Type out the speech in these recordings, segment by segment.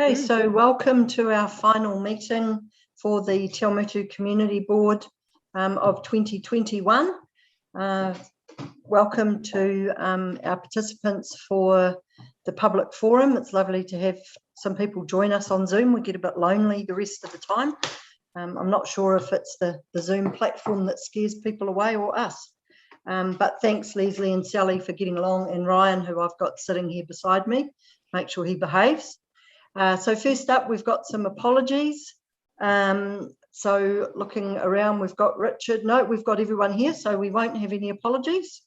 Okay, so welcome to our final meeting for the Awamutu Community Board of 2021. Welcome to our participants for the public forum. It's lovely to have some people join us on Zoom. We get a bit lonely the rest of the time. I'm not sure if it's the Zoom platform that scares people away or us. But thanks Leslie and Sally for getting along, and Ryan, who I've got sitting here beside me. Make sure he behaves. So first up, we've got some apologies. So looking around, we've got Richard. No, we've got everyone here, so we won't have any apologies.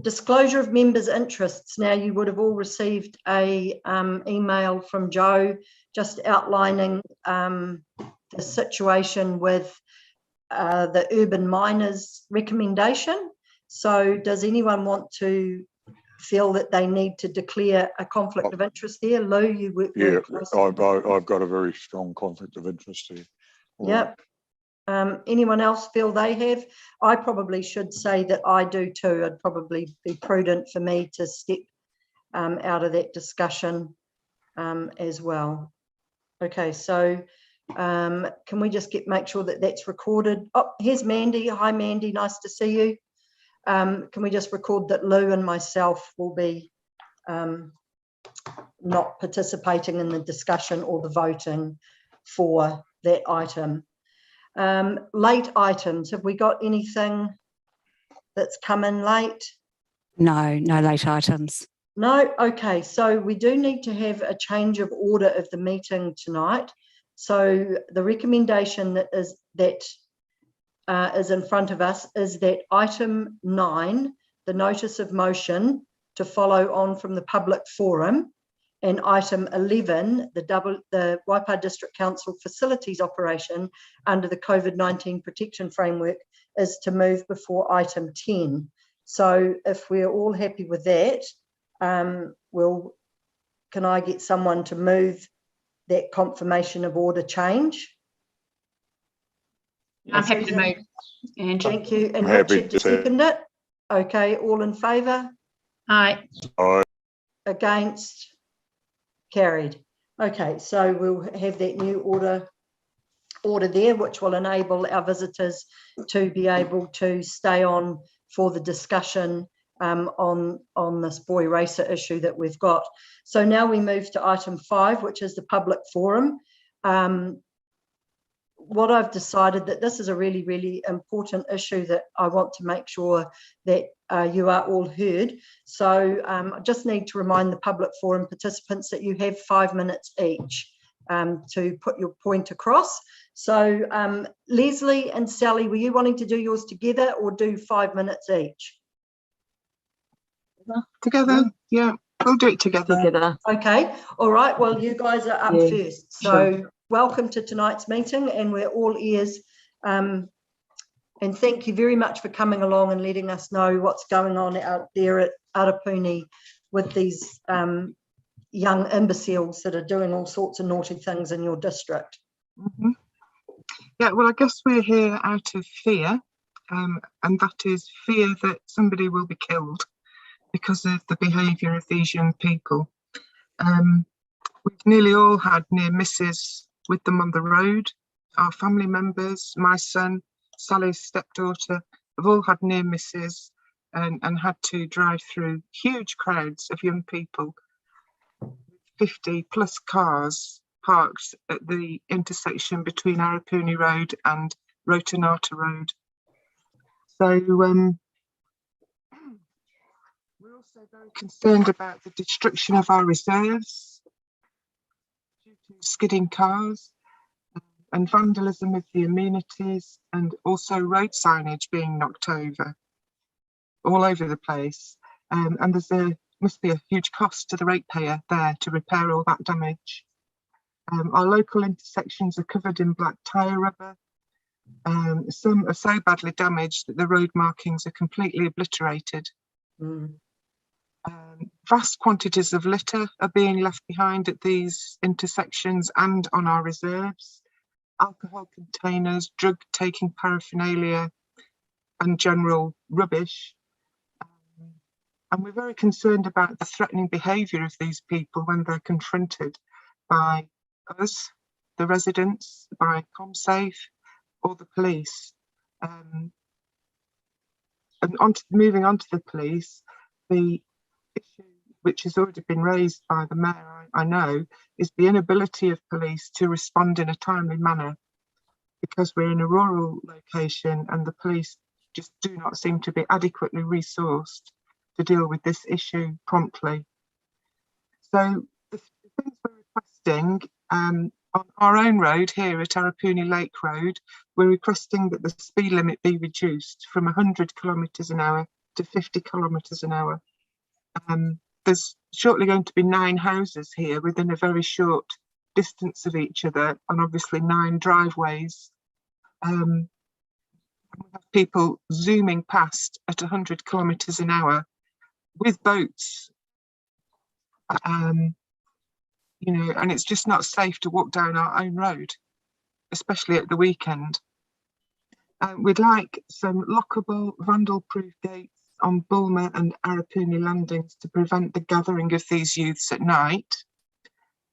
Disclosure of members' interests. Now, you would have all received a email from Joe just outlining the situation with the urban miners recommendation. So does anyone want to feel that they need to declare a conflict of interest there? Lou, you work very closely. I've got a very strong conflict of interest here. Yep. Anyone else feel they have? I probably should say that I do too. It'd probably be prudent for me to step out of that discussion as well. Okay, so can we just make sure that that's recorded? Oh, here's Mandy. Hi, Mandy. Nice to see you. Can we just record that Lou and myself will be not participating in the discussion or the voting for that item? Late items, have we got anything that's come in late? No late items. No? Okay, so we do need to have a change of order of the meeting tonight. So the recommendation that is in front of us is that item 9, the notice of motion to follow on from the public forum, and item 11, the Waipa District Council facilities operation under the COVID-19 protection framework, is to move before item 10. So if we're all happy with that, can I get someone to move that confirmation of order change? I'm happy to move, Angie. Thank you. And Richard to second it. Okay, all in favour? Aye. Aye. Against? Carried. Okay, so we'll have that new order there, which will enable our visitors to be able to stay on for the discussion on this boy racer issue that we've got. So now we move to item 5, which is the public forum. What I've decided that this is a really, really important issue that I want to make sure that you are all heard. So I just need to remind the public forum participants that you have 5 minutes each to put your point across. So Leslie and Sally, were you wanting to do yours together or do 5 minutes each? Together, yeah, we'll do it together. Okay, all right, well, you guys are up first. So welcome to tonight's meeting, and we're all ears. And thank you very much for coming along and letting us know what's going on out there at Arapuni with these young imbeciles that are doing all sorts of naughty things in your district. Mm-hmm. Yeah, well, I guess we're here out of fear, and that is fear that somebody will be killed because of the behaviour of these young people. We've nearly all had near misses with them on the road. Our family members, my son, Sally's stepdaughter, have all had near misses and had to drive through huge crowds of young people, 50 plus cars parked at the intersection between Arapuni Road and Rotanata Road. So we're also very concerned about the destruction of our reserves due to skidding cars and vandalism of the amenities, and also road signage being knocked over all over the place. And must be a huge cost to the ratepayer there to repair all that damage. Our local intersections are covered in black tyre rubber. Some are so badly damaged that the road markings are completely obliterated. Vast quantities of litter are being left behind at these intersections and on our reserves. Alcohol containers, drug taking paraphernalia and general rubbish. And we're very concerned about the threatening behaviour of these people when they're confronted by us, the residents, by ComSafe or the police. And moving on to the police, the issue which has already been raised by the Mayor, I know, is the inability of police to respond in a timely manner, because we're in a rural location and the police just do not seem to be adequately resourced to deal with this issue promptly. So the things we're requesting on our own road here at Awamutu Lake Road, we're requesting that the speed limit be reduced from 100 kilometres an hour to 50 kilometres an hour. There's shortly going to be 9 houses here within a very short distance of each other, and obviously 9 driveways. We have people zooming past at 100 kilometres an hour with boats, you know, and it's just not safe to walk down our own road, especially at the weekend. We'd like some lockable, vandal-proof gates on Bulmer and Awamutu landings to prevent the gathering of these youths at night.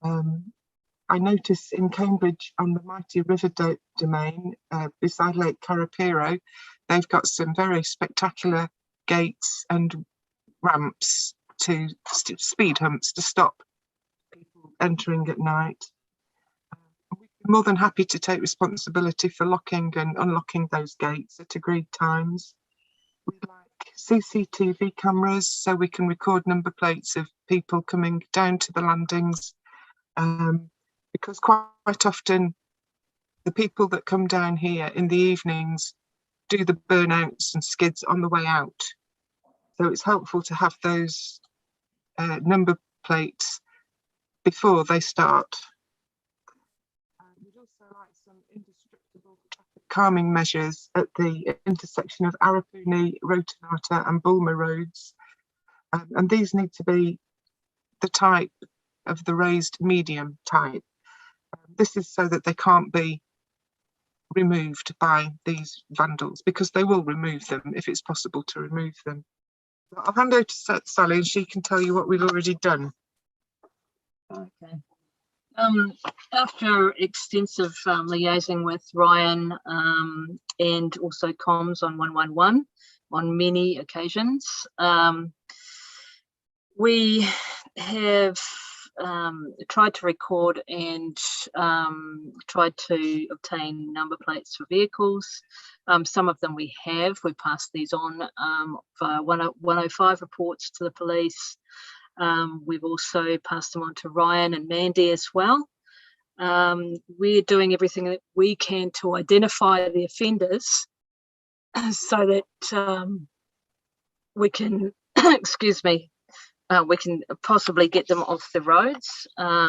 I notice in Cambridge on the mighty river domain beside Lake Carapiro, they've got some very spectacular gates and ramps to speed humps to stop people entering at night. We're more than happy to take responsibility for locking and unlocking those gates at agreed times. We'd like CCTV cameras so we can record number plates of people coming down to the landings, because quite often the people that come down here in the evenings do the burnouts and skids on the way out. So it's helpful to have those number plates before they start. We'd also like some indestructible traffic calming measures at the intersection of Awamutu, Rotonata and Bulmer roads. And these need to be the type of the raised medium type. This is so that they can't be removed by these vandals, because they will remove them if it's possible to remove them. I'll hand over to Sally and she can tell you what we've already done. Okay. After extensive liaising with Ryan and also comms on 111 on many occasions, we have tried to record and tried to obtain number plates for vehicles. Some of them we have. We passed these on via 105 reports to the police. We've also passed them on to Ryan and Mandy as well. We're doing everything that we can to identify the offenders so that we can, excuse me, we can possibly get them off the roads. Where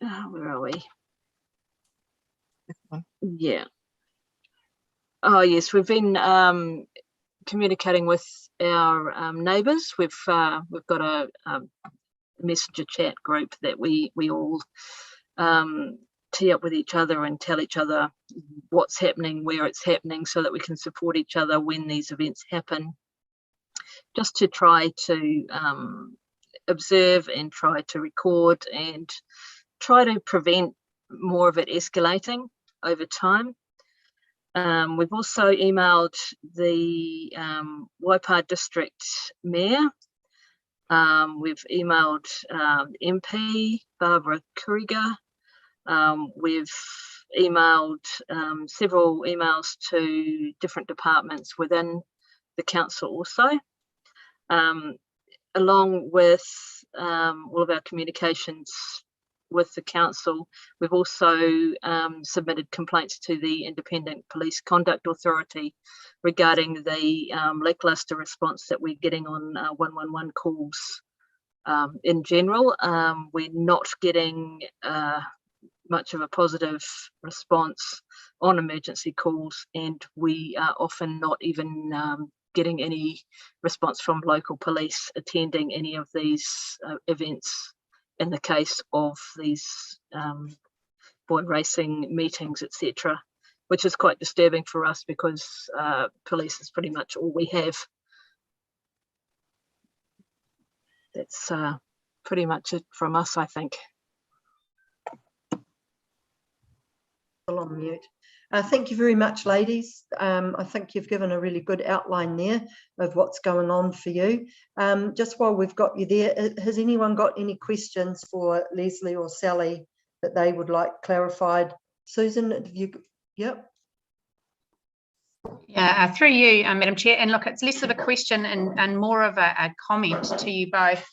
are we? Yeah. Oh yes, we've been communicating with our neighbours. We've got a messenger chat group that we all tee up with each other and tell each other what's happening, where it's happening, so that we can support each other when these events happen, just to try to observe and try to record and try to prevent more of it escalating over time. We've also emailed the Waipā District Mayor. We've emailed MP Barbara Kuriga. We've emailed several emails to different departments within the council also. Along with all of our communications with the council, we've also submitted complaints to the Independent Police Conduct Authority regarding the lacklustre response that we're getting on 111 calls in general. We're not getting much of a positive response on emergency calls, and we are often not even getting any response from local police attending any of these events in the case of these boy racing meetings, etc. which is quite disturbing for us because police is pretty much all we have. That's pretty much it from us, I think. Still on mute. Thank you very much, ladies. I think you've given a really good outline there of what's going on for you. Just while we've got you there, has anyone got any questions for Leslie or Sally that they would like clarified? Susan, have you? Yep. Yeah, through you, Madam Chair. And look, it's less of a question and more of a comment to you both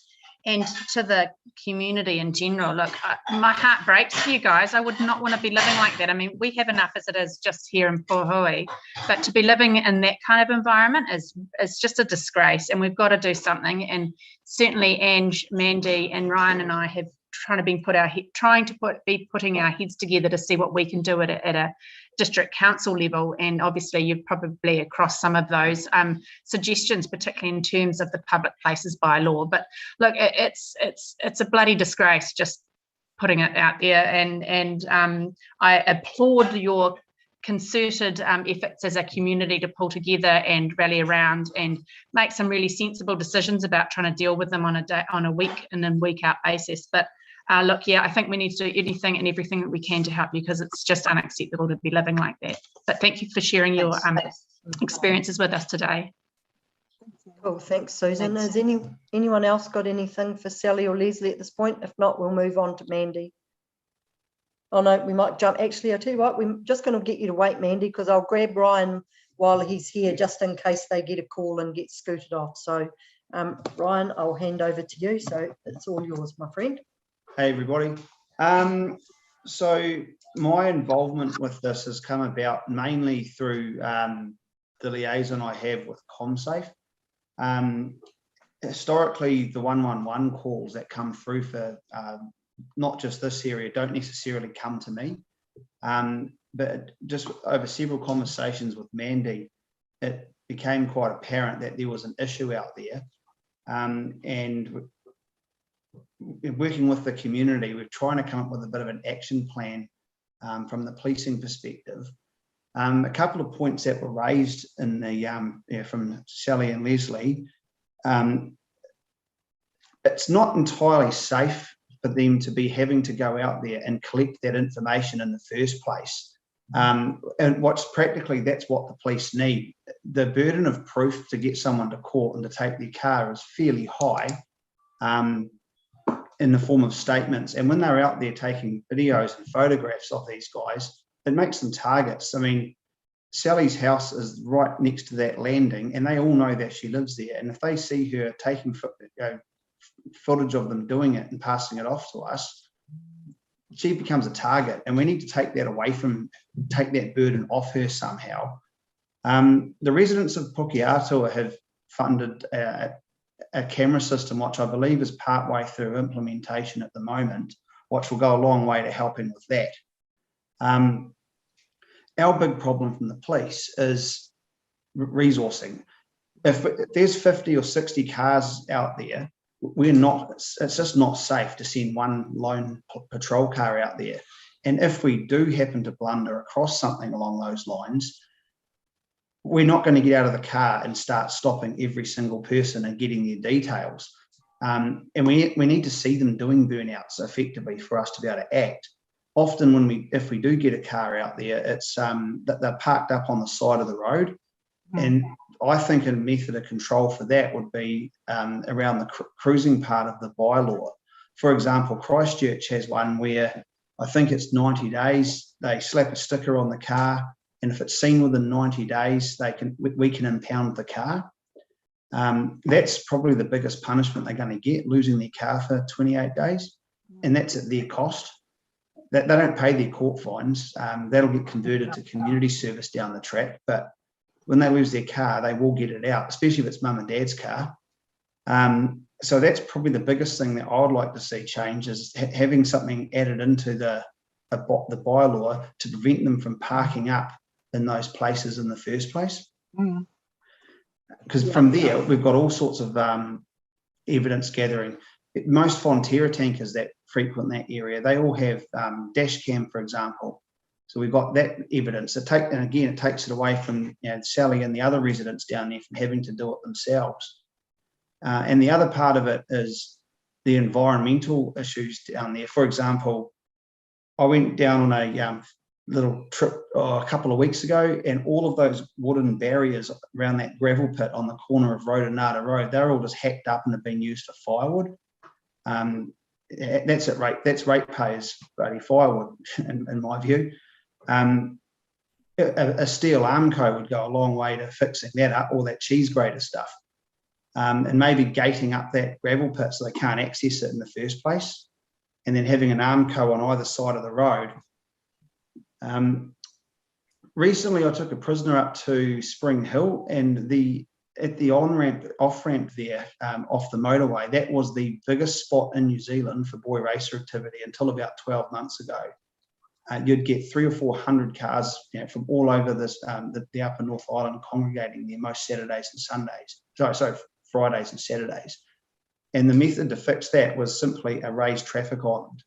and to the community in general. Look, my heart breaks for you guys. I would not want to be living like that. I mean, we have enough as it is just here in Puhui, but to be living in that kind of environment is just a disgrace, and we've got to do something. And certainly Ange, Mandy and Ryan and I have putting our heads together to see what we can do at a district council level, and obviously you're probably across some of those suggestions, particularly in terms of the public places bylaw. But look, it's a bloody disgrace, just putting it out there, and I applaud your concerted efforts as a community to pull together and rally around and make some really sensible decisions about trying to deal with them on a week in and week out basis. But look, yeah, I think we need to do anything and everything that we can to help you, because it's just unacceptable to be living like that. But thank you for sharing your experiences with us today. Cool, thanks, Susan. Has anyone else got anything for Sally or Leslie at this point? If not, we'll move on to Mandy. Oh no, we might jump. Actually, I tell you what, we're just going to get you to wait, Mandy, because I'll grab Ryan while he's here, just in case they get a call and get scooted off. So, Ryan, I'll hand over to you. So it's all yours, my friend. Hey everybody. So my involvement with this has come about mainly through the liaison I have with ComSafe. Historically, the 111 calls that come through for not just this area don't necessarily come to me, but just over several conversations with Mandy, it became quite apparent that there was an issue out there, and working with the community, we're trying to come up with a bit of an action plan from the policing perspective. A couple of points that were raised in the from Sally and Leslie. It's not entirely safe for them to be having to go out there and collect that information in the first place. And that's what the police need. The burden of proof to get someone to court and to take their car is fairly high, in the form of statements. And when they're out there taking videos and photographs of these guys, it makes them targets. I mean, Sally's house is right next to that landing, and they all know that she lives there. And if they see her taking footage of them doing it and passing it off to us, she becomes a target, and we need to take that burden off her somehow. The residents of Pukeatua have funded a camera system, which I believe is partway through implementation at the moment, which will go a long way to helping with that. Our big problem from the police is resourcing. If there's 50 or 60 cars out there, it's just not safe to send one lone patrol car out there. And if we do happen to blunder across something along those lines, we're not going to get out of the car and start stopping every single person and getting their details. And we need to see them doing burnouts effectively for us to be able to act. Often if we do get a car out there, it's that they're parked up on the side of the road. And I think a method of control for that would be around the cruising part of the bylaw. For example, Christchurch has one where I think it's 90 days, they slap a sticker on the car, and if it's seen within 90 days, we can impound the car. That's probably the biggest punishment they're going to get, losing their car for 28 days, and that's at their cost. They don't pay their court fines. That'll get converted to community service down the track, but when they lose their car, they will get it out, especially if it's mum and dad's car. So that's probably the biggest thing that I would like to see change, is having something added into the bylaw to prevent them from parking up in those places in the first place. Because from there, we've got all sorts of evidence gathering. Most Fonterra tankers that frequent that area, they all have dash cam, for example. So we've got that evidence. And again, it takes it away from Sally and the other residents down there from having to do it themselves. And the other part of it is the environmental issues down there. For example, I went down on a little trip a couple of weeks ago, and all of those wooden barriers around that gravel pit on the corner of Rodenata Road, they're all just hacked up and have been used for firewood. That's ratepayers' bloody firewood, in my view. A steel armco would go a long way to fixing that up, all that cheese grater stuff, and maybe gating up that gravel pit so they can't access it in the first place, and then having an armco on either side of the road. Recently, I took a prisoner up to Spring Hill, and at the on-ramp, off-ramp there, off the motorway, that was the biggest spot in New Zealand for boy racer activity until about 12 months ago. You'd get 300 or 400 cars from all over this the upper North Island congregating there most Saturdays and Sundays. Sorry, Fridays and Saturdays. And the method to fix that was simply a raised traffic island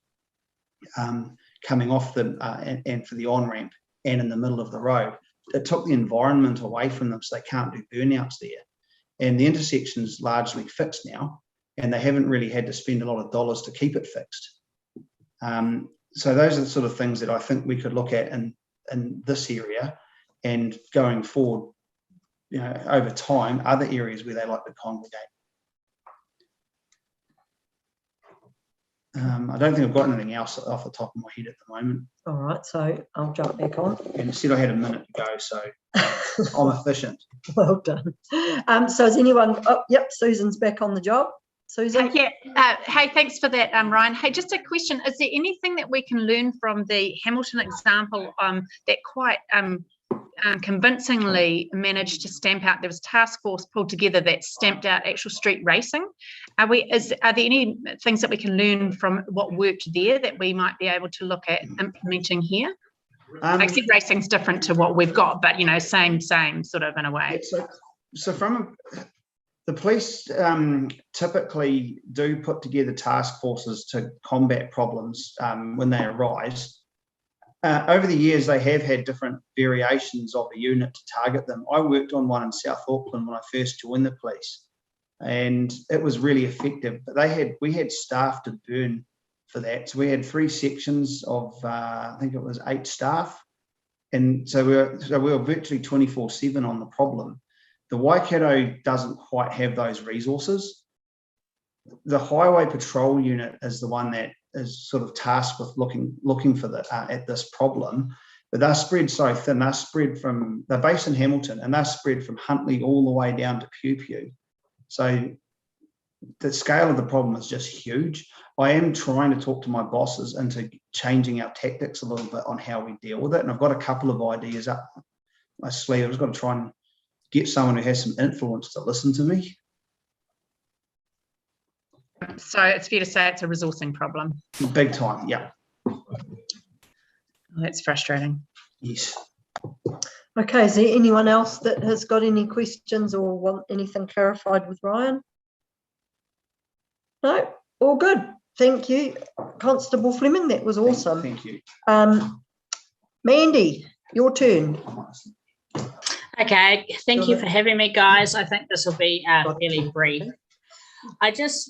coming off and for the on-ramp and in the middle of the road. It took the environment away from them, so they can't do burnouts there. And the intersection's largely fixed now, and they haven't really had to spend a lot of dollars to keep it fixed. So those are the sort of things that I think we could look at in this area, and going forward, over time, other areas where they like to congregate. I don't think I've got anything else off the top of my head at the moment. All right, so I'll jump back on. And it said I had a minute to go, so I'm efficient. Well done. So is anyone, oh, yep, Susan's back on the job. Susan? Hey, thanks for that, Ryan. Hey, just a question. Is there anything that we can learn from the Hamilton example that quite convincingly managed to stamp out? There was a task force pulled together that stamped out actual street racing. Are there any things that we can learn from what worked there that we might be able to look at implementing here? Except racing's different to what we've got, but same sort of in a way. So from the police typically do put together task forces to combat problems when they arise. Over the years, they have had different variations of a unit to target them. I worked on one in South Auckland when I first joined the police, and it was really effective. But we had staff to burn for that. So we had 3 sections of, I think it was 8 staff. And so we were virtually 24/7 on the problem. The Waikato doesn't quite have those resources. The Highway Patrol Unit is the one that is sort of tasked with looking for at this problem, but they're spread so thin. They're based in Hamilton, and they're spread from Huntly all the way down to Pupu. So the scale of the problem is just huge. I am trying to talk to my bosses into changing our tactics a little bit on how we deal with it, and I've got a couple of ideas up my sleeve. I've just got to try and get someone who has some influence to listen to me. So it's fair to say it's a resourcing problem. Big time, yeah. Oh, that's frustrating. Yes. Okay, is there anyone else that has got any questions or want anything clarified with Ryan? No, all good. Thank you, Constable Fleming. That was awesome. Thank you. Mandy, your turn. Okay, thank you for having me, guys. I think this will be fairly brief. I just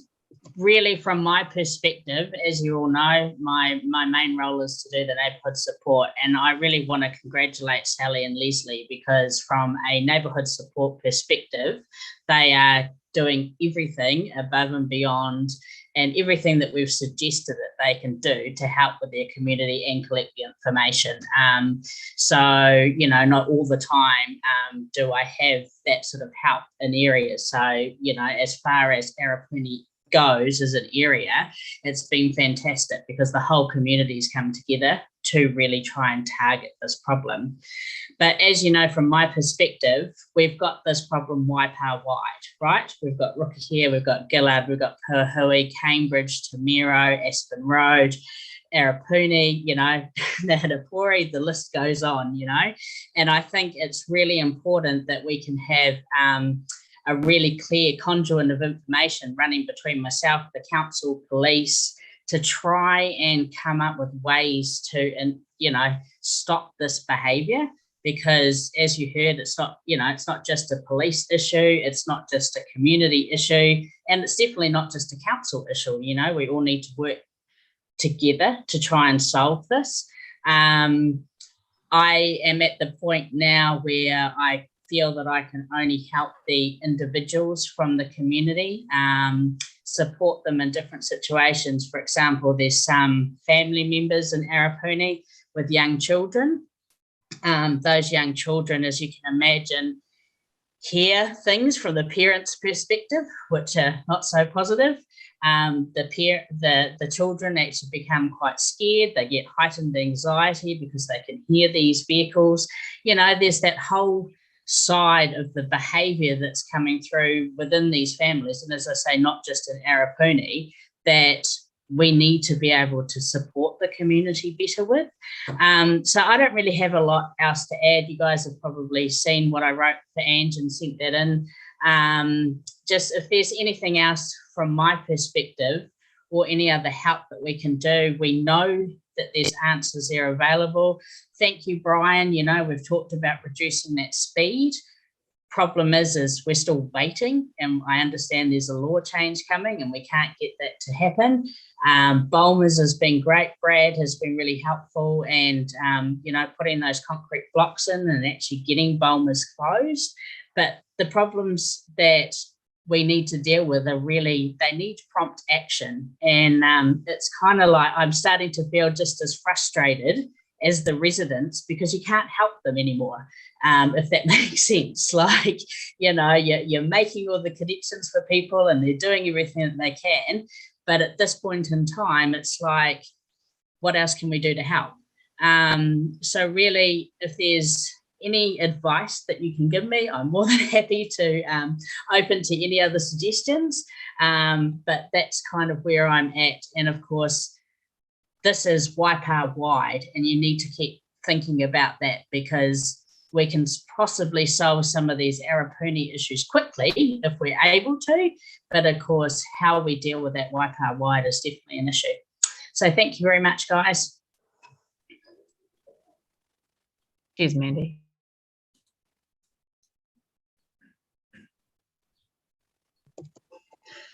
really, from my perspective, as you all know, my main role is to do the neighbourhood support, and I really want to congratulate Sally and Leslie, because from a neighbourhood support perspective, they are doing everything above and beyond, and everything that we've suggested that they can do to help with their community and collect the information. So, not all the time do I have that sort of help in areas. So, as far as Arapuni goes as an area, it's been fantastic because the whole community's come together to really try and target this problem. But as you know, from my perspective, we've got this problem Waipa-wide, right? We've got Ruakahia, we've got Gillard, we've got Puahui, Cambridge, Te Miro, Aspen Road, Arapuni, Nahatapori, the list goes on, and I think it's really important that we can have a really clear conduit of information running between myself, the council, police, to try and come up with ways to, and stop this behaviour. Because as you heard, it's not just a police issue, it's not just a community issue, and it's definitely not just a council issue. We all need to work together to try and solve this. I am at the point now where I feel that I can only help the individuals from the community, support them in different situations. For example, there's some family members in Arapuni with young children. Those young children, as you can imagine, hear things from the parents' perspective, which are not so positive. The children actually become quite scared. They get heightened anxiety because they can hear these vehicles. There's that whole side of the behaviour that's coming through within these families. And as I say, not just in Arapuni, that we need to be able to support the community better with. So I don't really have a lot else to add. You guys have probably seen what I wrote for Ange and sent that in. Just if there's anything else from my perspective or any other help that we can do, we know that there's answers there available. Thank you, Brian. We've talked about reducing that speed. Problem is we're still waiting, and I understand there's a law change coming and we can't get that to happen. Bulmers has been great. Brad has been really helpful, and putting those concrete blocks in and actually getting Bulmers closed. But the problems that we need to deal with are really, they need prompt action. And it's kind of like I'm starting to feel just as frustrated as the residents, because you can't help them anymore, if that makes sense. Like, you're making all the connections for people and they're doing everything that they can. But at this point in time, it's like, what else can we do to help? So really, if there's any advice that you can give me, I'm more than happy to open to any other suggestions. But that's kind of where I'm at. And of course, this is Waipa wide, and you need to keep thinking about that, because we can possibly solve some of these Arapuni issues quickly if we're able to. But of course, how we deal with that Waipa wide is definitely an issue. So thank you very much, guys. Cheers, Mandy.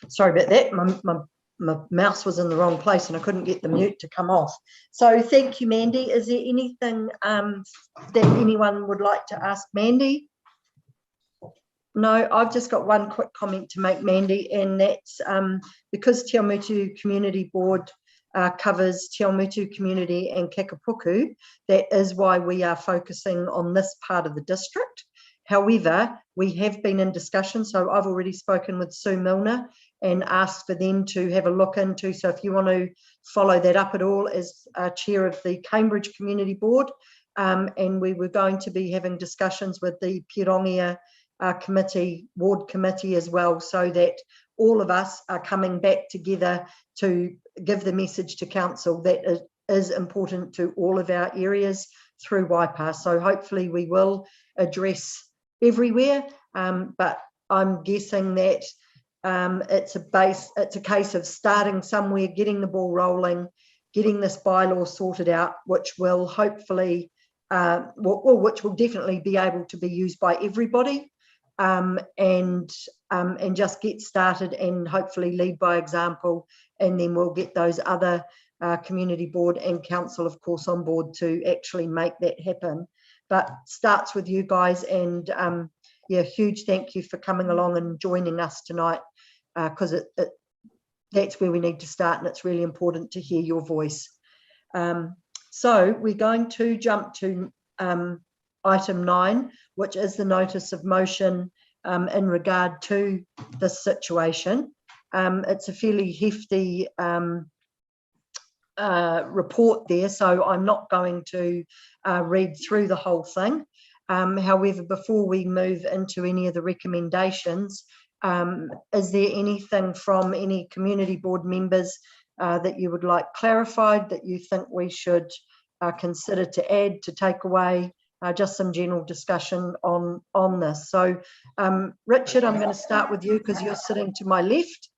Sorry about that. My mouse was in the wrong place and I couldn't get the mute to come off. So thank you, Mandy. Is there anything that anyone would like to ask Mandy? No, I've just got one quick comment to make, Mandy, and that's because Te Awamutu Community Board covers Te Awamutu community and Kakapuku, that is why we are focusing on this part of the district. However, we have been in discussion, so I've already spoken with Sue Milner and asked for them to have a look into. So if you want to follow that up at all, as chair of the Cambridge Community Board, and we were going to be having discussions with the Pirongia committee, ward committee as well, so that all of us are coming back together to give the message to council that it is important to all of our areas through Waipa. So hopefully we will address everywhere, but I'm guessing that it's a case of starting somewhere, getting the ball rolling, getting this bylaw sorted out, which will hopefully, which will definitely be able to be used by everybody, and just get started and hopefully lead by example, and then we'll get those other community board and council, of course, on board to actually make that happen. But starts with you guys, and yeah, huge thank you for coming along and joining us tonight, because that's where we need to start, and it's really important to hear your voice. So we're going to jump to item 9, which is the notice of motion in regard to this situation. It's a fairly hefty report there, so I'm not going to read through the whole thing. However, before we move into any of the recommendations, is there anything from any community board members that you would like clarified, that you think we should consider to add, to take away? Just some general discussion on this. So Richard, I'm going to start with you because you're sitting to my left.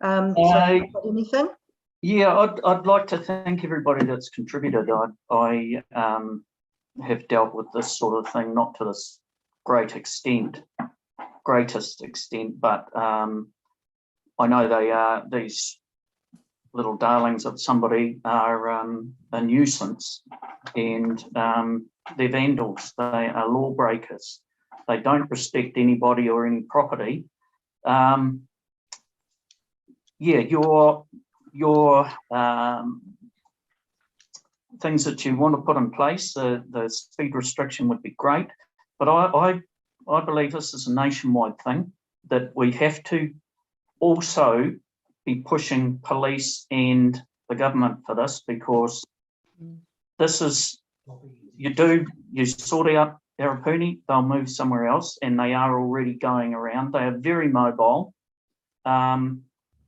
So anything? Yeah, I'd like to thank everybody that's contributed. I have dealt with this sort of thing, not to this greatest extent, but I know they are, these little darlings of somebody are a nuisance, and they're vandals. They are lawbreakers. They don't respect anybody or any property. Yeah, your things that you want to put in place, the speed restriction would be great, but I believe this is a nationwide thing, that we have to also be pushing police and the government for this, because this is, you sort out Arapuni, they'll move somewhere else, and they are already going around. They are very mobile.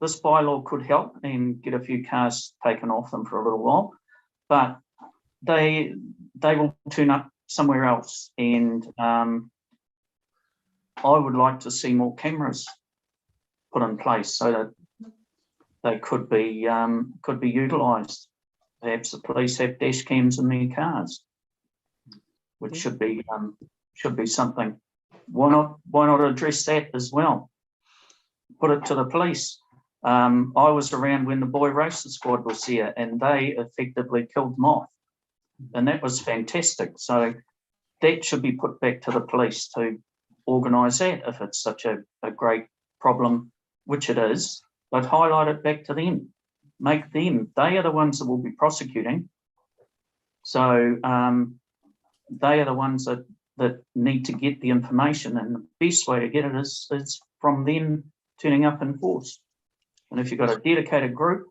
This bylaw could help and get a few cars taken off them for a little while, but they will turn up somewhere else, and I would like to see more cameras put in place so that they could be utilised. Perhaps the police have dash cams in their cars, which should be something. Why not address that as well? Put it to the police. I was around when the boy racer squad was here, and they effectively killed them off, and that was fantastic. So that should be put back to the police to organise that if it's such a great problem, which it is, but highlight it back to them. Make them, they are the ones that will be prosecuting. So they are the ones that need to get the information, and the best way to get it is from them turning up in force. And if you've got a dedicated group,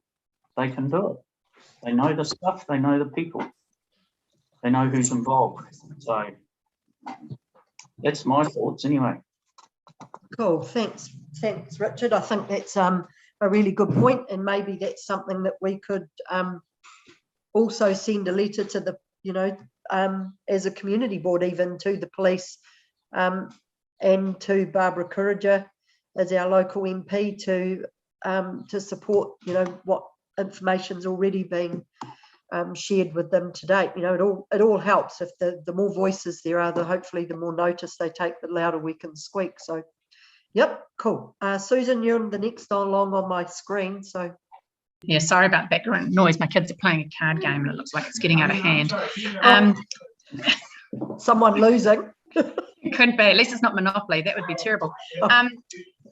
they can do it. They know the stuff, they know the people, they know who's involved. So that's my thoughts anyway. Cool, thanks, Richard. I think that's a really good point, and maybe that's something that we could also send a letter to the, as a community board, even to the police and to Barbara Courager as our local MP to support, what information's already been shared with them to date. It all helps. If the more voices there are, hopefully the more notice they take, the louder we can squeak. So, yep, cool. Susan, you're the next along on my screen. So, yeah, sorry about background noise. My kids are playing a card game, and it looks like it's getting out of hand. Someone losing. It could be. At least it's not Monopoly. That would be terrible.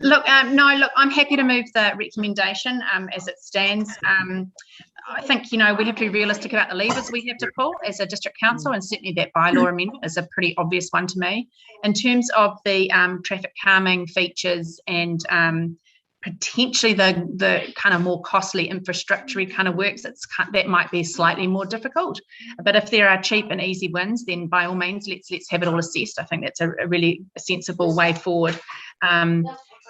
Look, I'm happy to move the recommendation as it stands. I think, we have to be realistic about the levers we have to pull as a district council, and certainly that bylaw amendment is a pretty obvious one to me. In terms of the traffic calming features and potentially the kind of more costly infrastructure kind of works, that might be slightly more difficult. But if there are cheap and easy wins, then by all means, let's have it all assessed. I think that's a really sensible way forward.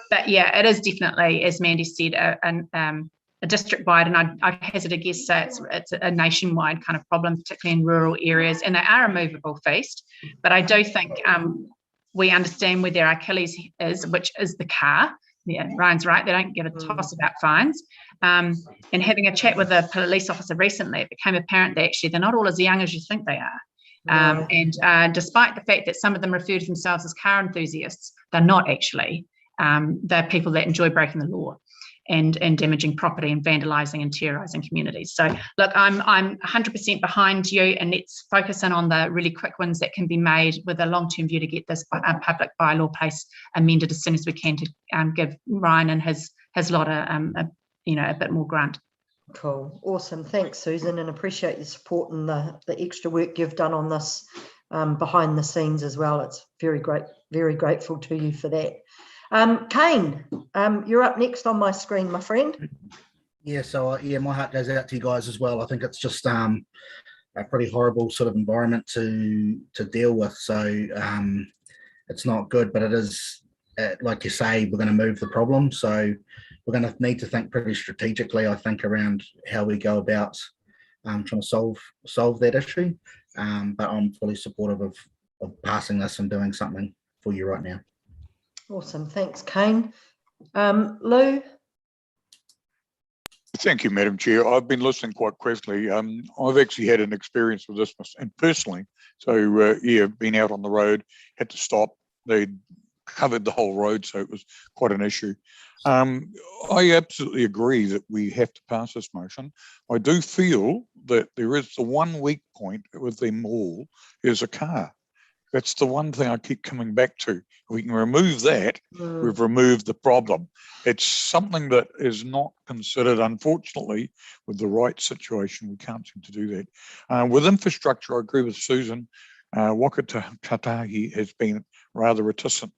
But yeah, it is definitely, as Mandy said, a district-wide, and I'd hazard a guess say it's a nationwide kind of problem, particularly in rural areas, and they are a movable feast. But I do think we understand where their Achilles is, which is the car. Yeah, Ryan's right. They don't give a toss about fines. And having a chat with a police officer recently, it became apparent that actually they're not all as young as you think they are. And despite the fact that some of them refer to themselves as car enthusiasts, they're not actually. They're people that enjoy breaking the law and damaging property and vandalising and terrorising communities. So look, I'm 100% behind you, and let's focus in on the really quick ones that can be made with a long-term view to get this public bylaw place amended as soon as we can, to give Ryan and his lot a bit more grunt. Cool, awesome. Thanks, Susan, and appreciate your support and the extra work you've done on this behind the scenes as well. It's very grateful to you for that. Kane, you're up next on my screen, my friend. Yeah, so my heart goes out to you guys as well. I think it's just a pretty horrible sort of environment to deal with. So it's not good, but it is, like you say, we're going to move the problem. So we're going to need to think pretty strategically, I think, around how we go about trying to solve that issue. But I'm fully supportive of passing this and doing something for you right now. Awesome, thanks, Kane. Lou? Thank you, Madam Chair. I've been listening quite carefully. I've actually had an experience with this and personally. So yeah, been out on the road, had to stop. They covered the whole road, so it was quite an issue. I absolutely agree that we have to pass this motion. I do feel that there is the one weak point with them all is a car. That's the one thing I keep coming back to. If we can remove that, we've removed the problem. It's something that is not considered, unfortunately, with the right situation. We can't seem to do that. With infrastructure, I agree with Susan. Wakatatahi has been rather reticent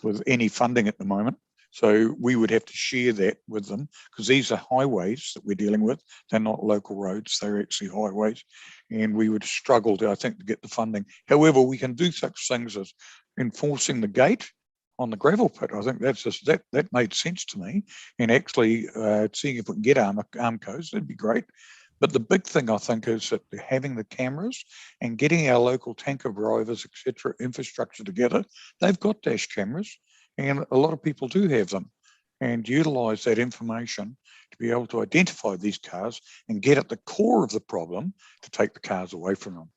with any funding at the moment. So we would have to share that with them because these are highways that we're dealing with. They're not local roads, they're actually highways. And we would struggle to, I think, to get the funding. However, we can do such things as enforcing the gate on the gravel pit. I think that's just, that made sense to me. And actually seeing if we can get armcodes, that'd be great. But the big thing I think is that having the cameras and getting our local tanker drivers, etc., infrastructure together, they've got dash cameras. And a lot of people do have them and utilise that information to be able to identify these cars and get at the core of the problem to take the cars away from them.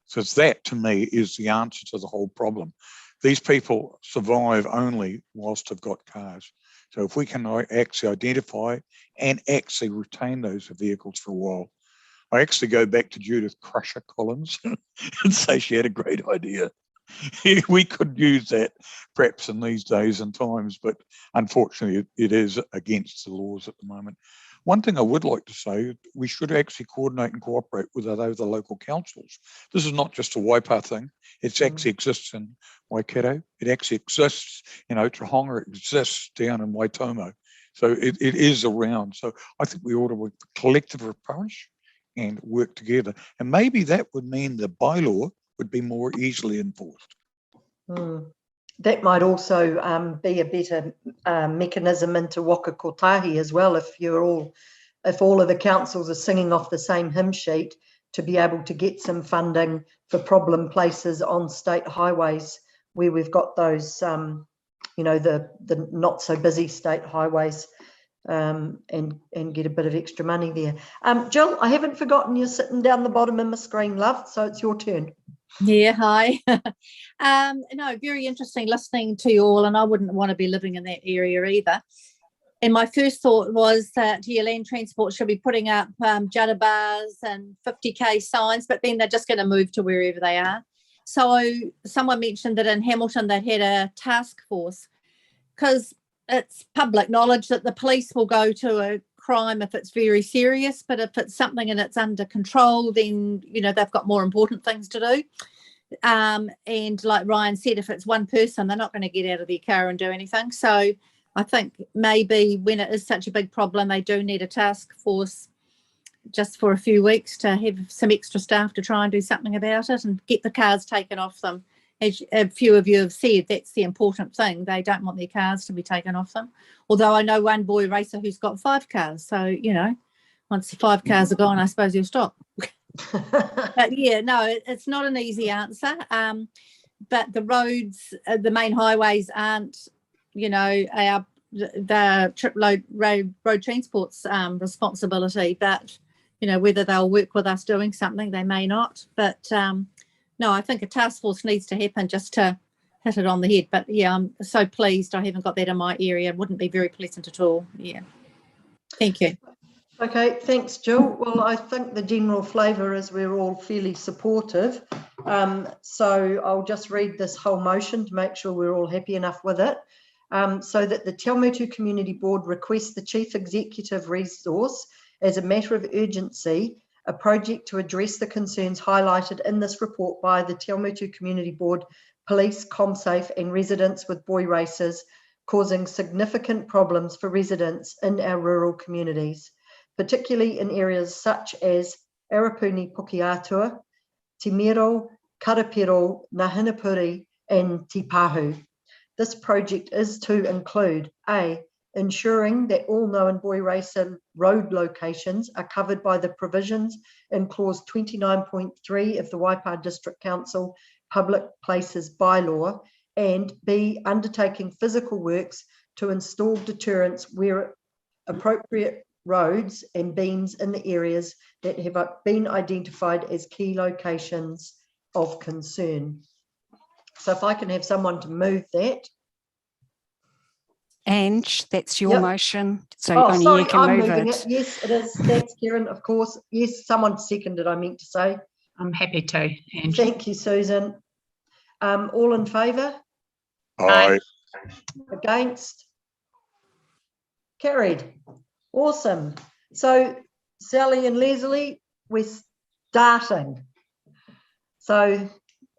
So it's that, to me, is the answer to the whole problem. These people survive only whilst they've got cars. So if we can actually identify and actually retain those vehicles for a while. I actually go back to Judith Crusher Collins and say she had a great idea. We could use that perhaps in these days and times, but unfortunately it is against the laws at the moment. One thing I would like to say, we should actually coordinate and cooperate with other local councils. This is not just a Waipa thing. It actually exists in Waikato. It actually exists in Otrahonga. It exists down in Waitomo. So it is around. So I think we ought to work a collective approach and work together. And maybe that would mean the bylaw would be more easily enforced. That might also be a better mechanism into Waka Kotahi as well, if all of the councils are singing off the same hymn sheet, to be able to get some funding for problem places on state highways where we've got those, the not so busy state highways, and get a bit of extra money there. Jill, I haven't forgotten you're sitting down the bottom of my screen, love, so it's your turn. Yeah, hi. No, very interesting listening to you all, and I wouldn't want to be living in that area either. And my first thought was that land transport should be putting up judder bars and 50k signs, but then they're just going to move to wherever they are. So someone mentioned that in Hamilton they'd had a task force, because it's public knowledge that the police will go to a crime if it's very serious, but if it's something and it's under control, then they've got more important things to do. And like Ryan said, if it's one person, they're not going to get out of their car and do anything. So I think maybe when it is such a big problem, they do need a task force just for a few weeks to have some extra staff to try and do something about it and get the cars taken off them. As a few of you have said, that's the important thing. They don't want their cars to be taken off them. Although I know one boy racer who's got 5 cars. So, once the 5 cars are gone, I suppose he'll stop. But yeah, no, it's not an easy answer. But the roads, the main highways aren't, the trip load road transport's responsibility. But, whether they'll work with us doing something, they may not. But no, I think a task force needs to happen just to hit it on the head. But yeah, I'm so pleased I haven't got that in my area. It wouldn't be very pleasant at all. Yeah. Thank you. Okay, thanks, Jill. Well, I think the general flavour is we're all fairly supportive. So I'll just read this whole motion to make sure we're all happy enough with it. So that the Te Awamutu Community Board requests the Chief Executive resource as a matter of urgency a project to address the concerns highlighted in this report by the Te Awamutu Community Board, police, ComSafe and residents with boy racers, causing significant problems for residents in our rural communities, particularly in areas such as Arapuni Pukeatua, Te Miro, Karapiro, Nahinapuri and Te Pahu. This project is to include A, ensuring that all known boy racer road locations are covered by the provisions in clause 29.3 of the Waipa District Council Public Places Bylaw, and B, undertaking physical works to install deterrents where appropriate roads and beams in the areas that have been identified as key locations of concern. So if I can have someone to move that. Ange, that's your Yep. motion. So Oh, only sorry, you can I'm move moving it. it. Yes, it is. Thanks, Karen, of course. Yes, someone seconded, I meant to say. I'm happy to, Ange. Thank you, Susan. All in favour? Aye. Against? Carried. Awesome. So Sally and Leslie, we're starting. So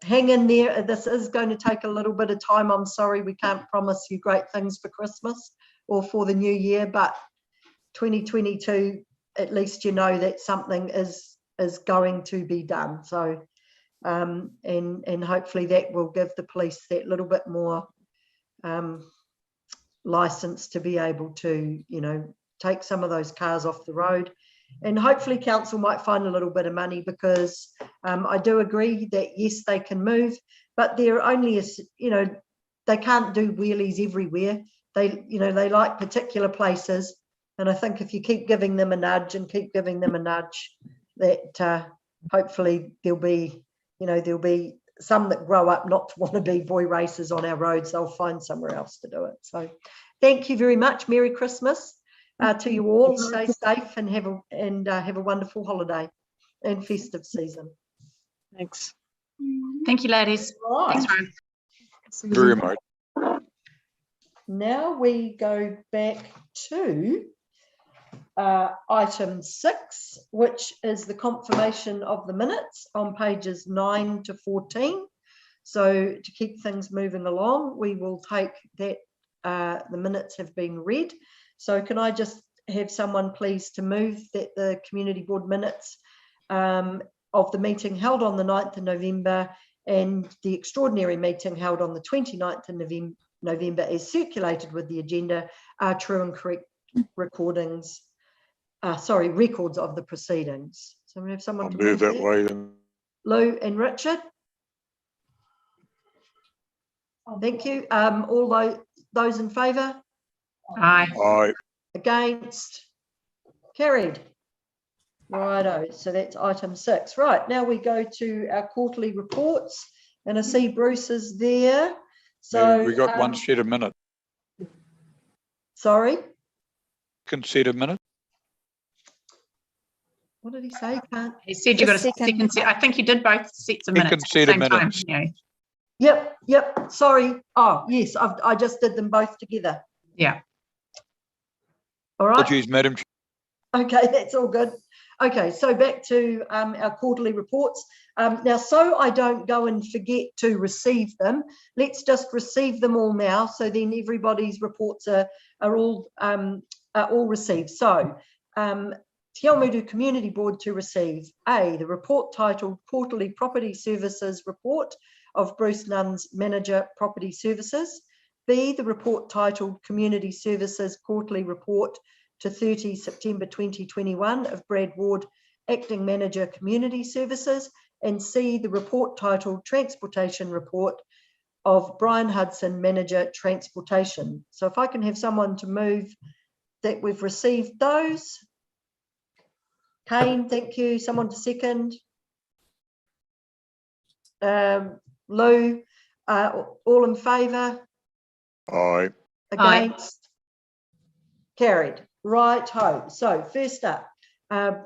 hang in there. This is going to take a little bit of time. I'm sorry, we can't promise you great things for Christmas or for the new year, but 2022, at least you know that something is going to be done. So and hopefully that will give the police that little bit more license to be able to, you know, take some of those cars off the road. And hopefully council might find a little bit of money, because I do agree that yes, they can move, but they're only, you know, they can't do wheelies everywhere. They, you know, they like particular places. And I think if you keep giving them a nudge and keep giving them a nudge, that hopefully there'll be, you know, there'll be some that grow up not to want to be boy racers on our roads. They'll find somewhere else to do it. So thank you very much. Merry Christmas to you all. Stay safe and have a wonderful holiday and festive season. Thanks. Thank you, ladies. Right. Thanks, Ryan. Very much. Now we go back to item 6, which is the confirmation of the minutes on pages 9 to 14. So to keep things moving along, we will take that the minutes have been read. So can I just have someone please to move that the community board minutes of the meeting held on the 9th of November and the extraordinary meeting held on the 29th of November as circulated with the agenda are true and correct records of the proceedings. So we have someone I'll to move that way then. Lou and Richard. Thank you. All those in favour? Aye. Aye. Against? Carried. Righto, so that's item 6. Right, now we go to our quarterly reports, and I see Bruce is there. So Yeah, we got one set of minutes. Sorry? Second set of minutes. What did he say? Can't. He said you got a Second. second set. I think you did both sets of minutes Second at the set same of time. minutes. Yeah. Yep. Sorry. Oh, yes. I just did them both together. Yeah. All right. Apologies, Madam Chair. Okay, that's all good. Okay, so back to our quarterly reports. Now, so I don't go and forget to receive them, let's just receive them all now. So then everybody's reports are all received. So Te Awamutu Community Board to receive A, the report titled Quarterly Property Services Report of Bruce Nunn's Manager Property Services. B, the report titled Community Services Quarterly Report to 30 September 2021 of Brad Ward, Acting Manager Community Services. And C, the report titled Transportation Report of Brian Hudson, Manager Transportation. So if I can have someone to move that we've received those. Kane, thank you. Someone to second. Lou, all in favour? Aye. Against? Carried. Right ho. So first up,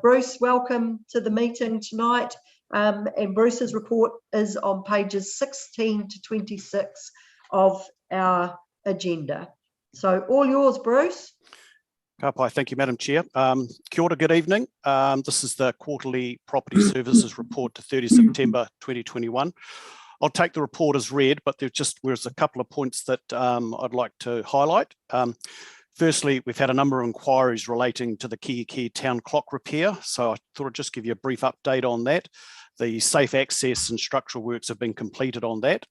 Bruce, welcome to the meeting tonight. And Bruce's report is on pages 16 to 26 of our agenda. So all yours, Bruce. Kapai, thank you, Madam Chair. Kia ora, good evening. This is the quarterly property services report to 30 September 2021. I'll take the report as read, but there's a couple of points that I'd like to highlight. Firstly, we've had a number of inquiries relating to the Kiiki town clock repair, so I thought I'd just give you a brief update on that. The safe access and structural works have been completed on that.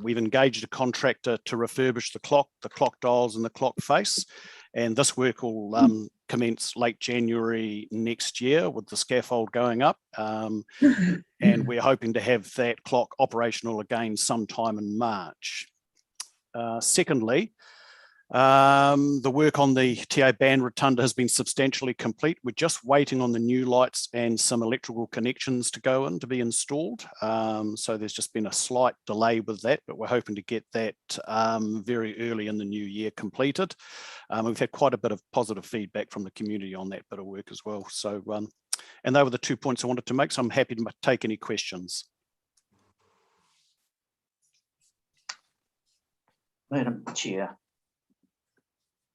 We've engaged a contractor to refurbish the clock dials and the clock face, and this work will commence late January next year with the scaffold going up, and we're hoping to have that clock operational again sometime in March. Secondly, The work on the TA band rotunda has been substantially complete. We're just waiting on the new lights and some electrical connections to go in to be installed. So there's just been a slight delay with that, but we're hoping to get that very early in the new year completed. We've had quite a bit of positive feedback from the community on that bit of work as well. So, and they were the 2 points I wanted to make, so I'm happy to take any questions. Madam Chair.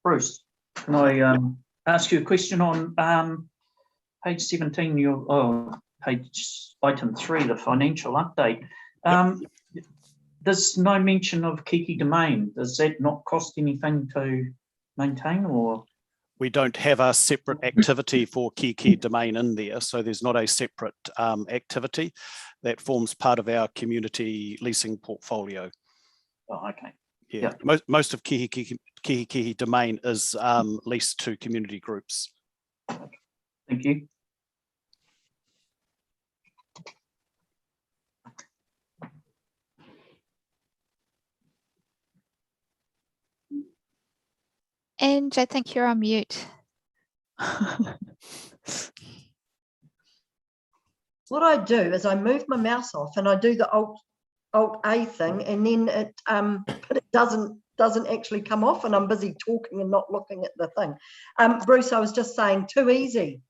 Bruce, can I ask you a question on page 17, item 3, the financial update? There's no mention of Kiki Domain. Does that not cost anything to maintain, or? We don't have a separate activity for Kiki Domain in there, so there's not a separate activity that forms part of our community leasing portfolio. Oh, okay. Yeah, most of Kiki Domain is leased to community groups. Thank you. And I think you're on mute. What I do is I move my mouse off and I do the Alt A thing, and then but it doesn't actually come off, and I'm busy talking and not looking at the thing. Bruce, I was just saying, too easy.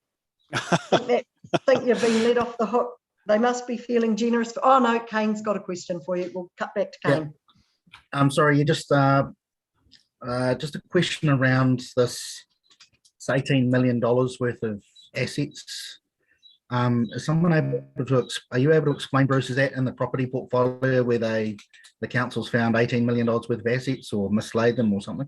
think you've been let off the hook. They must be feeling generous. Oh no, Kane's got a question for you. We'll cut back to Kane. Yeah. I'm sorry, you just a question around this. It's $18 million worth of assets. Is someone able to, are you able to explain, Bruce, is that in the property portfolio where the council's found $18 million worth of assets or mislaid them or something?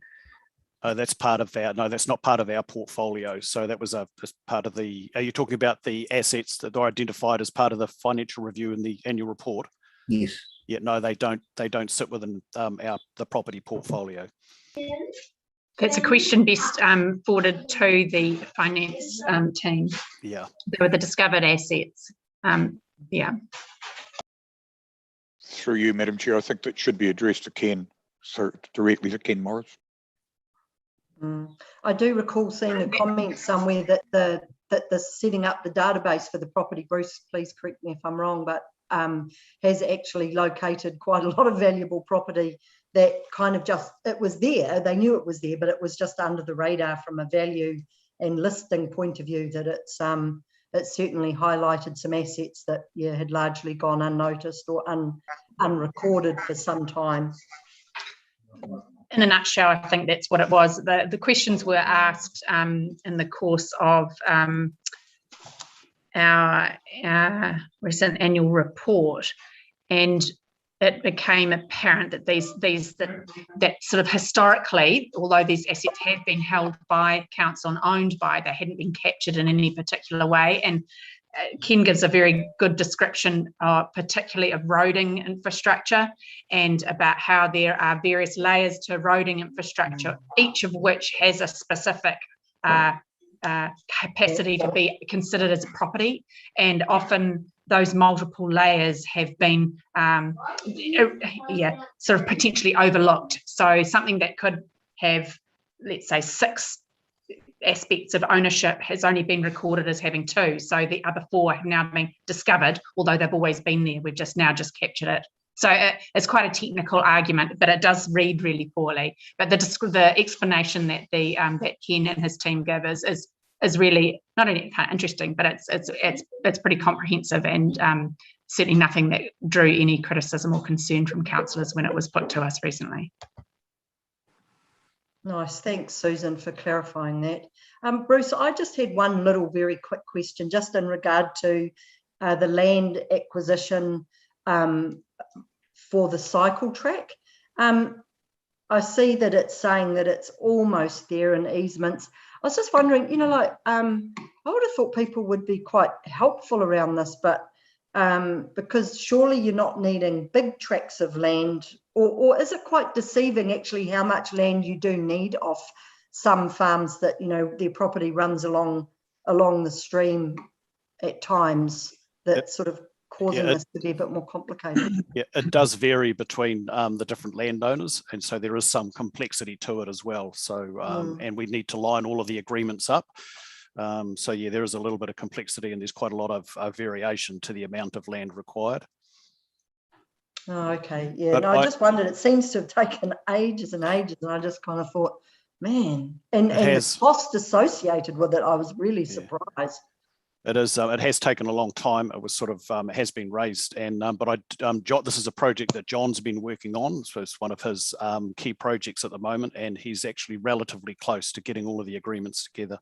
That's part of our, no, that's not part of our portfolio. So that was as part of the, are you talking about the assets that are identified as part of the financial review in the annual report? Yes. Yeah, no, they don't sit within the property portfolio. That's a question best forwarded to the finance team. Yeah. They were the discovered assets. Yeah. Through you, Madam Chair, I think that should be addressed to Ken, so directly to Ken Morris. I do recall seeing a comment somewhere that the setting up the database for the property, Bruce, please correct me if I'm wrong, but has actually located quite a lot of valuable property that kind of just, it was there, they knew it was there, but it was just under the radar from a value and listing point of view, that it certainly highlighted some assets that had largely gone unnoticed or unrecorded for some time. In a nutshell, I think that's what it was. The questions were asked in the course of our recent annual report, and it became apparent that that sort of historically, although these assets have been held by council and owned by, they hadn't been captured in any particular way. And Ken gives a very good description, particularly of roading infrastructure, and about how there are various layers to roading infrastructure, each of which has a specific capacity to be considered as a property, and often those multiple layers have been sort of potentially overlooked. So something that could have, let's say, 6 aspects of ownership has only been recorded as having 2. So the other 4 have now been discovered, although they've always been there. We've just captured it. So it's quite a technical argument, but it does read really poorly. But the explanation that that Ken and his team give is really not only kind of interesting, but it's pretty comprehensive, and certainly nothing that drew any criticism or concern from councillors when it was put to us recently. Nice, thanks, Susan, for clarifying that. Bruce, I just had one little very quick question, just in regard to the land acquisition for the cycle track. I see that it's saying that it's almost there in easements. I was just wondering, I would have thought people would be quite helpful around this, but because surely you're not needing big tracts of land, or is it quite deceiving actually how much land you do need off some farms that, their property runs along the stream at times, that sort of causing this to be a bit more complicated. Yeah, it does vary between the different landowners, and so there is some complexity to it as well. So, and we need to line all of the agreements up. So yeah, there is a little bit of complexity, and there's quite a lot of variation to the amount of land required. Oh, okay, yeah. But No, I just wondered. It seems to have taken ages and ages, and I just kind of thought, man, and the cost associated with it, I was really surprised. It is. It has taken a long time. It was sort of it has been raised, and but this is a project that John's been working on. So it's one of his key projects at the moment, and he's actually relatively close to getting all of the agreements together.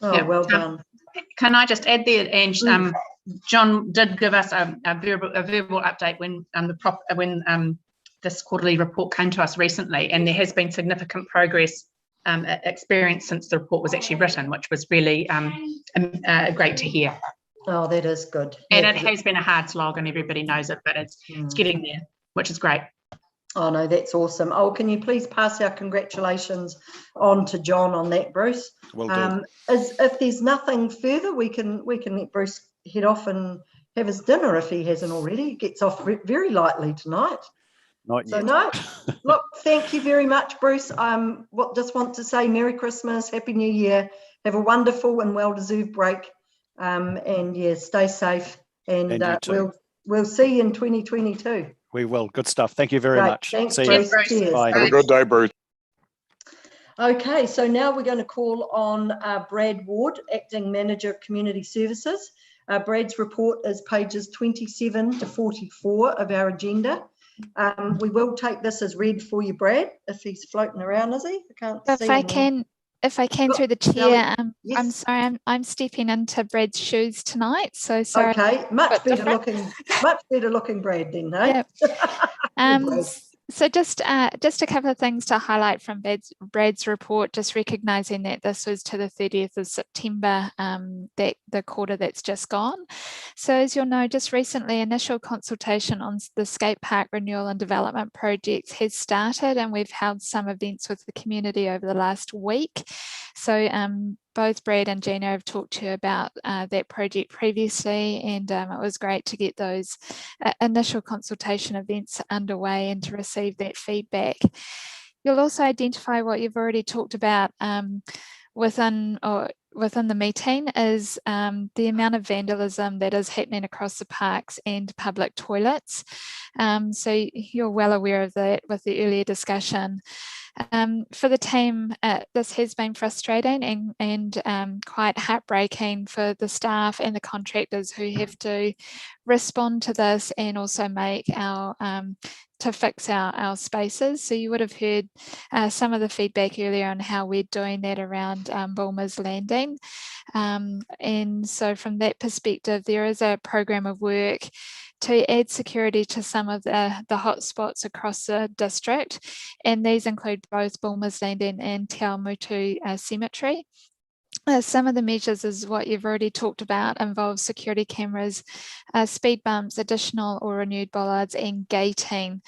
Oh, yeah, well done. Can I just add there, Ange? John did give us a verbal update when this quarterly report came to us recently, and there has been significant progress experienced since the report was actually written, which was really great to hear. Oh, that is good. And it has been a hard slog, and everybody knows it, but it's getting there, which is great. Oh no, that's awesome. Oh, can you please pass our congratulations on to John on that, Bruce? Will do. If there's nothing further, we can let Bruce head off and have his dinner if he hasn't already. He gets off very lightly tonight. Not yet. So no, look, thank you very much, Bruce. Just want to say Merry Christmas, Happy New Year. Have a wonderful and well-deserved break. And yeah, stay safe. And we'll see you in 2022. We will. Good stuff. Thank you very much. Thanks, see Bruce. you. Cheers. Bye. Have a good day, Bruce. Okay, so now we're going to call on Brad Ward, Acting Manager of Community Services. Brad's report is pages 27 to 44 of our agenda. We will take this as read for you, Brad, if he's floating around, is he? I can't see. If I can through the chair, yes. I'm sorry, I'm stepping into Brad's shoes tonight, so sorry. Okay, much better looking Brad then, hey? Yep. So just a couple of things to highlight from Brad's report, just recognising that this was to the 30th of September, that the quarter that's just gone. So as you'll know, just recently initial consultation on the skate park renewal and development projects has started, and we've held some events with the community over the last week. So both Brad and Gina have talked to you about that project previously, and it was great to get those initial consultation events underway and to receive that feedback. You'll also identify what you've already talked about within the meeting is the amount of vandalism that is happening across the parks and public toilets. So you're well aware of that with the earlier discussion. For the team, this has been frustrating and quite heartbreaking for the staff and the contractors who have to respond to this and also make to fix our spaces. So you would have heard some of the feedback earlier on how we're doing that around Bulmer's Landing. And so from that perspective, there is a program of work to add security to some of the hotspots across the district. And these include both Bulmer's Landing and Awamutu Cemetery. Some of the measures is what you've already talked about, involve security cameras, speed bumps, additional or renewed bollards and gating.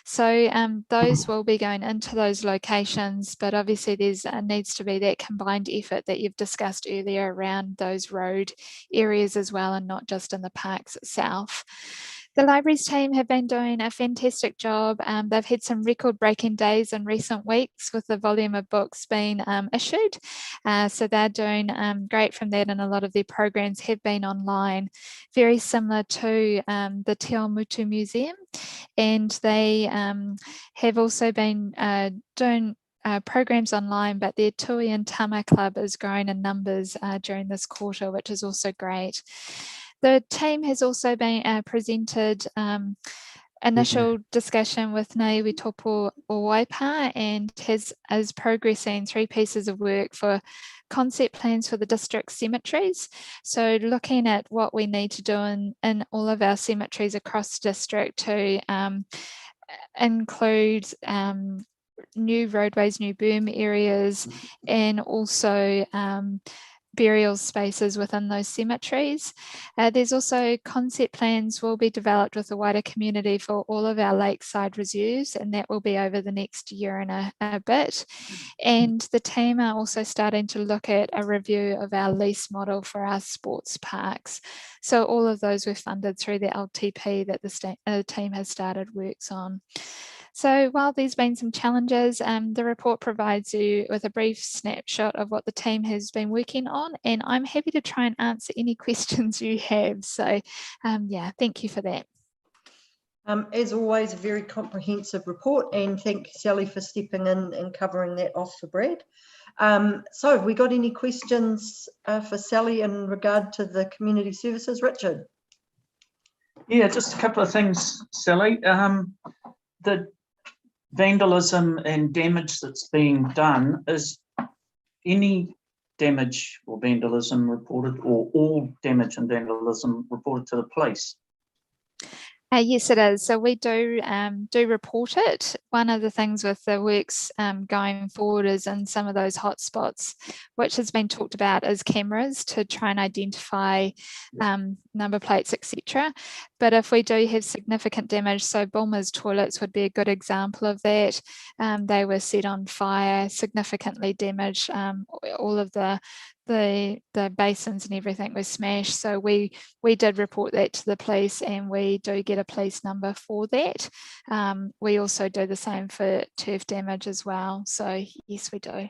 So those will be going into those locations, but obviously there's needs to be that combined effort that you've discussed earlier around those road areas as well, and not just in the parks itself. The libraries team have been doing a fantastic job. They've had some record-breaking days in recent weeks with the volume of books being issued. So they're doing great from that, and a lot of their programs have been online, very similar to the Awamutu Museum. And they have also been doing programs online, but their Tui and Tama Club is growing in numbers during this quarter, which is also great. The team has also been presented initial discussion with Naiwi Topo Owaipa, and is progressing 3 pieces of work for concept plans for the district cemeteries. So looking at what we need to do in all of our cemeteries across the district to include new roadways, new boom areas, and also burial spaces within those cemeteries. There's also concept plans will be developed with the wider community for all of our lakeside reserves, and that will be over the next year and a bit. And the team are also starting to look at a review of our lease model for our sports parks. So all of those were funded through the LTP that the team has started works on. So while there's been some challenges, the report provides you with a brief snapshot of what the team has been working on, and I'm happy to try and answer any questions you have. So yeah, thank you for that. As always, a very comprehensive report, and thank you, Sally, for stepping in and covering that off for Brad. So have we got any questions for Sally in regard to the community services? Richard? Yeah, just a couple of things, Sally. The vandalism and damage that's being done, is any damage or vandalism reported, or all damage and vandalism reported to the police? Yes, it is. So we do report it. One of the things with the works going forward is in some of those hotspots, which has been talked about as cameras to try and identify number plates, etc. But if we do have significant damage, so Bulmer's toilets would be a good example of that. They were set on fire, significantly damaged. All of the basins and everything was smashed. So we did report that to the police, and we do get a police number for that. We also do the same for turf damage as well. So yes, we do.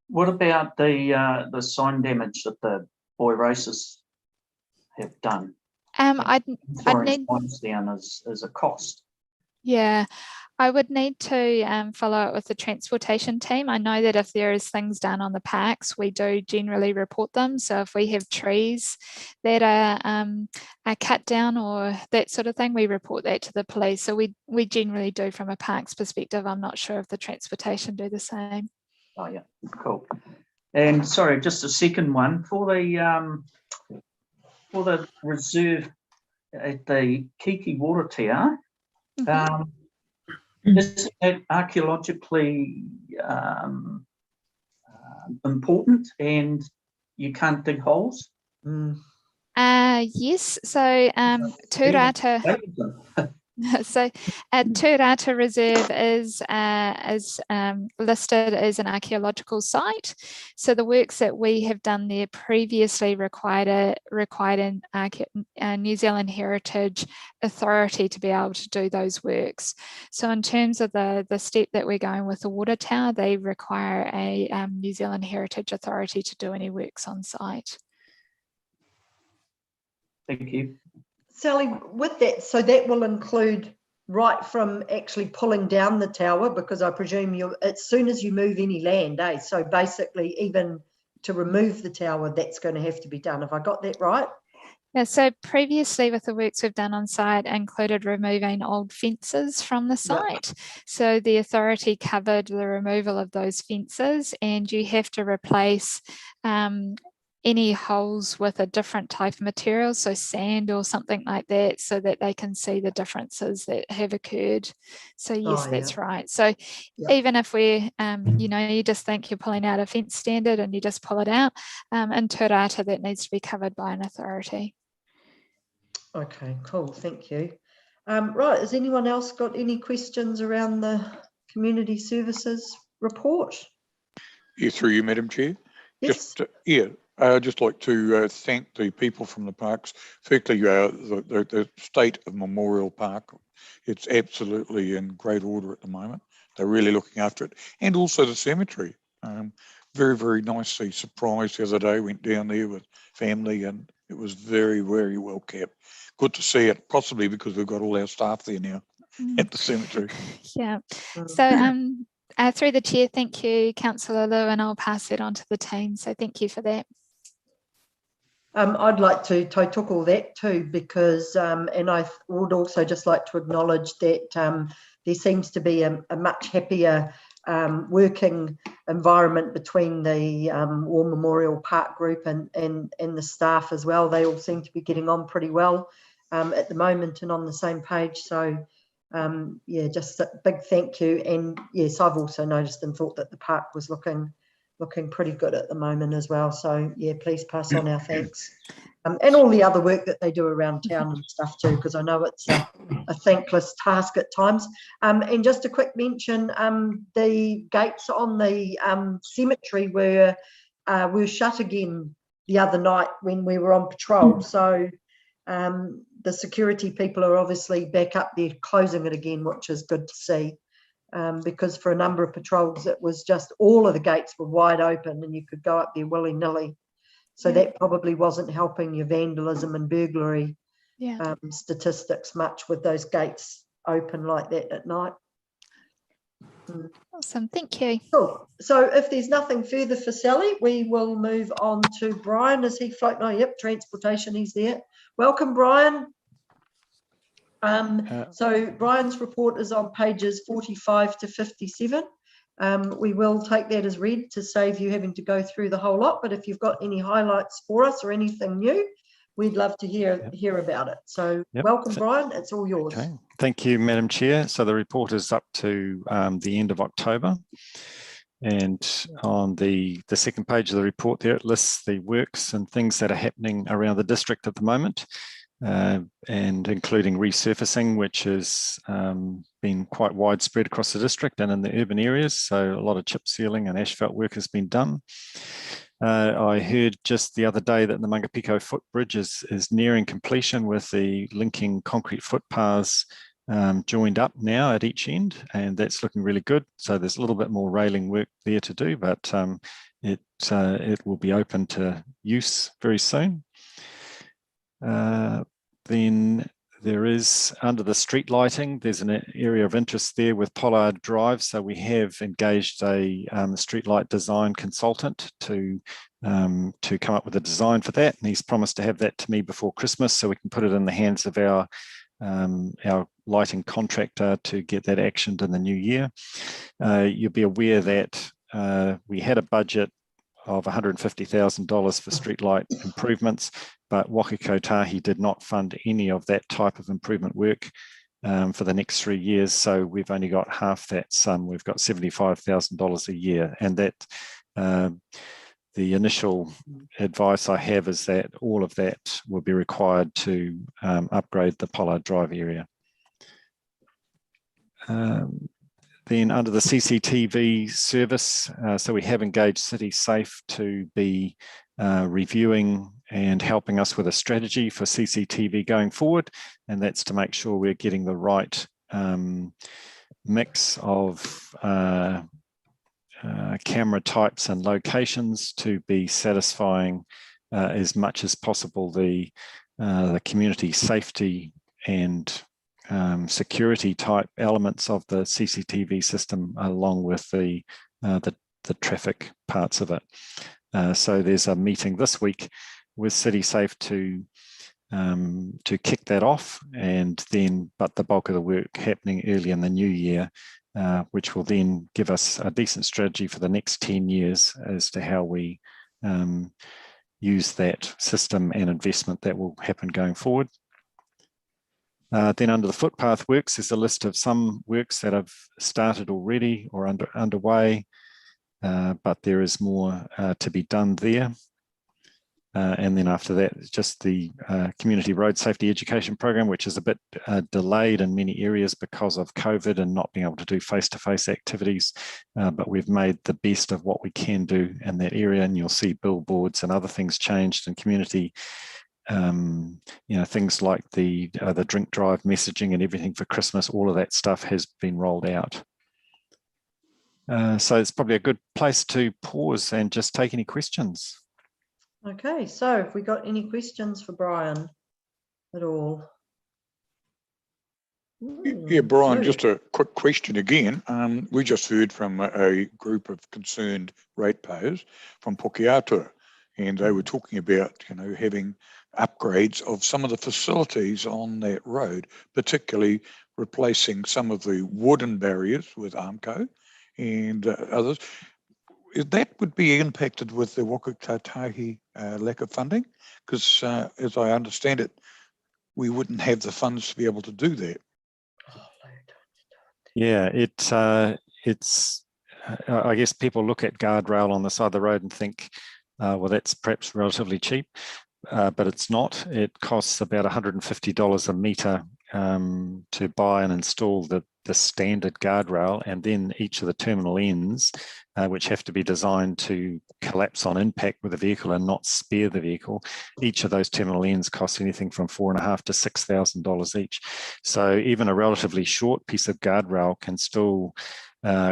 What about the sign damage that the boy races have done? I'd need down as a cost. Yeah, I would need to follow up with the transportation team. I know that if there is things done on the parks, we do generally report them. So if we have trees that are cut down or that sort of thing, we report that to the police. So we generally do from a parks perspective. I'm not sure if the transportation do the same. Oh yeah, cool. And sorry, just a second one for the reserve at the Kiki Water Tower. Is it archaeologically important and you can't dig holes? Yes, so Turata. So Turata Reserve is listed as an archaeological site. So the works that we have done there previously required a New Zealand Heritage Authority to be able to do those works. So in terms of the step that we're going with the water tower, they require a New Zealand Heritage Authority to do any works on site. Thank you. Sally, with that, so that will include right from actually pulling down the tower, because I presume as soon as you move any land, so basically even to remove the tower, that's going to have to be done. Have I got that right? Yeah, so previously with the works we've done on site included removing old fences from the site. Yep. So the authority covered the removal of those fences, and you have to replace any holes with a different type of material, so sand or something like that, so that they can see the differences that have occurred. So yes, that's right. So even if we're, you just think you're pulling out a fence standard and you just pull it out, in Turata that needs to be covered by an authority. Okay, cool, thank you. Right, has anyone else got any questions around the community services report? Yeah, through you, Madam Chair. Yes. I'd just like to thank the people from the parks, particularly the state of Memorial Park. It's absolutely in great order at the moment. They're really looking after it. And also the cemetery. Very, very nicely surprised the other day, went down there with family, and it was very, very well kept. Good to see it, possibly because we've got all our staff there now at the cemetery. Yeah. So through the chair, thank you, Councillor Liu, and I'll pass it on to the team. So thank you for that. I'd like to took all that too, because and I would also just like to acknowledge that there seems to be a much happier working environment between the War Memorial Park group and the staff as well. They all seem to be getting on pretty well at the moment and on the same page. So yeah, just a big thank you. And yes, I've also noticed and thought that the park was looking looking pretty good at the moment as well. So yeah, please pass on our thanks. And all the other work that they do around town and stuff too, because I know it's a thankless task at times. And just a quick mention, the gates on the cemetery were shut again the other night when we were on patrol. So the security people are obviously back up there closing it again, which is good to see. Because for a number of patrols, it was just all of the gates were wide open and you could go up there willy-nilly. So that probably wasn't helping your vandalism and burglary statistics much with those gates open like that at night. Awesome, thank you. Cool. So if there's nothing further for Sally, we will move on to Brian. Is he floating? Oh, yep, transportation, he's there. Welcome, Brian. So Brian's report is on pages 45 to 57. We will take that as read to save you having to go through the whole lot, but if you've got any highlights for us or anything new, we'd love to hear about it. So welcome, Brian, it's all yours. Okay. Thank you, Madam Chair. So the report is up to the end of October. And on the second page of the report there, it lists the works and things that are happening around the district at the moment. And including resurfacing, which has been quite widespread across the district and in the urban areas. So a lot of chip sealing and asphalt work has been done. I heard just the other day that the Mangapiko footbridge is nearing completion with the linking concrete footpaths joined up now at each end, and that's looking really good. So there's a little bit more railing work there to do, but it will be open to use very soon. Then there is, under the street lighting, there's an area of interest there with Pollard Drive. So we have engaged a streetlight design consultant to come up with a design for that. And he's promised to have that to me before Christmas so we can put it in the hands of our lighting contractor to get that actioned in the new year. You'll be aware that we had a budget of $150,000 for streetlight improvements, but Waka Kotahi did not fund any of that type of improvement work for the next 3 years. So we've only got half that sum. We've got $75,000 a year. And that the initial advice I have is that all of that will be required to upgrade the Pollard Drive area. Then under the CCTV service, so we have engaged City Safe to be reviewing and helping us with a strategy for CCTV going forward. And that's to make sure we're getting the right mix of camera types and locations to be satisfying as much as possible the community safety and security type elements of the CCTV system, along with the traffic parts of it. So there's a meeting this week with City Safe to kick that off, and then but the bulk of the work happening early in the new year, which will then give us a decent strategy for the next 10 years as to how we use that system and investment that will happen going forward. Then under the Footpath Works, there's a list of some works that have started already or underway, but there is more to be done there. And then after that, it's just the Community Road Safety Education Program, which is a bit delayed in many areas because of COVID and not being able to do face-to-face activities. But we've made the best of what we can do in that area, and you'll see billboards and other things changed in community. Things like the drink drive messaging and everything for Christmas, all of that stuff has been rolled out. So it's probably a good place to pause and just take any questions. Okay, so have we got any questions for Brian at all? Yeah, Brian, just a quick question again. We just heard from a group of concerned ratepayers from Pukeatua, and they were talking about, having upgrades of some of the facilities on that road, particularly replacing some of the wooden barriers with Armco and others. That would be impacted with the Waka Kotahi lack of funding, because as I understand it, we wouldn't have the funds to be able to do that. Yeah, it's I guess people look at guardrail on the side of the road and think, well, that's perhaps relatively cheap, but it's not. It costs about $150 a metre to buy and install the standard guardrail, and then each of the terminal ends, which have to be designed to collapse on impact with the vehicle and not spare the vehicle. Each of those terminal ends costs anything from $4,500 to $6,000 each. So even a relatively short piece of guardrail can still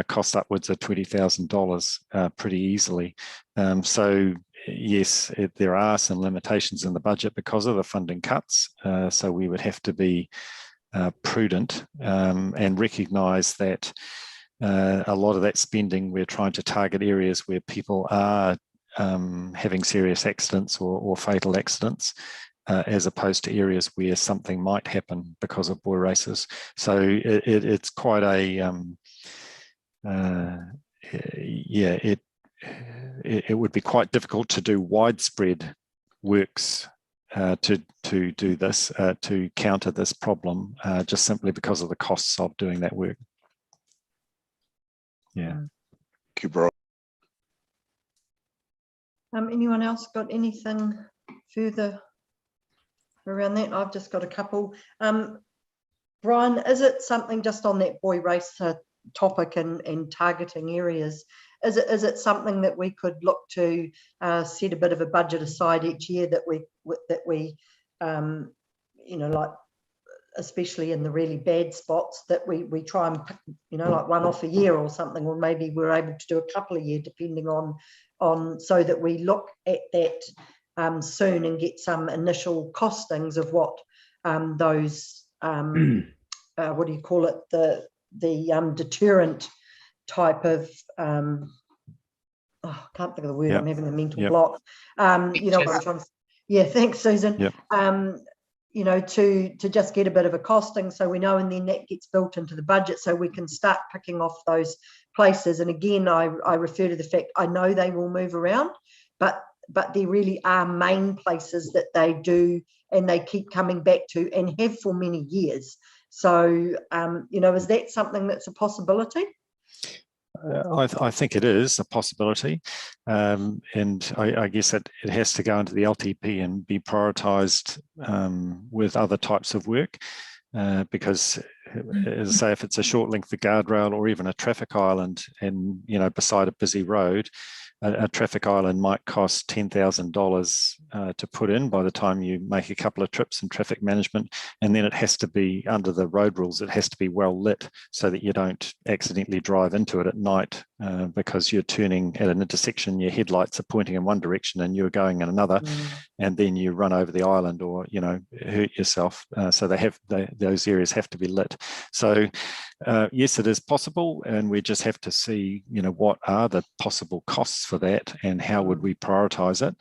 cost upwards of $20,000 pretty easily. So yes, there are some limitations in the budget because of the funding cuts. So we would have to be prudent and recognise that a lot of that spending, we're trying to target areas where people are having serious accidents or fatal accidents, as opposed to areas where something might happen because of boy races. So it's quite a it would be quite difficult to do widespread works to do this, to counter this problem, just simply because of the costs of doing that work. Yeah. Thank you, Brian. Anyone else got anything further around that? I've just got a couple. Brian, is it something just on that boy race topic and targeting areas? Is it something that we could look to set a bit of a budget aside each year that we you know, like especially in the really bad spots, that we try and pick, you know, like one off a year or something, or maybe we're able to do a couple a year depending on so that we look at that soon and get some initial costings of what those what do you call it, the deterrent type of I can't think of the word. I'm having a mental block. You know what I'm trying to, yeah, thanks, Susan. You know, to just get a bit of a costing so we know, and then that gets built into the budget so we can start picking off those places. And again, I refer to the fact I know they will move around, but there really are main places that they do and they keep coming back to and have for many years. So, you know, is that something that's a possibility? I think it is a possibility, and I guess it has to go into the LTP and be prioritised with other types of work, because, as I say, if it's a short length of guardrail or even a traffic island, and you know, beside a busy road, a traffic island might cost $10,000 to put in by the time you make a couple of trips in traffic management, and then it has to be, under the road rules, it has to be well lit so that you don't accidentally drive into it at night, because you're turning at an intersection, your headlights are pointing in one direction and you're going in another, and then you run over the island or, you know, hurt yourself. So those areas have to be lit. So yes, it is possible, and we just have to see, you know, what are the possible costs for that and how would we prioritise it,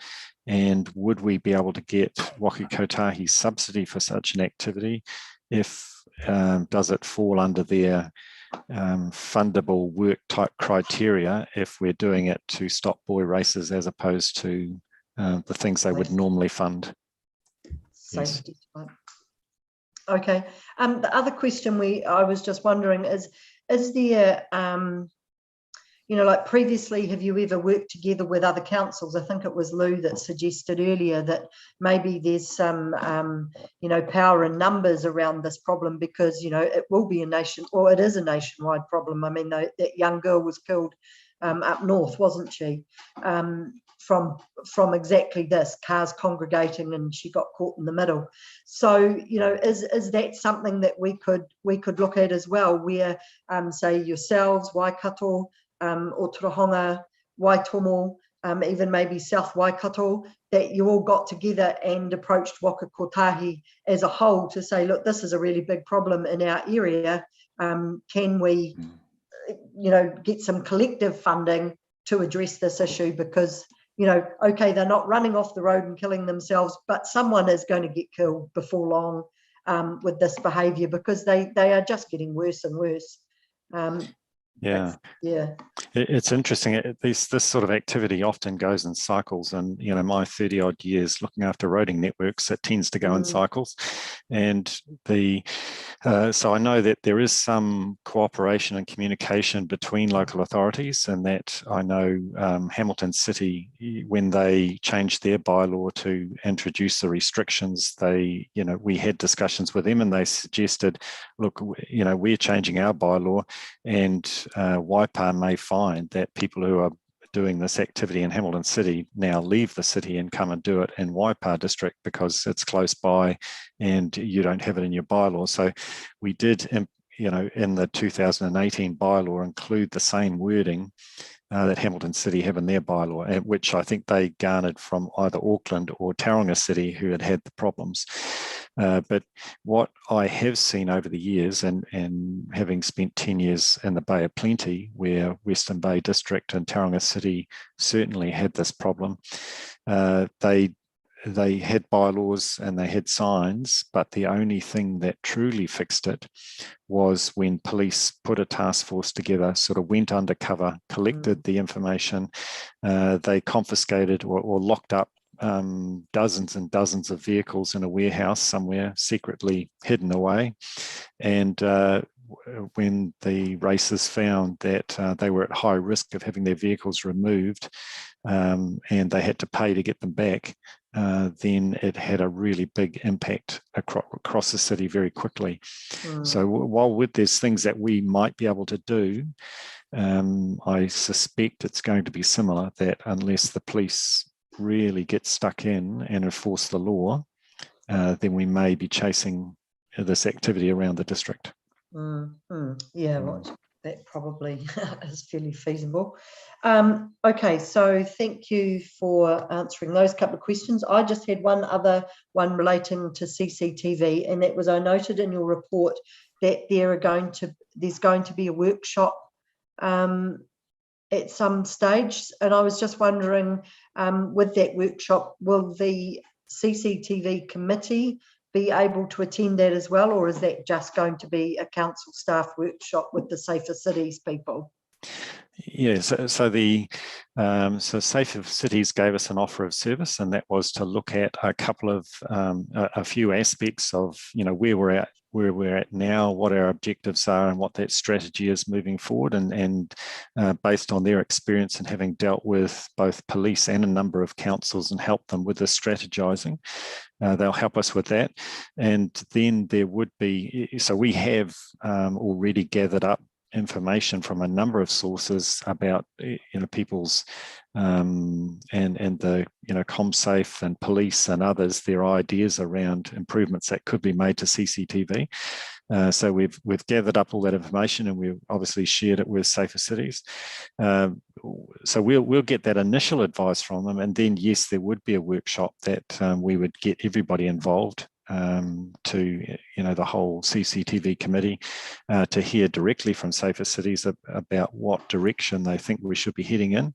and would we be able to get Waka Kotahi subsidy for such an activity? If does it fall under their fundable work type criteria if we're doing it to stop boy races as opposed to the things they would normally fund? Safety. Yes. Okay. The other question I was just wondering is there, you know, like previously, have you ever worked together with other councils? I think it was Lou that suggested earlier that maybe there's some, you know, power in numbers around this problem, because, you know, it will be it is a nationwide problem. I mean, that young girl was killed up north, wasn't she? From exactly this, cars congregating, and she got caught in the middle. So, you know, is that something that we could look at as well, where say yourselves, Waikato, Otorohanga, Waitomo, even maybe South Waikato, that you all got together and approached Waka Kotahi as a whole to say, look, this is a really big problem in our area. Can we, you know, get some collective funding to address this issue? Because, you know, okay, they're not running off the road and killing themselves, but someone is going to get killed before long with this behaviour, because they are just getting worse and worse. Yeah. Yeah. It's interesting. This sort of activity often goes in cycles, and my 30 odd years looking after roading networks, it tends to go in cycles. And so I know that there is some cooperation and communication between local authorities, and that I know Hamilton City, when they changed their bylaw to introduce the restrictions, we had discussions with them, and they suggested, look, we're changing our bylaw, and Waipa may find that people who are doing this activity in Hamilton City now leave the city and come and do it in Waipa district because it's close by and you don't have it in your bylaw. So we did, in the 2018 bylaw, include the same wording that Hamilton City have in their bylaw, which I think they garnered from either Auckland or Tauranga City, who had the problems. But what I have seen over the years, and having spent 10 years in the Bay of Plenty, where Western Bay District and Tauranga City certainly had this problem, they had bylaws and they had signs, but the only thing that truly fixed it was when police put a task force together, sort of went undercover, collected the information, they confiscated or locked up dozens and dozens of vehicles in a warehouse somewhere, secretly hidden away. And when the racers found that they were at high risk of having their vehicles removed, and they had to pay to get them back, then it had a really big impact across the city very quickly. So while there's things that we might be able to do, I suspect it's going to be similar, that unless the police really get stuck in and enforce the law, then we may be chasing this activity around the district. Yeah, well, that probably is fairly feasible. Okay, so thank you for answering those couple of questions. I just had one other one relating to CCTV, and that was, I noted in your report that there's going to be a workshop at some stage, and I was just wondering, with that workshop, will the CCTV committee be able to attend that as well, or is that just going to be a council staff workshop with the Safer Cities people? Yeah, so Safer Cities gave us an offer of service, and that was to look at a few aspects of where we're at now, what our objectives are, and what that strategy is moving forward. And based on their experience and having dealt with both police and a number of councils and helped them with the strategizing, they'll help us with that. And then there would be, so we have already gathered up information from a number of sources about people's and the ComSafe and police and others, their ideas around improvements that could be made to CCTV. So we've gathered up all that information, and we've obviously shared it with Safer Cities. So we'll get that initial advice from them, and then yes, there would be a workshop that we would get everybody involved, to the whole CCTV committee, to hear directly from Safer Cities about what direction they think we should be heading in,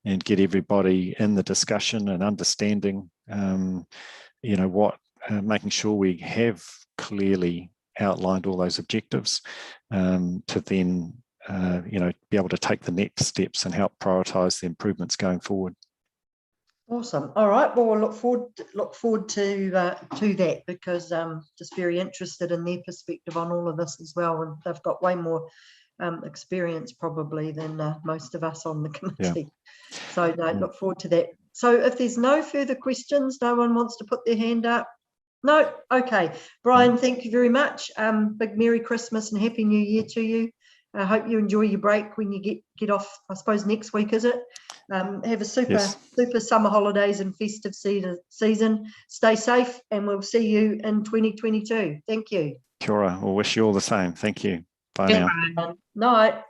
and get everybody in the discussion and understanding, making sure we have clearly outlined all those objectives, to then be able to take the next steps and help prioritise the improvements going forward. Awesome. All right. Well, we'll look forward to that, because just very interested in their perspective on all of this as well, and they've got way more experience probably than most of us on the committee. Yeah. So no, look forward to that. So if there's no further questions, no one wants to put their hand up. No. Okay. Brian, thank you very much. Big Merry Christmas and Happy New Year to you. I hope you enjoy your break when you get off, I suppose next week, is it? Have a super summer holidays and festive season. Stay safe, and we'll see you in 2022. Thank you. Kia ora. We'll wish you all the same. Thank you. Bye now. Night.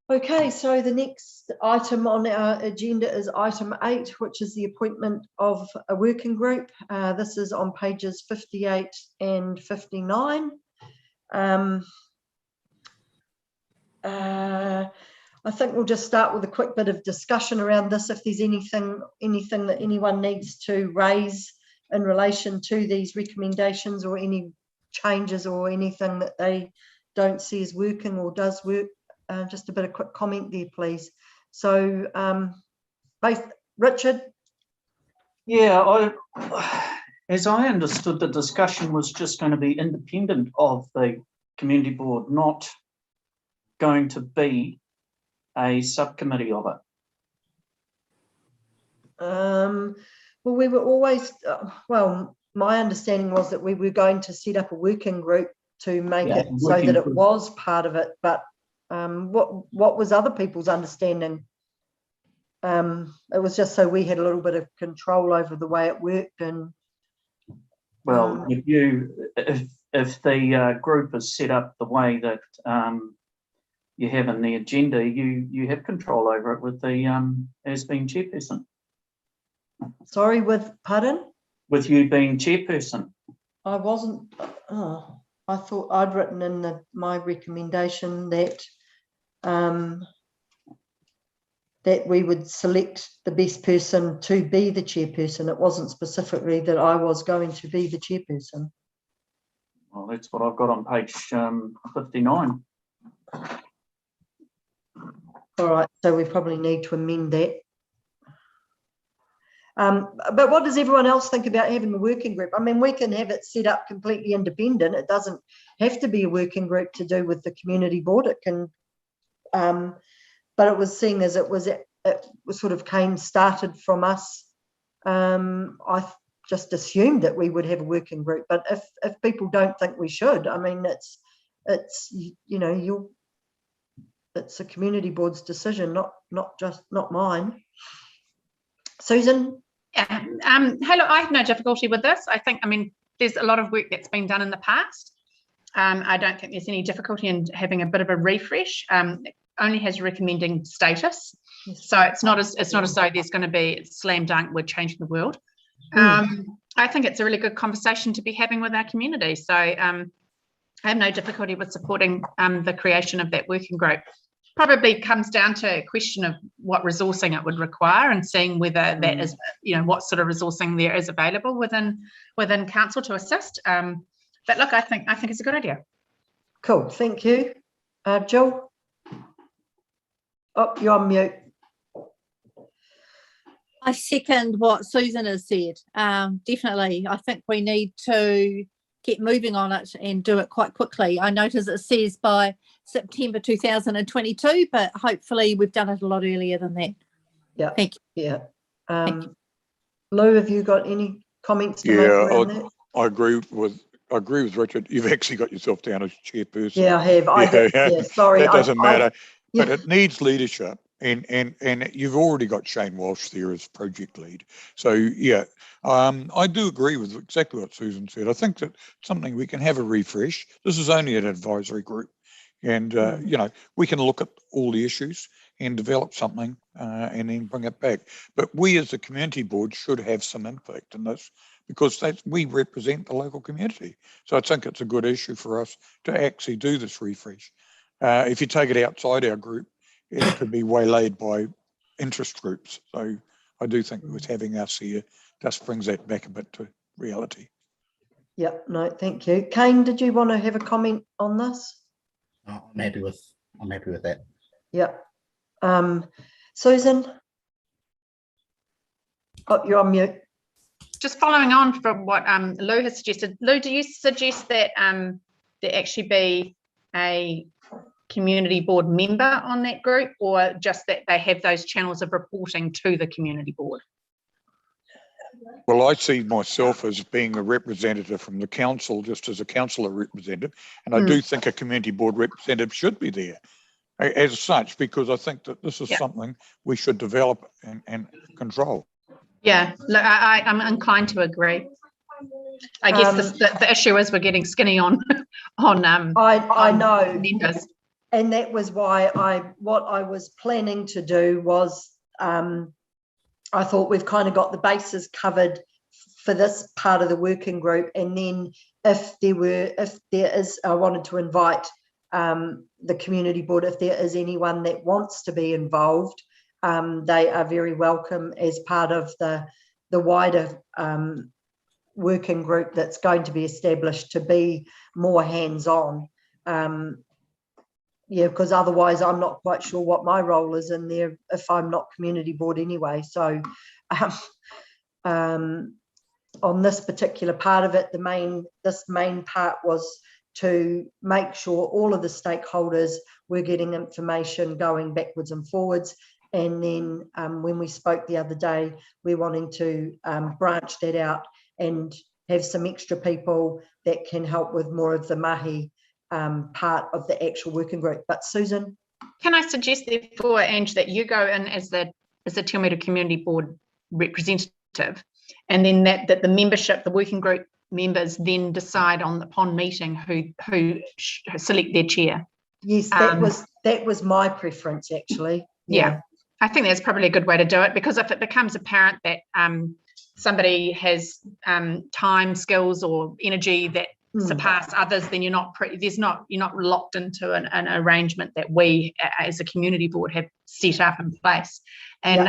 Okay, so the next item on our agenda is item 8, which is the appointment of a working group. This is on pages 58 and 59. I think we'll just start with a quick bit of discussion around this. If there's anything that anyone needs to raise in relation to these recommendations, or any changes or anything that they don't see as working or does work. Just a bit of quick comment there, please. So both Richard. Yeah, as I understood, the discussion was just going to be independent of the community board, not going to be a subcommittee of it. Well, we were always, well, my understanding was that we were going to set up a working group to make it so that it was part of it. But what was other people's understanding? It was just so we had a little bit of control over the way it worked. And well, if the group is set up the way that you have in the agenda, you have control over it with the as being chairperson. Sorry, pardon? With you being chairperson. I wasn't. Oh, I thought I'd written in my recommendation that that we would select the best person to be the chairperson. It wasn't specifically that I was going to be the chairperson. Well, that's what I've got on page 59. All right, so we probably need to amend that. But what does everyone else think about having a working group? I mean, we can have it set up completely independent. It doesn't have to be a working group to do with the community board. It can, but it was seeing as it sort of started from us. I just assumed that we would have a working group. But if people don't think we should, I mean, it's you know, it's a community board's decision, not mine. Susan? Yeah, hello, I have no difficulty with this. I mean, there's a lot of work that's been done in the past. I don't think there's any difficulty in having a bit of a refresh. It only has recommending status. So it's not as though there's going to be slam dunk, we're changing the world. I think it's a really good conversation to be having with our community. So I have no difficulty with supporting the creation of that working group. Probably comes down to a question of what resourcing it would require and seeing whether that is, what sort of resourcing there is available within council to assist. But look, I think it's a good idea. Cool, thank you. Jill? Oh, you're on mute. I second what Susan has said. Definitely, I think we need to get moving on it and do it quite quickly. I notice it says by September 2022, but hopefully we've done it a lot earlier than that. Yeah. Thank you. Yeah. Thank you. Lou, have you got any comments to make around that? I agree with Richard. You've actually got yourself down as chairperson. Yeah, I have. Sorry. That doesn't matter. But it needs leadership. And you've already got Shane Walsh there as project lead. So yeah, I do agree with exactly what Susan said. I think that something we can have a refresh. This is only an advisory group, and we can look at all the issues and develop something and then bring it back. But we as a community board should have some impact in this because we represent the local community. So I think it's a good issue for us to actually do this refresh. If you take it outside our group, it could be waylaid by interest groups. So I do think with having us here, just brings that back a bit to reality. Yeah, no, thank you. Kane, did you want to have a comment on this? I'm happy with that. Yeah. Susan? Oh, you're on mute. Just following on from what Lou has suggested. Lou, do you suggest that there actually be a community board member on that group, or just that they have those channels of reporting to the community board? Well, I see myself as being a representative from the council, just as a councillor representative, and I do think a community board representative should be there as such, because I think that this is something we should develop and control. Yeah, look, I'm inclined to agree. I guess the issue is we're getting skinny on I know members. And that was why what I was planning to do was I thought we've kind of got the bases covered for this part of the working group, and then if there is, I wanted to invite the community board, if there is anyone that wants to be involved, they are very welcome as part of the wider working group that's going to be established to be more hands-on. yeah, because otherwise I'm not quite sure what my role is in there if I'm not community board anyway. So on this particular part of it, this main part was to make sure all of the stakeholders were getting information going backwards and forwards. And then when we spoke the other day, we're wanting to branch that out and have some extra people that can help with more of the mahi part of the actual working group. But Susan? Can I suggest therefore, Ange, that you go in as the Te Awamutu Community Board representative, and then that the membership, the working group members then decide upon meeting who select their chair. Yes, that was my preference actually. Yeah, I think that's probably a good way to do it, because if it becomes apparent that somebody has time, skills, or energy that surpass others, then you're not locked into an arrangement that we as a community board have set up in place. And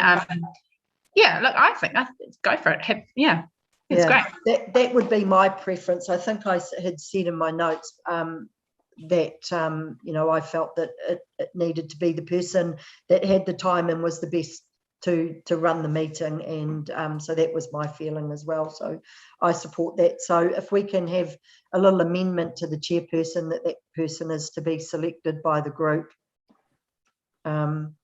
yeah, look, I think go for it. It's great. That would be my preference. I think I had said in my notes that you know, I felt that it needed to be the person that had the time and was the best to run the meeting, and so that was my feeling as well. So I support that. So if we can have a little amendment to the chairperson, that person is to be selected by the group, and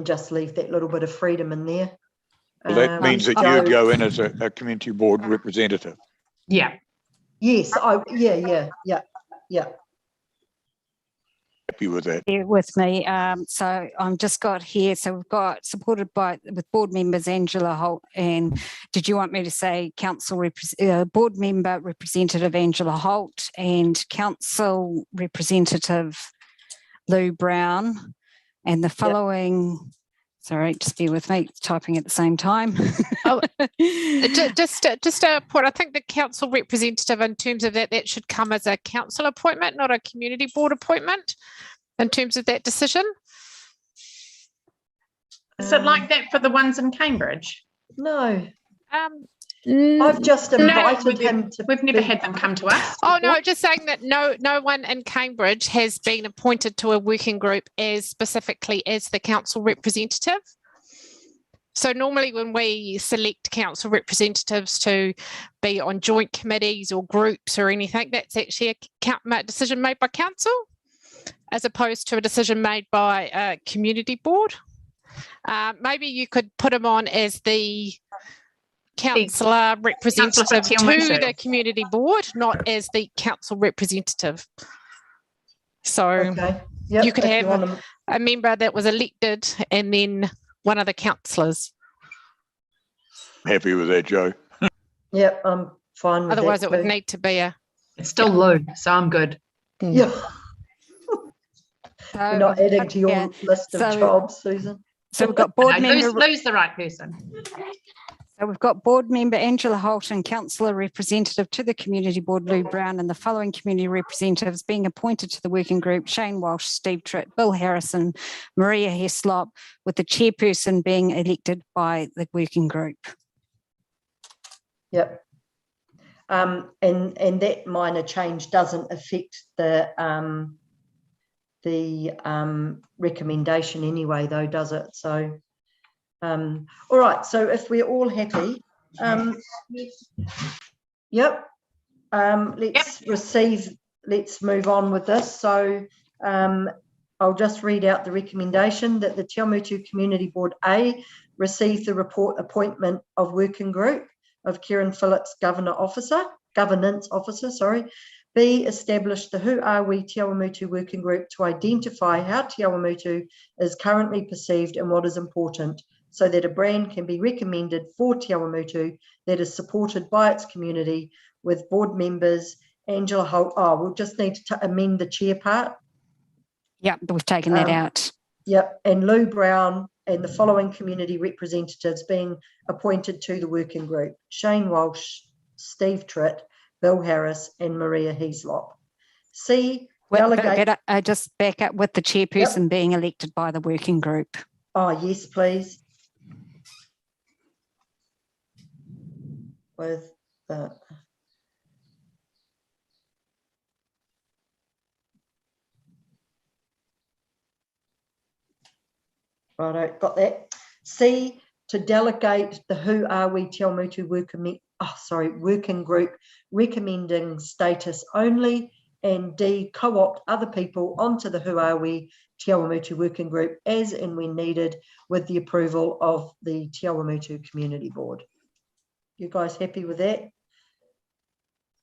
just leave that little bit of freedom in there. Well, that means that you go in as a community board representative. Yeah. Yes. Yeah. Happy with that? Here with me. So I'm just got here. So we've got supported with board members Angela Holt, and did you want me to say board member representative Angela Holt and council representative Lou Brown, and the following. Sorry, just bear with me, typing at the same time. Just a point. I think the council representative, in terms of that should come as a council appointment, not a community board appointment, in terms of that decision. Is it like that for the ones in Cambridge? No. I've just invited him to. We've never had them come to us. Oh no, just saying that no one in Cambridge has been appointed to a working group as specifically as the council representative. So normally when we select council representatives to be on joint committees or groups or anything, that's actually a decision made by council, as opposed to a decision made by a community board. Maybe you could put them on as the councillor representative to the community board, not as the council representative. So you could have a member that was elected and then one of the councillors. Happy with that, Joe? Yep, I'm fine with Otherwise that. Otherwise it would need to be It's still Lou, so I'm good. Yeah. You're not adding to your list of jobs, Susan. So we've got board member. Lou's the right person. So we've got board member Angela Holt and councillor representative to the community board Lou Brown, and the following community representatives being appointed to the working group: Shane Walsh, Steve Tritt, Bill Harrison, Maria Heslop, with the chairperson being elected by the working group. Yep. And that minor change doesn't affect the recommendation anyway, though, does it? So. All right, so if we're all happy, let's move on with this. So I'll just read out the recommendation that the Te Awamutu Community Board A receive the report appointment of working group of Kieran Phillips, governance officer, B, establish the Who Are We Te Awamutu working group to identify how Te Awamutu is currently perceived and what is important, so that a brand can be recommended for Te Awamutu that is supported by its community, with board members Angela Holt. Oh, we'll just need to amend the chair part. Yep, we've taken that out. Yep, and Lou Brown and the following community representatives being appointed to the working group: Shane Walsh, Steve Tritt, Bill Harris, and Maria Heslop. C, delegate. Just back up with the chairperson being elected by the working group. Oh, yes, please. With the Righto, got that. C, to delegate the Who Are We Te Awamutu working group recommending status only, and D, co-opt other people onto the Who Are We Te Awamutu working group as and when needed with the approval of the Te Awamutu Community Board. You guys happy with that?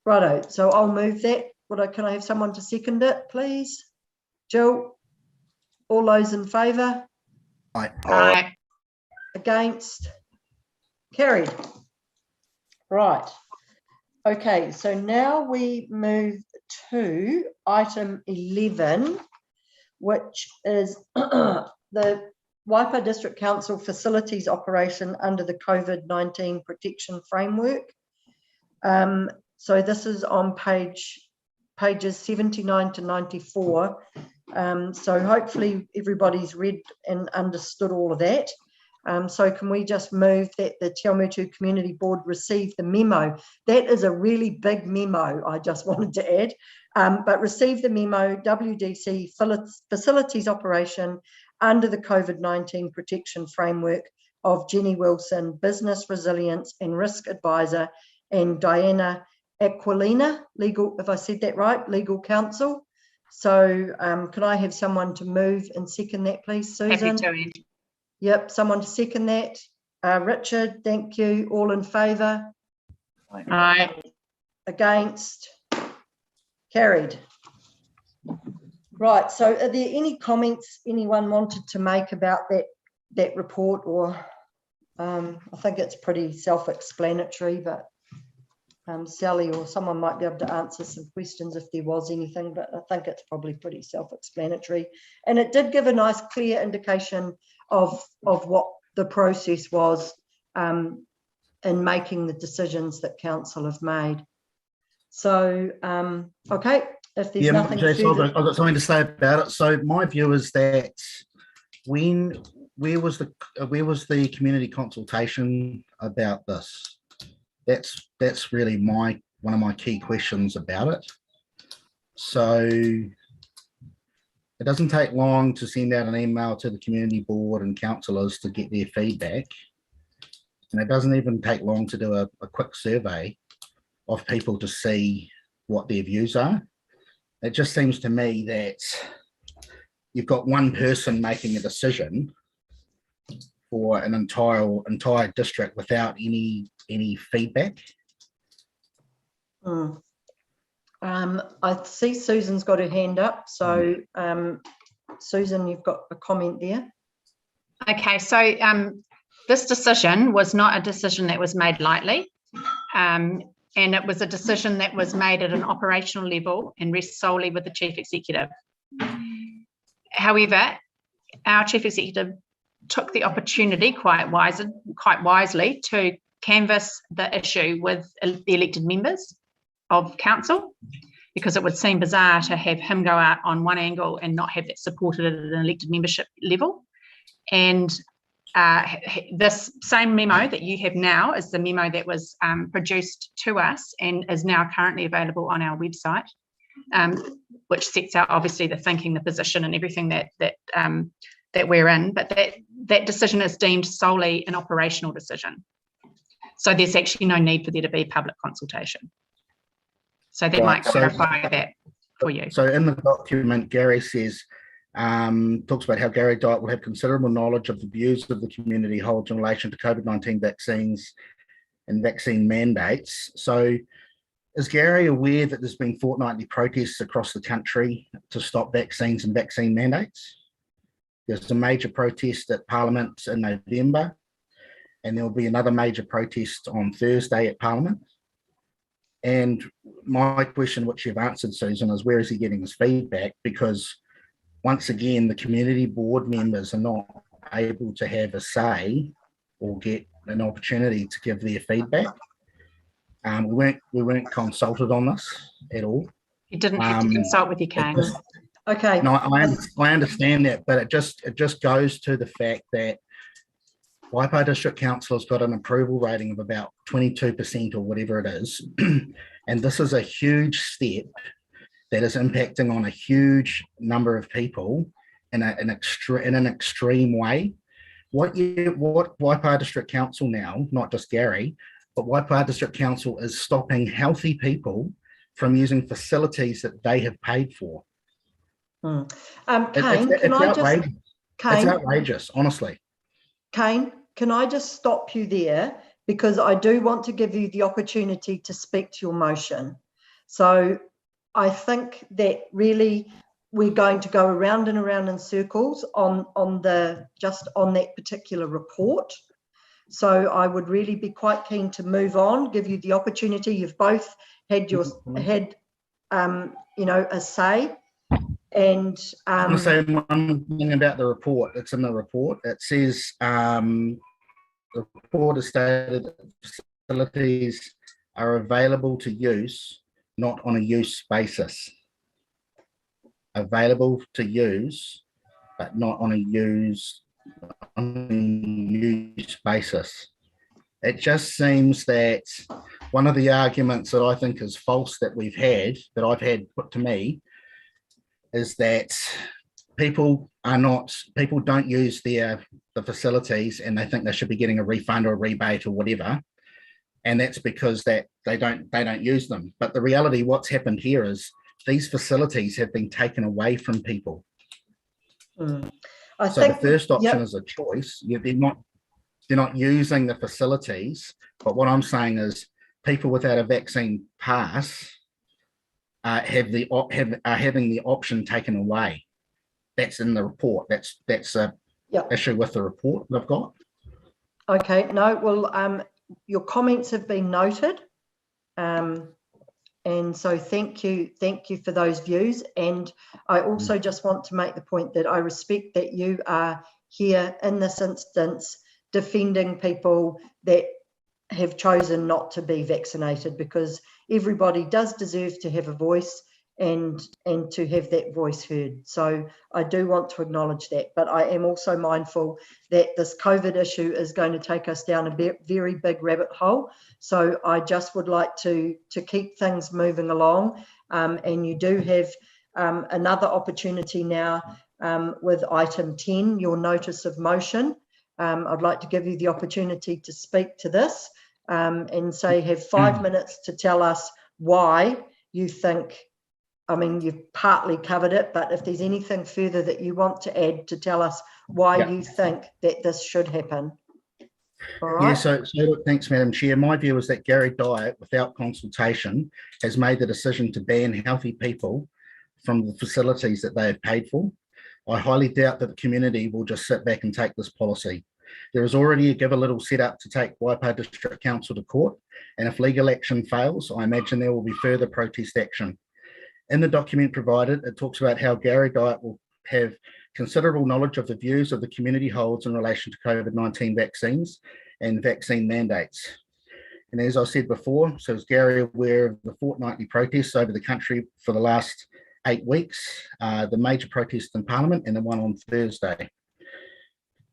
Righto, so I'll move that. Can I have someone to second it, please? Jill, all those in favour? Aye. Aye. Against? Carried. Right. Okay, so now we move to item 11, which is the Waipa District Council facilities operation under the COVID-19 protection framework. So this is on pages 79 to 94. So hopefully everybody's read and understood all of that. So can we just move that the Te Awamutu Community Board receive the memo? That is a really big memo, I just wanted to add. But receive the memo, WDC facilities operation under the COVID-19 protection framework of Jenny Wilson, Business Resilience and Risk Advisor, and Diana Aquilina, legal, if I said that right, legal counsel. So can I have someone to move and second that, please, Susan? Happy to. Yep, someone to second that. Richard, thank you. All in favour? Aye. Against? Carried. Right, so are there any comments anyone wanted to make about that report, or I think it's pretty self-explanatory, but Sally or someone might be able to answer some questions if there was anything, but I think it's probably pretty self-explanatory. And it did give a nice clear indication of what the process was in making the decisions that council have made. So, okay, if there's nothing further. I've got something to say about it. So my view is that where was the community consultation about this? That's really one of my key questions about it. So it doesn't take long to send out an email to the community board and councillors to get their feedback. And it doesn't even take long to do a quick survey of people to see what their views are. It just seems to me that you've got one person making a decision for an entire district without any feedback. I see Susan's got her hand up. So Susan, you've got a comment there. Okay, so this decision was not a decision that was made lightly. And it was a decision that was made at an operational level and rests solely with the Chief Executive. However, our Chief Executive took the opportunity quite wisely to canvass the issue with the elected members of council, because it would seem bizarre to have him go out on one angle and not have that supported at an elected membership level. And this same memo that you have now is the memo that was produced to us and is now currently available on our website, which sets out obviously the thinking, the position and everything that we're in, but that decision is deemed solely an operational decision. So there's actually no need for there to be public consultation. So that might clarify that for you. So in the document, Gary says, talks about how Gary Dyke will have considerable knowledge of the views of the community holds in relation to COVID-19 vaccines and vaccine mandates. So is Gary aware that there's been fortnightly protests across the country to stop vaccines and vaccine mandates? There's a major protest at Parliament in November, and there'll be another major protest on Thursday at Parliament. And my question, which you've answered, Susan, is where is he getting his feedback? Because once again, the community board members are not able to have a say or get an opportunity to give their feedback. We weren't consulted on this at all. You didn't have to consult with your Kane. Okay. No, I understand that, but it just goes to the fact that Waipa District Council has got an approval rating of about 22% or whatever it is. And this is a huge step that is impacting on a huge number of people in an extreme way. what Waipawa District Council now, not just Gary, but Waipawa District Council is stopping healthy people from using facilities that they have paid for. Kane, It's outrageous, honestly. Kane, can I just stop you there? Because I do want to give you the opportunity to speak to your motion. So I think that really we're going to go around and around in circles on that particular report. So I would really be quite keen to move on, give you the opportunity. You've both had your a say. And I'm going to say one thing about the report. It's in the report. It says the report has stated that facilities are available to use, not on a use basis. Available to use, but not on a use basis. It just seems that one of the arguments that I think is false that I've had put to me, is that people don't use the facilities and they think they should be getting a refund or a rebate or whatever, and that's because that they don't use them. But the reality, what's happened here is these facilities have been taken away from people. So the first option is a choice. They're not using the facilities, but what I'm saying is people without a vaccine pass are having the option taken away. That's in the report. That's a issue with the report that I've got. Okay, no, well, your comments have been noted. And so thank you for those views. And I also just want to make the point that I respect that you are here in this instance defending people that have chosen not to be vaccinated, because everybody does deserve to have a voice and to have that voice heard. So I do want to acknowledge that, but I am also mindful that this COVID issue is going to take us down a very big rabbit hole. So I just would like to keep things moving along. And you do have another opportunity now with item 10, your notice of motion. I'd like to give you the opportunity to speak to this and say have 5 minutes to tell us why you think, I mean, you've partly covered it, but if there's anything further that you want to add to tell us why you think that this should happen. All right. Yeah, so thanks, Madam Chair. My view is that Gary Diet, without consultation, has made the decision to ban healthy people from the facilities that they have paid for. I highly doubt that the community will just sit back and take this policy. There is already a Give a Little set up to take Waipawa District Council to court, and if legal action fails, I imagine there will be further protest action. In the document provided, it talks about how Gary Diet will have considerable knowledge of the views of the community holds in relation to COVID-19 vaccines and vaccine mandates. And as I said before, so is Gary aware of the fortnightly protests over the country for the last 8 weeks, the major protest in Parliament and the one on Thursday.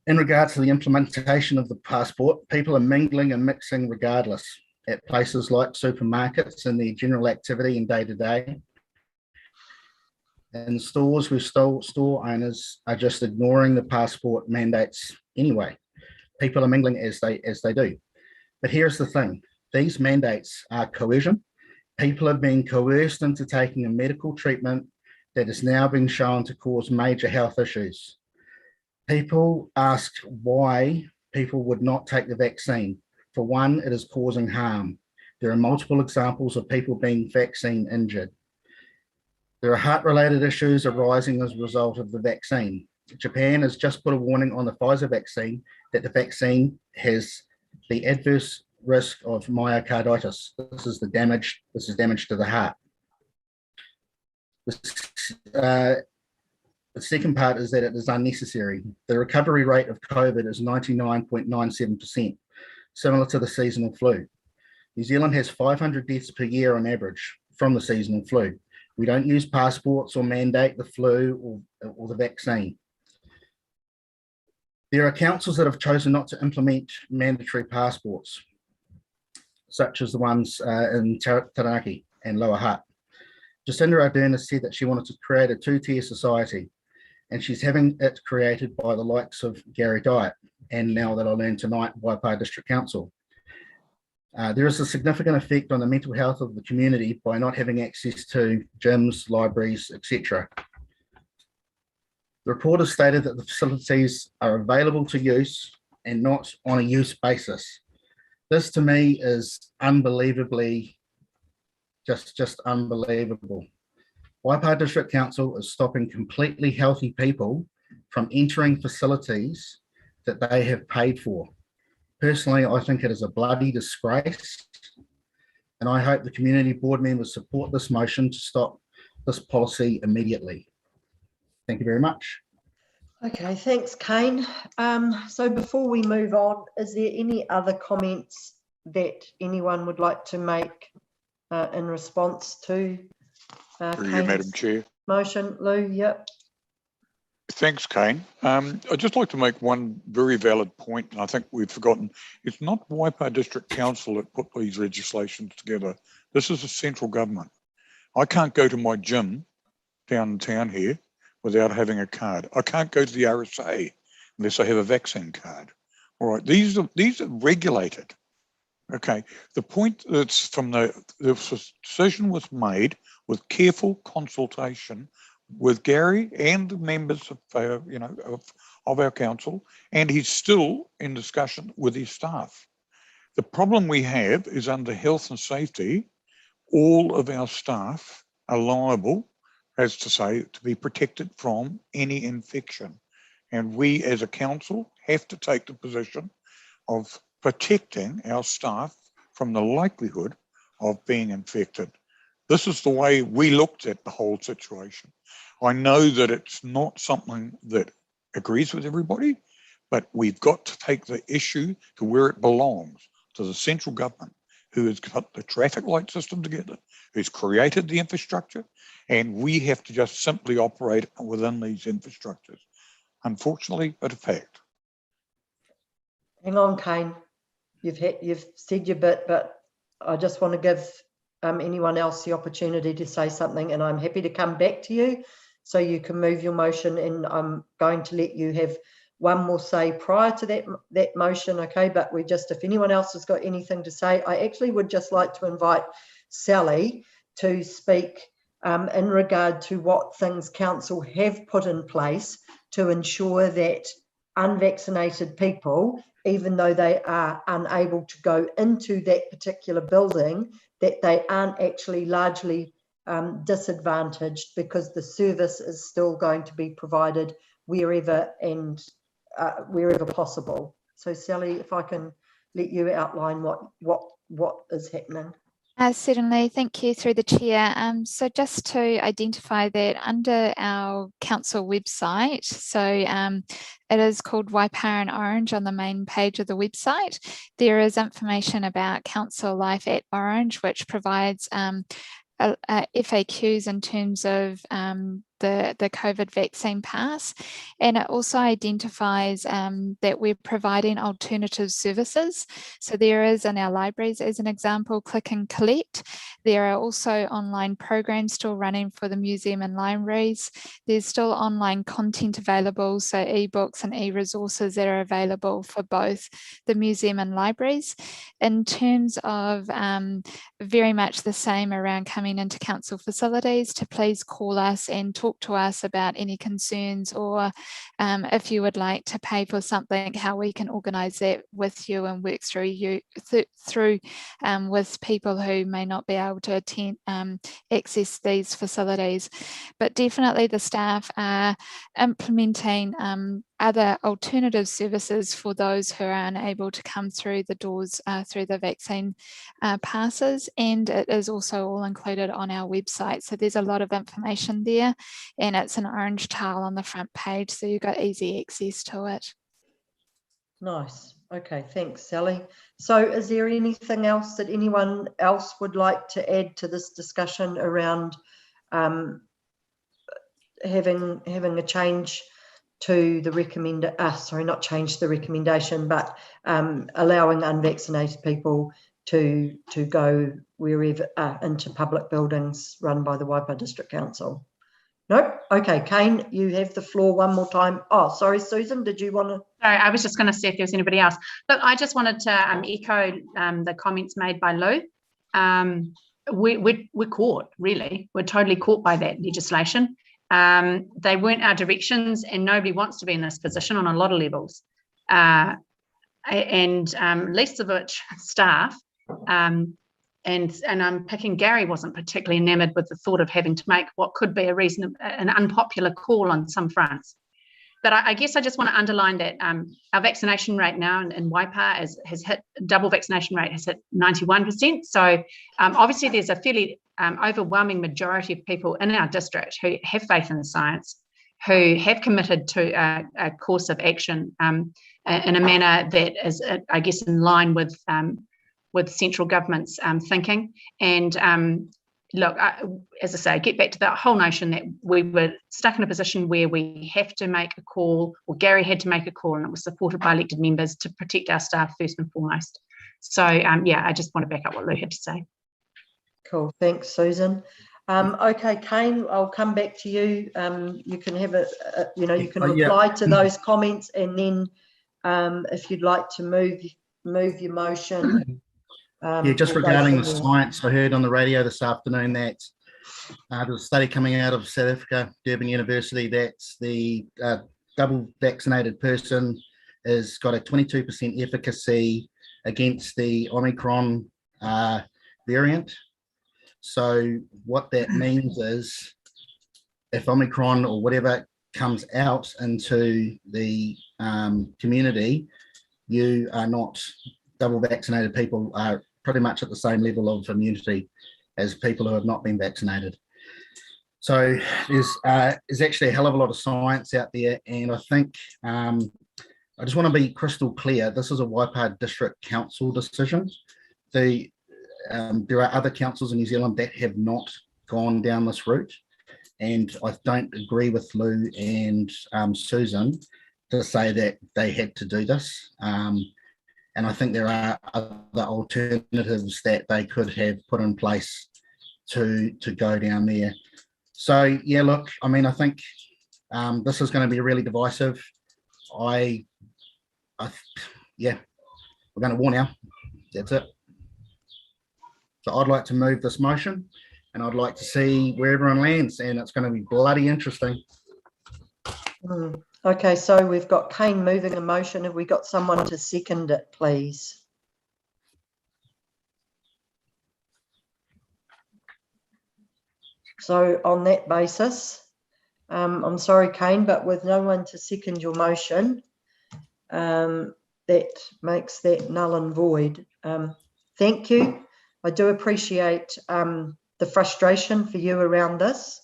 In regards to the implementation of the passport, people are mingling and mixing regardless at places like supermarkets and their general activity and day-to-day. In stores where store owners are just ignoring the passport mandates anyway. People are mingling as they do. But here's the thing, these mandates are coercion. People are being coerced into taking a medical treatment that has now been shown to cause major health issues. People ask why people would not take the vaccine. For one, it is causing harm. There are multiple examples of people being vaccine injured. There are heart-related issues arising as a result of the vaccine. Japan has just put a warning on the Pfizer vaccine that the vaccine has the adverse risk of myocarditis. This is damage to the heart. The second part is that it is unnecessary. The recovery rate of COVID is 99.97%, similar to the seasonal flu. New Zealand has 500 deaths per year on average from the seasonal flu. We don't use passports or mandate the flu or the vaccine. There are councils that have chosen not to implement mandatory passports, such as the ones in Taranaki and Lower Hutt. Jacinda Ardern has said that she wanted to create a two-tier society. and she's having it created by the likes of Gary Dyatt, and now that I learned tonight, Waipawa District Council. There is a significant effect on the mental health of the community by not having access to gyms, libraries, etc. The report has stated that the facilities are available to use and not on a use basis. This to me is unbelievably, just unbelievable. Waipawa District Council is stopping completely healthy people from entering facilities that they have paid for. Personally, I think it is a bloody disgrace, and I hope the community board members support this motion to stop this policy immediately. Thank you very much. Okay, thanks, Kane. So before we move on, is there any other comments that anyone would like to make in response to Through you, Madam Chair. Motion? Lou, yep. Thanks, Kane. I'd just like to make one very valid point, and I think we've forgotten. It's not Waipawa District Council that put these legislations together. This is the central government. I can't go to my gym downtown here without having a card. I can't go to the RSA unless I have a vaccine card. All right, these are regulated. Okay, the point that's from the decision was made with careful consultation with Gary and the members of of our council, and he's still in discussion with his staff. The problem we have is under health and safety, all of our staff are liable, as to say, to be protected from any infection. And we as a council have to take the position of protecting our staff from the likelihood of being infected. This is the way we looked at the whole situation. I know that it's not something that agrees with everybody, but we've got to take the issue to where it belongs, to the central government, who has got the traffic light system together, who's created the infrastructure, and we have to just simply operate within these infrastructures. Unfortunately, but a fact. Hang on, Kane. You've said your bit, but I just want to give anyone else the opportunity to say something, and I'm happy to come back to you so you can move your motion, and I'm going to let you have one more say prior to that motion, okay? But if anyone else has got anything to say, I actually would just like to invite Sally to speak in regard to what things council have put in place to ensure that unvaccinated people, even though they are unable to go into that particular building, that they aren't actually largely disadvantaged, because the service is still going to be provided wherever possible. So Sally, if I can let you outline what is happening. Certainly, thank you through the chair. So just to identify that under our council website, so it is called Waipawa in Orange on the main page of the website. There is information about Council Life at Orange, which provides FAQs in terms of the COVID vaccine pass, and it also identifies that we're providing alternative services. So there is in our libraries, as an example, click and collect. There are also online programs still running for the museum and libraries. There's still online content available, so ebooks and e-resources that are available for both the museum and libraries. In terms of very much the same around coming into council facilities, to please call us and talk to us about any concerns, or if you would like to pay for something, how we can organise that with you and work through with people who may not be able to attend access these facilities. But definitely the staff are implementing other alternative services for those who are unable to come through the doors through the vaccine passes, and it is also all included on our website. So there's a lot of information there, and it's an orange tile on the front page, so you've got easy access to it. Nice. Okay, thanks, Sally. So is there anything else that anyone else would like to add to this discussion around having a change to the not change the recommendation, but allowing unvaccinated people to go wherever into public buildings run by the Waipawa District Council? Nope. Okay, Kane, you have the floor one more time. Oh, sorry, Susan, did you want to? Sorry, I was just going to see if there was anybody else. Look, I just wanted to echo the comments made by Lou. We're caught, really. We're totally caught by that legislation. They weren't our directions, and nobody wants to be in this position on a lot of levels. Least of which staff. And I'm picking Gary wasn't particularly enamoured with the thought of having to make what could be an unpopular call on some fronts. But I guess I just want to underline that our vaccination rate now in Waipa has hit, double vaccination rate has hit 91%. So obviously there's a fairly overwhelming majority of people in our district who have faith in the science, who have committed to a course of action in a manner that is, I guess, in line with central government's thinking. And look, as I say, get back to that whole notion that we were stuck in a position where we have to make a call, or Gary had to make a call, and it was supported by elected members to protect our staff first and foremost. So yeah, I just want to back up what Lou had to say. Cool, thanks, Susan. Okay, Kane, I'll come back to you. You can have you can reply to those comments, and then if you'd like to move your motion. Just regarding the science, I heard on the radio this afternoon that there's a study coming out of South Africa, Durban University, that the double vaccinated person has got a 22% efficacy against the Omicron variant. So what that means is if Omicron or whatever comes out into the community, you are not, double vaccinated people are pretty much at the same level of immunity as people who have not been vaccinated. So there's actually a hell of a lot of science out there, and I think I just want to be crystal clear. This is a Waipa District Council decision. There are other councils in New Zealand that have not gone down this route, and I don't agree with Lou and Susan to say that they had to do this. And I think there are other alternatives that they could have put in place to go down there. So yeah, look, I mean, I think this is going to be really divisive. Yeah, we're going to war now. That's it. So I'd like to move this motion, and I'd like to see where everyone lands, and it's going to be bloody interesting. Okay, so we've got Kane moving a motion. Have we got someone to second it, please? So on that basis, I'm sorry, Kane, but with no one to second your motion, that makes that null and void. Thank you. I do appreciate the frustration for you around this.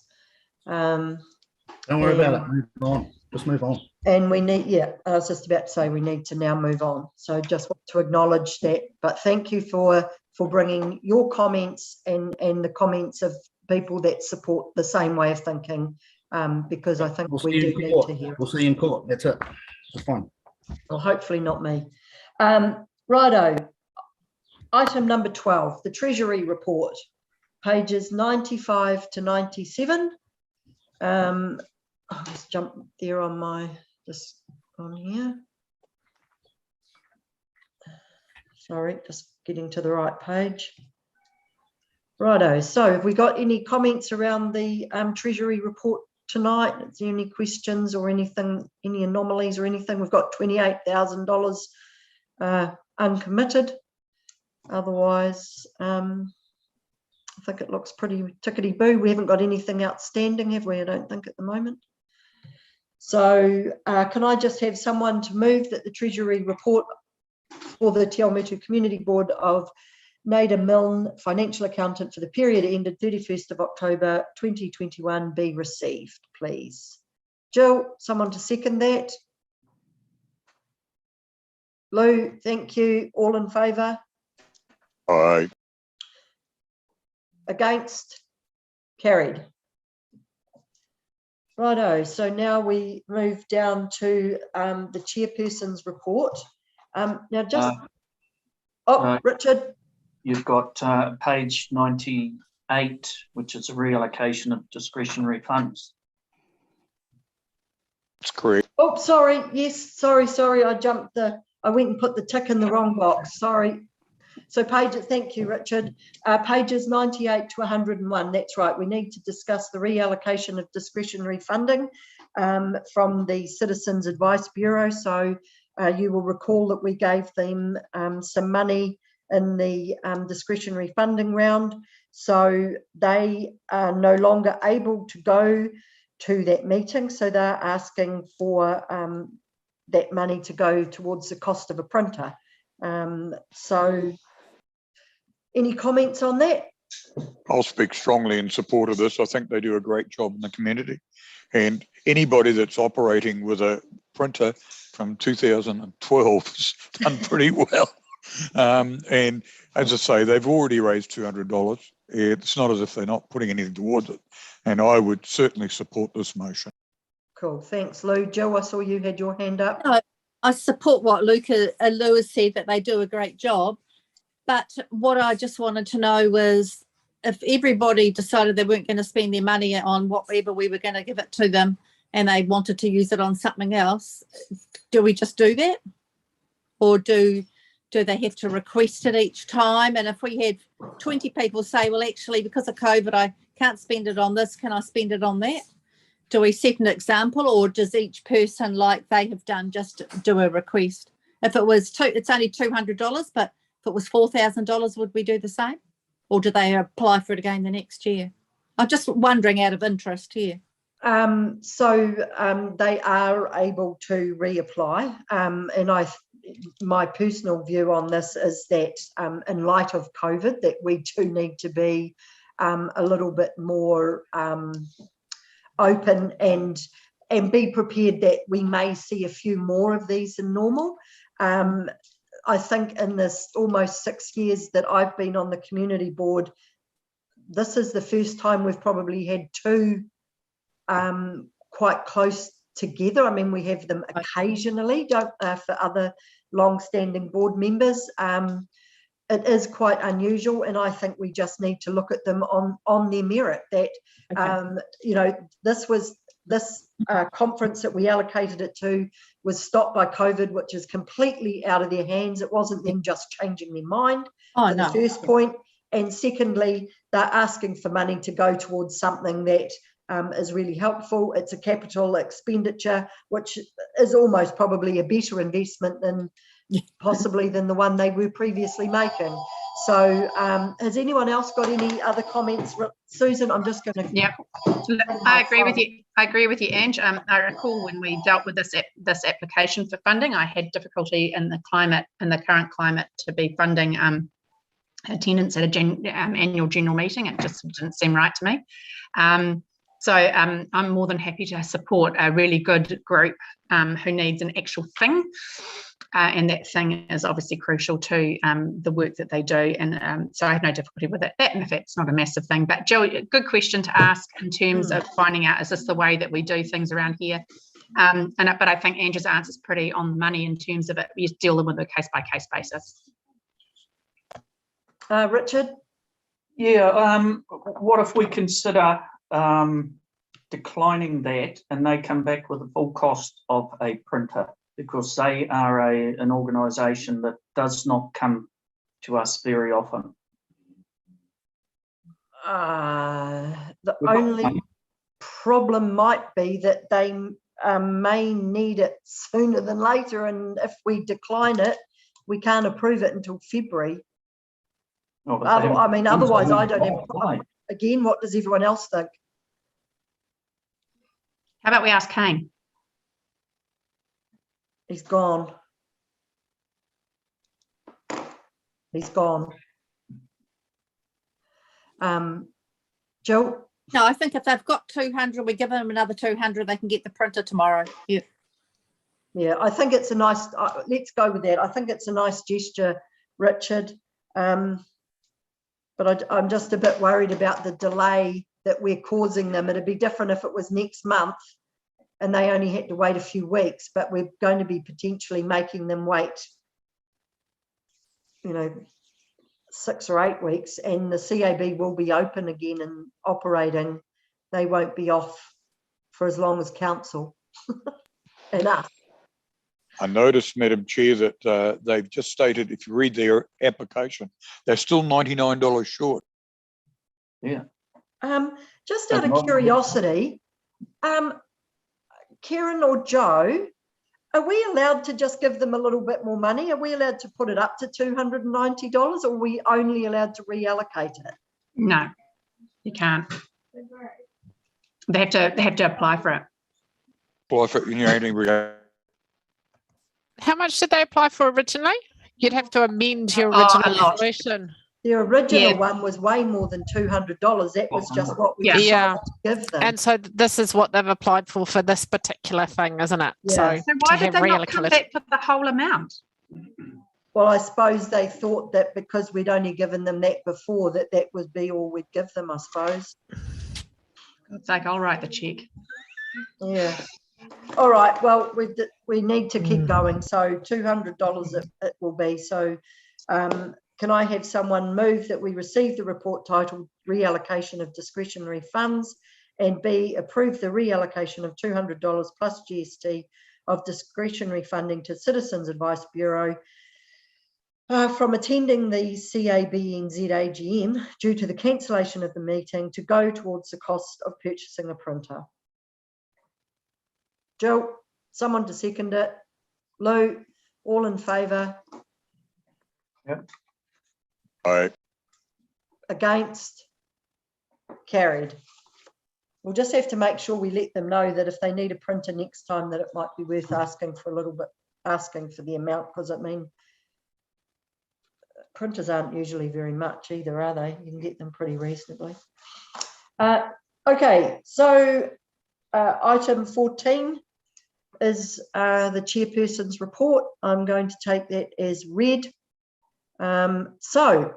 Don't worry about it. Move on. Just move on. And we need, I was just about to say we need to now move on. So just want to acknowledge that. But thank you for bringing your comments and the comments of people that support the same way of thinking, because I think we do need to hear. We'll see you in court. That's it. It's fine. Well, hopefully not me. Righto. Item number 12, the Treasury report, pages 95 to 97. I'll just jump there on here. Sorry, just getting to the right page. Righto, so have we got any comments around the Treasury report tonight? Is there any questions or anything, any anomalies or anything? We've got $28,000 uncommitted. Otherwise, I think it looks pretty tickety-boo. We haven't got anything outstanding, have we? I don't think at the moment. So can I just have someone to move that the Treasury report for the Te Awamutu Community Board of Nader Milne, financial accountant for the period ended 31st of October 2021 be received, please? Jill, someone to second that? Lou, thank you. All in favour? Aye. Against? Carried. Righto, so now we move down to the chairperson's report. Now just, Richard. You've got page 98, which is a reallocation of discretionary funds. That's correct. Oh, sorry. Yes, sorry. I went and put the tick in the wrong box. Sorry. So thank you, Richard. Pages 98 to 101. That's right. We need to discuss the reallocation of discretionary funding from the Citizens Advice Bureau. So you will recall that we gave them some money in the discretionary funding round. So they are no longer able to go to that meeting. So they're asking for that money to go towards the cost of a printer. So any comments on that? I'll speak strongly in support of this. I think they do a great job in the community. And anybody that's operating with a printer from 2012 has done pretty well. And as I say, they've already raised $200. It's not as if they're not putting anything towards it. And I would certainly support this motion. Cool, thanks, Lou. Joe, I saw you had your hand up. No, I support what Lewis said, that they do a great job. But what I just wanted to know was, if everybody decided they weren't going to spend their money on whatever we were going to give it to them and they wanted to use it on something else, do we just do that? Or do they have to request it each time? And if we had 20 people say, well, actually, because of COVID, I can't spend it on this, can I spend it on that? Do we set an example, or does each person, like they have done, just do a request? If it was it's only $200, but if it was $4,000, would we do the same? Or do they apply for it again the next year? I'm just wondering out of interest here. So they are able to reapply. And my personal view on this is that in light of COVID, that we do need to be a little bit more open and be prepared that we may see a few more of these than normal. I think in this almost 6 years that I've been on the community board, this is the first time we've probably had two quite close together. I mean, we have them occasionally, for other long-standing board members. It is quite unusual, and I think we just need to look at them on their merit. That you know, this conference that we allocated it to was stopped by COVID, which is completely out of their hands. It wasn't them just changing their mind. The first point. And secondly, they're asking for money to go towards something that is really helpful. It's a capital expenditure, which is almost probably a better investment than possibly than the one they were previously making. So has anyone else got any other comments? Susan, I'm just going to... Yeah, I agree with you, Ange. I recall when we dealt with this application for funding, I had difficulty in the current climate to be funding attendance at a annual general meeting. It just didn't seem right to me. So I'm more than happy to support a really good group who needs an actual thing. And that thing is obviously crucial to the work that they do. And so I have no difficulty with it. That, in fact, it's not a massive thing. But Joe, good question to ask in terms of finding out, is this the way that we do things around here? But I think Andrew's answer is pretty on the money in terms of it. You deal with a case-by-case basis. Richard? Yeah, what if we consider declining that and they come back with the full cost of a printer, because they are an organisation that does not come to us very often? The only problem might be that they may need it sooner than later, and if we decline it, we can't approve it until February. I mean, otherwise I don't have a problem. Again, what does everyone else think? How about we ask Kane? He's gone. He's gone. Jill? No, I think if they've got 200, we give them another 200, they can get the printer tomorrow. Yeah. Yeah, I think it's a nice, let's go with that. I think it's a nice gesture, Richard. But I'm just a bit worried about the delay that we're causing them. It'd be different if it was next month and they only had to wait a few weeks, but we're going to be potentially making them wait, 6 or 8 weeks, and the CAB will be open again and operating. They won't be off for as long as council. and us. I noticed, Madam Chair, that they've just stated, if you read their application, they're still $99 short. Yeah. Just out of curiosity, Karen or Joe, are we allowed to just give them a little bit more money? Are we allowed to put it up to $290, or are we only allowed to reallocate it? No, you can't. They have to apply for it. Apply for it, you only How much did they apply for originally? You'd have to amend your original resolution. The original one was way more than $200. That was just what we decided to give them. And so this is what they've applied for this particular thing, isn't it? Yeah. So why did they not come back for the whole amount? Well, I suppose they thought that because we'd only given them that before, that would be all we'd give them, I suppose. It's like, I'll write the check. Yeah. All right. Well, we need to keep going. So $200 it will be. So can I have someone move that we receive the report titled Reallocation of Discretionary Funds, and B, approve the reallocation of $200 plus GST of discretionary funding to Citizens Advice Bureau from attending the CABNZ AGM due to the cancellation of the meeting to go towards the cost of purchasing a printer. Jill, someone to second it. Lou, all in favour? Yep. Aye. Against? Carried. We'll just have to make sure we let them know that if they need a printer next time, that it might be worth asking for a little bit, asking for the amount, because I mean, printers aren't usually very much either, are they? You can get them pretty reasonably. Okay, so item 14 is the chairperson's report. I'm going to take that as read. So,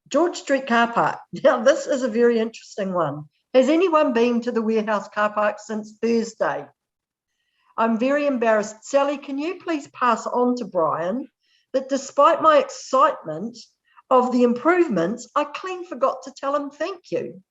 George Street car park. Now, this is a very interesting one. Has anyone been to the warehouse car park since Thursday? I'm very embarrassed. Sally, can you please pass on to Brian that despite my excitement of the improvements, I clean forgot to tell him thank you.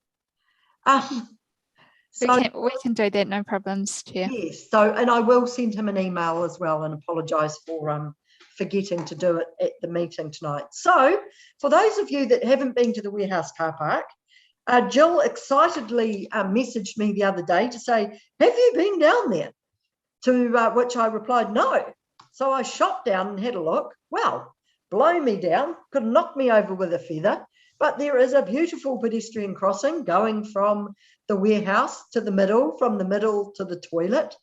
We can do that, no problems, Chair. Yes, so, and I will send him an email as well and apologise for forgetting to do it at the meeting tonight. So, for those of you that haven't been to the warehouse car park, Jill excitedly messaged me the other day to say, have you been down there? To which I replied, no. So I shot down and had a look. Well, blow me down, could knock me over with a feather, but there is a beautiful pedestrian crossing going from the warehouse to the middle, from the middle to the toilet.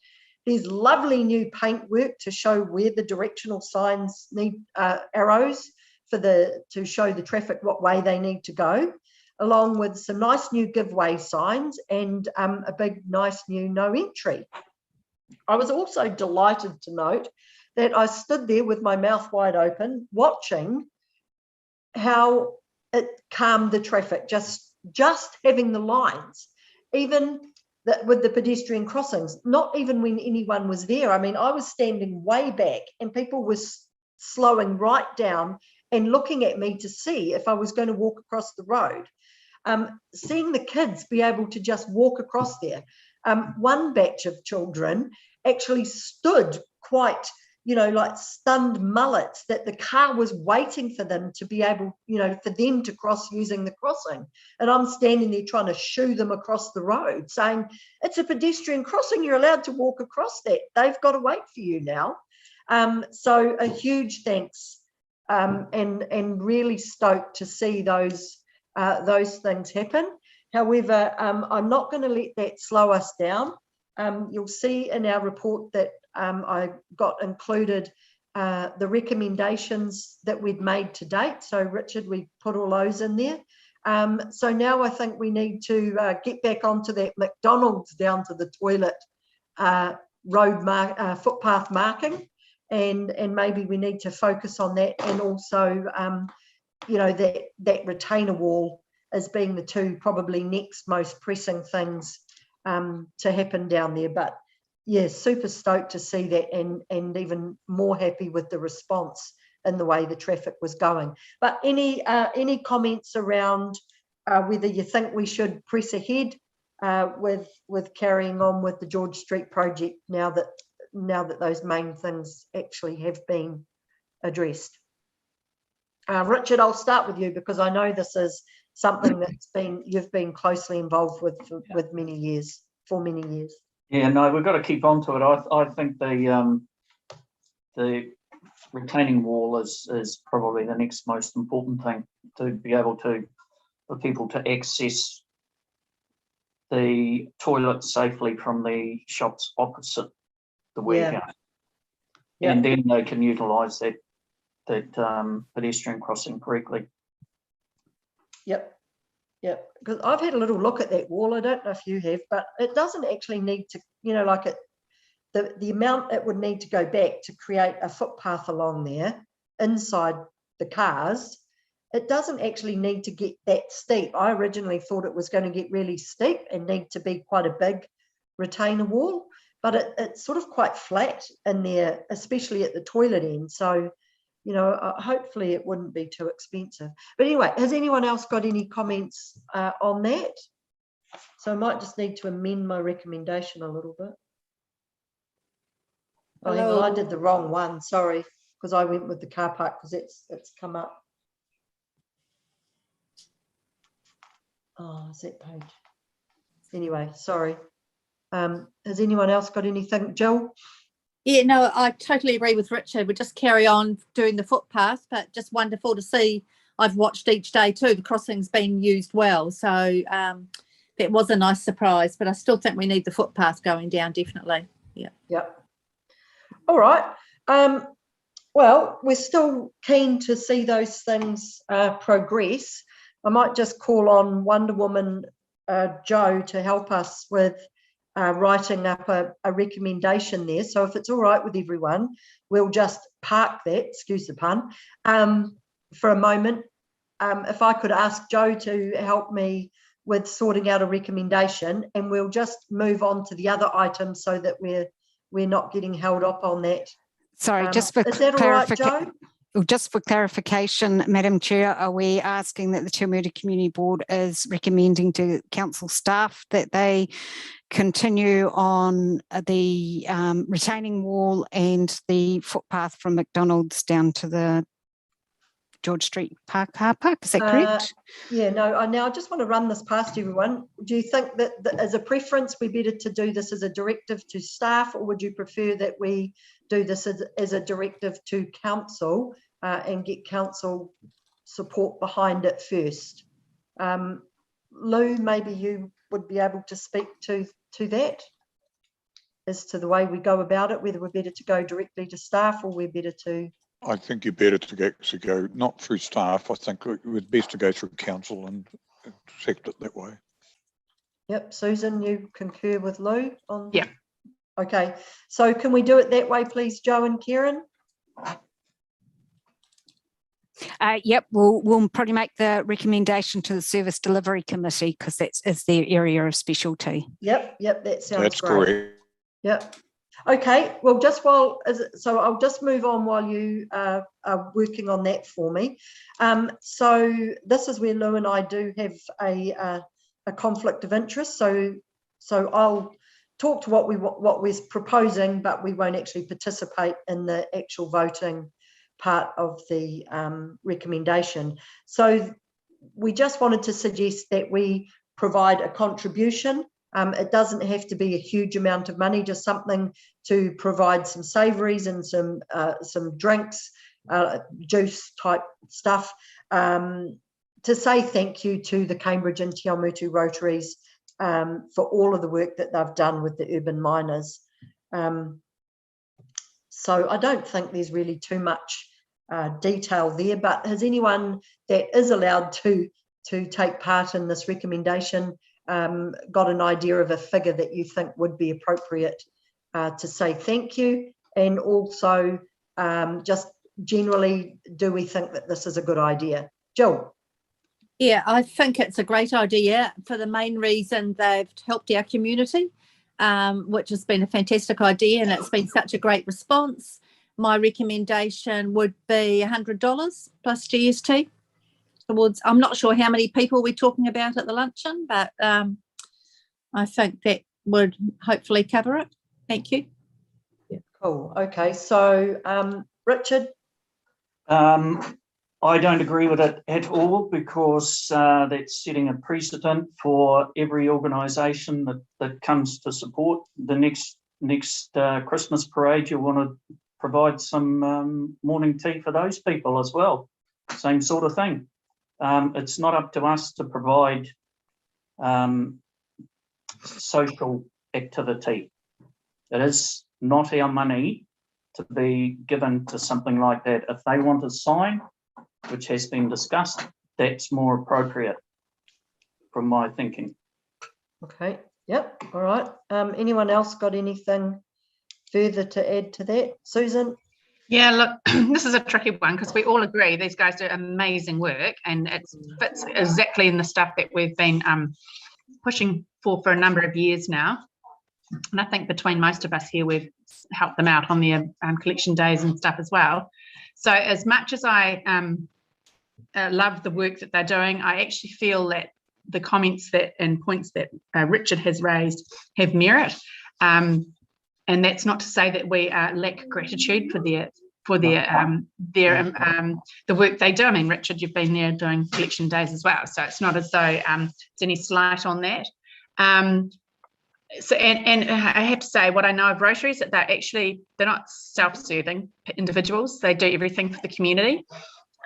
There's lovely new paintwork to show where the directional signs need arrows to show the traffic what way they need to go, along with some nice new giveaway signs and a big nice new no entry. I was also delighted to note that I stood there with my mouth wide open watching how it calmed the traffic, just having the lines, even with the pedestrian crossings, not even when anyone was there. I mean, I was standing way back and people were slowing right down and looking at me to see if I was going to walk across the road. Seeing the kids be able to just walk across there. One batch of children actually stood quite, like stunned mullets, that the car was waiting for them to be able, for them to cross using the crossing. And I'm standing there trying to shoo them across the road saying, it's a pedestrian crossing, you're allowed to walk across that. They've got to wait for you now. So a huge thanks and really stoked to see those things happen. However, I'm not going to let that slow us down. You'll see in our report that I got included the recommendations that we'd made to date. So Richard, we put all those in there. So now I think we need to get back onto that McDonald's down to the toilet footpath marking, and maybe we need to focus on that, and also that retainer wall as being the two probably next most pressing things to happen down there. But yeah, super stoked to see that, and even more happy with the response in the way the traffic was going. But any comments around whether you think we should press ahead with carrying on with the George Street project now that now that those main things actually have been addressed. Richard, I'll start with you because I know this is something you've been closely involved with for many years. Yeah, no, we've got to keep on to it. I think the retaining wall is probably the next most important thing, to be able for people to access the toilet safely from the shops opposite the warehouse. Yeah. And then they can utilise that pedestrian crossing correctly. Yep. Because I've had a little look at that wall. I don't know if you have, but it doesn't actually need to, like the amount it would need to go back to create a footpath along there inside the cars. It doesn't actually need to get that steep. I originally thought it was going to get really steep and need to be quite a big retainer wall, but it's sort of quite flat in there, especially at the toilet end. So, hopefully it wouldn't be too expensive. But anyway, has anyone else got any comments on that? So I might just need to amend my recommendation a little bit. Oh, hang on, I did the wrong one. Sorry, because I went with the car park because it's come up. Oh, is that page? Anyway, sorry. Has anyone else got anything? Jill? Yeah, no, I totally agree with Richard. We'll just carry on doing the footpath, but just wonderful to see. I've watched each day too. The crossing's been used well. So that was a nice surprise, but I still think we need the footpath going down, definitely. Yeah. Yep. All right. Well, we're still keen to see those things progress. I might just call on Wonder Woman Joe to help us with writing up a recommendation there. So if it's all right with everyone, we'll just park that, excuse the pun, for a moment. If I could ask Joe to help me with sorting out a recommendation, and we'll just move on to the other items so that we're not getting held up on that. Sorry, just for is that all right, Joe? Just for clarification, Madam Chair, are we asking that the Te Awamutu Community Board is recommending to council staff that they continue on the retaining wall and the footpath from McDonald's down to the George Street Park car park? Is that correct? Yeah, no, I just want to run this past everyone. Do you think that as a preference, we better to do this as a directive to staff, or would you prefer that we do this as a directive to council and get council support behind it first? Lou, maybe you would be able to speak to that as to the way we go about it, whether we're better to go directly to staff or we're better to... I think you're better to actually go not through staff. I think it would be best to go through council and accept it that way. Yep. Susan, you concur with Lou on? Yeah. Okay. So can we do it that way, please, Joe and Kieran? Yep, we'll probably make the recommendation to the Service Delivery Committee because is their area of specialty. Yep, that sounds That's great. correct. Yep. Okay, well, so I'll just move on while you are working on that for me. So this is where Lou and I do have a conflict of interest. So I'll talk to what we're proposing, but we won't actually participate in the actual voting part of the recommendation. So we just wanted to suggest that we provide a contribution. It doesn't have to be a huge amount of money, just something to provide some savouries and some drinks, juice type stuff, to say thank you to the Cambridge and Te Awamutu Rotaries for all of the work that they've done with the urban miners. So I don't think there's really too much detail there, but has anyone that is allowed to take part in this recommendation got an idea of a figure that you think would be appropriate to say thank you? And also just generally, do we think that this is a good idea? Jill? Yeah, I think it's a great idea for the main reason they've helped our community, which has been a fantastic idea, and it's been such a great response. My recommendation would be $100 plus GST towards, I'm not sure how many people we're talking about at the luncheon, but I think that would hopefully cover it. Thank you. Yeah. Cool. Okay. So, Richard. I don't agree with it at all, because that's setting a precedent for every organisation that comes to support the next Christmas parade. You want to provide some morning tea for those people as well. Same sort of thing. It's not up to us to provide social activity. It is not our money to be given to something like that. If they want a sign, which has been discussed, that's more appropriate from my thinking. Okay. Yep. All right. Anyone else got anything further to add to that? Susan? Yeah, look, this is a tricky one because we all agree these guys do amazing work, and it fits exactly in the stuff that we've been pushing for a number of years now. And I think between most of us here, we've helped them out on their collection days and stuff as well. So as much as I love the work that they're doing, I actually feel that the comments that and points that Richard has raised have merit. And that's not to say that we lack gratitude for the work they do. I mean, Richard, you've been there doing collection days as well, so it's not as though there's any slight on that. So and I have to say, what I know of Rotaries, that they're not self-serving individuals. They do everything for the community,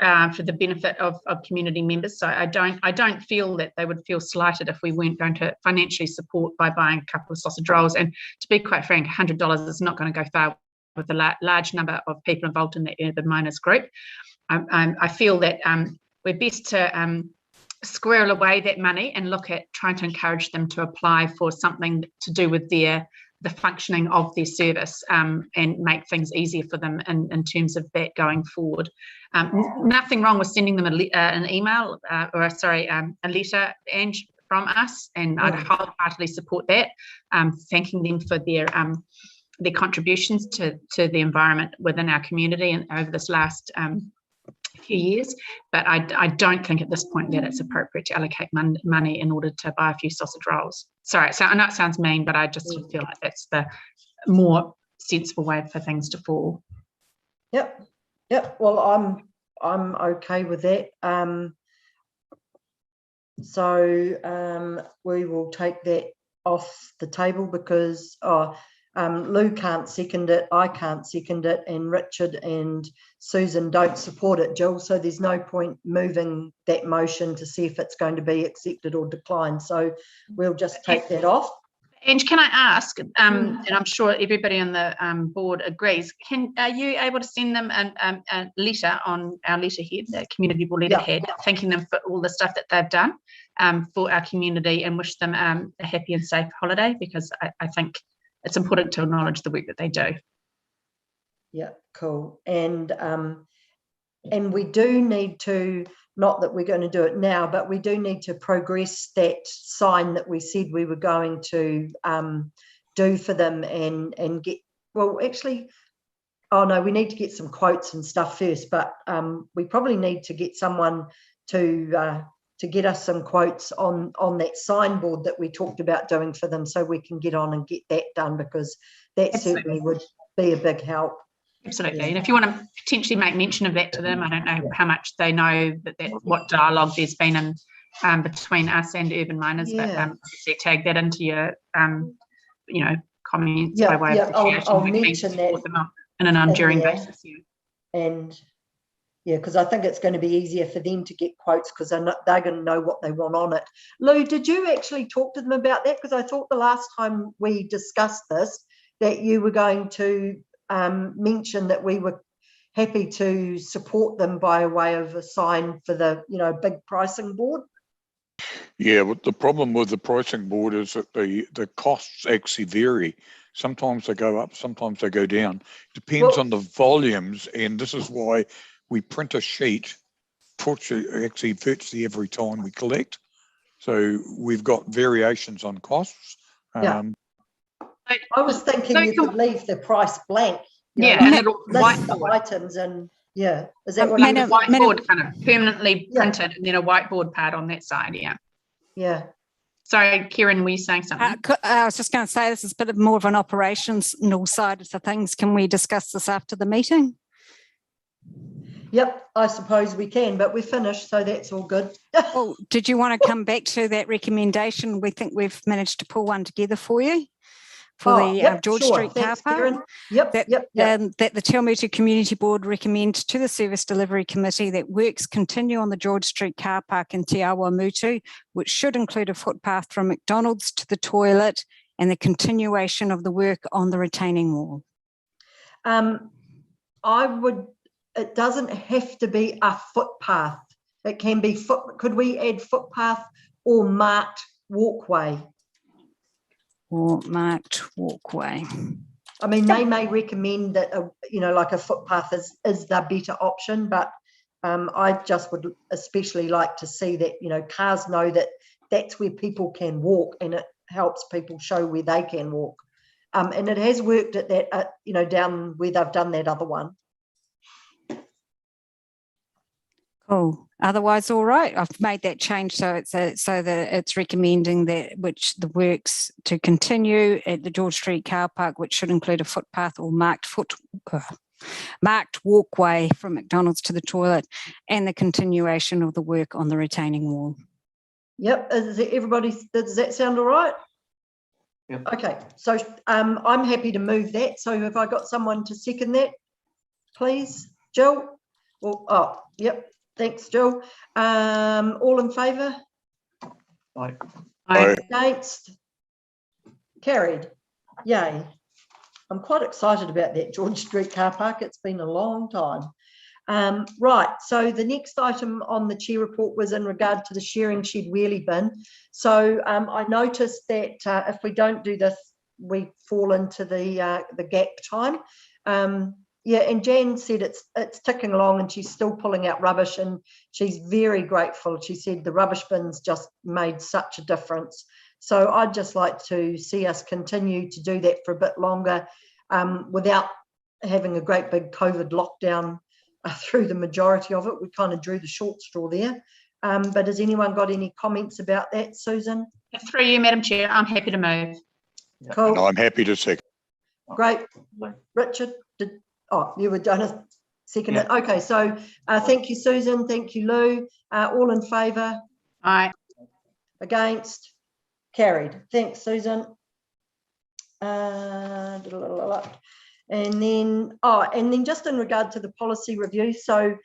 for the benefit of community members. So I don't feel that they would feel slighted if we weren't going to financially support by buying a couple of sausage rolls. And to be quite frank, $100 is not going to go far with the large number of people involved in the urban miners group. I feel that we're best to squirrel away that money and look at trying to encourage them to apply for something to do with the functioning of their service, and make things easier for them in terms of that going forward. Nothing wrong with sending them an email a letter, Ange, from us, and I'd wholeheartedly support that, thanking them for their contributions to the environment within our community and over this last few years. But I don't think at this point that it's appropriate to allocate money in order to buy a few sausage rolls. Sorry, so I know it sounds mean, but I just feel like that's the more sensible way for things to fall. Yep. Well, I'm okay with that. So we will take that off the table because Lou can't second it, I can't second it, and Richard and Susan don't support it, Jill. So there's no point moving that motion to see if it's going to be accepted or declined. So we'll just take that off. And can I ask, and I'm sure everybody on the board agrees, are you able to send them a letter on our letterhead, the community board letterhead, thanking them for all the stuff that they've done for our community, and wish them a happy and safe holiday? Because I think it's important to acknowledge the work that they do. Yeah, cool. And we do need to, not that we're going to do it now, but we do need to progress that sign that we said we were going to do for them and get, well, actually, oh no, we need to get some quotes and stuff first, but we probably need to get someone to get us some quotes on that signboard that we talked about doing for them, so we can get on and get that done, because that certainly would be a big help. Absolutely. And if you want to potentially make mention of that to them, I don't know how much they know what dialogue there's been in between us and urban miners, but obviously tag that into your comments by way of appreciation. I'll mention that on an enduring basis. And because I think it's going to be easier for them to get quotes, because they're going to know what they want on it. Lou, did you actually talk to them about that? Because I thought the last time we discussed this that you were going to mention that we were happy to support them by way of a sign for the big pricing board. Yeah, but the problem with the pricing board is that the costs actually vary. Sometimes they go up, sometimes they go down. Depends on the volumes, and this is why we print a sheet actually virtually every time we collect. So we've got variations on costs. I was thinking you could leave the price blank. And it'll list the items and is that what whiteboard kind of permanently printed, and then a whiteboard part on that side? Yeah. Sorry, Kieran, were you saying something? I was just going to say this is a bit more of an operational side of the things. Can we discuss this after the meeting? Yep, I suppose we can, but we're finished, so that's all good. Well, did you want to come back to that recommendation? We think we've managed to pull one together for you for the George Street car park. Karen. Yep, that the Te Awamutu Community Board recommend to the Service Delivery Committee that works continue on the George Street car park in Te Awamutu, which should include a footpath from McDonald's to the toilet and the continuation of the work on the retaining wall. It doesn't have to be a footpath. It can be could we add footpath or marked walkway? Or marked walkway. I mean, they may recommend that, like a footpath is the better option, but I just would especially like to see that, cars know that that's where people can walk, and it helps people show where they can walk. And it has worked at that, down where they've done that other one. Cool. Otherwise, all right. I've made that change so that it's recommending that the works to continue at the George Street car park, which should include a footpath or marked walkway from McDonald's to the toilet, and the continuation of the work on the retaining wall. Yep. Everybody, does that sound all right? Yep. Okay. So I'm happy to move that. So have I got someone to second that, please, Jill? Well, yep. Thanks, Jill. All in favour? Aye. Against? Carried. Yay. I'm quite excited about that George Street car park. It's been a long time. Right, so the next item on the chair report was in regard to the sharing shed wheelie bin. So I noticed that if we don't do this, we fall into the gap time. Yeah, and Jan said it's ticking along and she's still pulling out rubbish, and she's very grateful. She said the rubbish bins just made such a difference. So I'd just like to see us continue to do that for a bit longer without having a great big COVID lockdown through the majority of it. We kind of drew the short straw there. But has anyone got any comments about that, Susan? Through you, Madam Chair, I'm happy to move. Cool. No, I'm happy to second. Great. Richard, you were going to second it. Okay, so thank you, Susan. Thank you, Lou. All in favour? Aye. Against? Carried. Thanks, Susan. And then just in regard to the policy review, so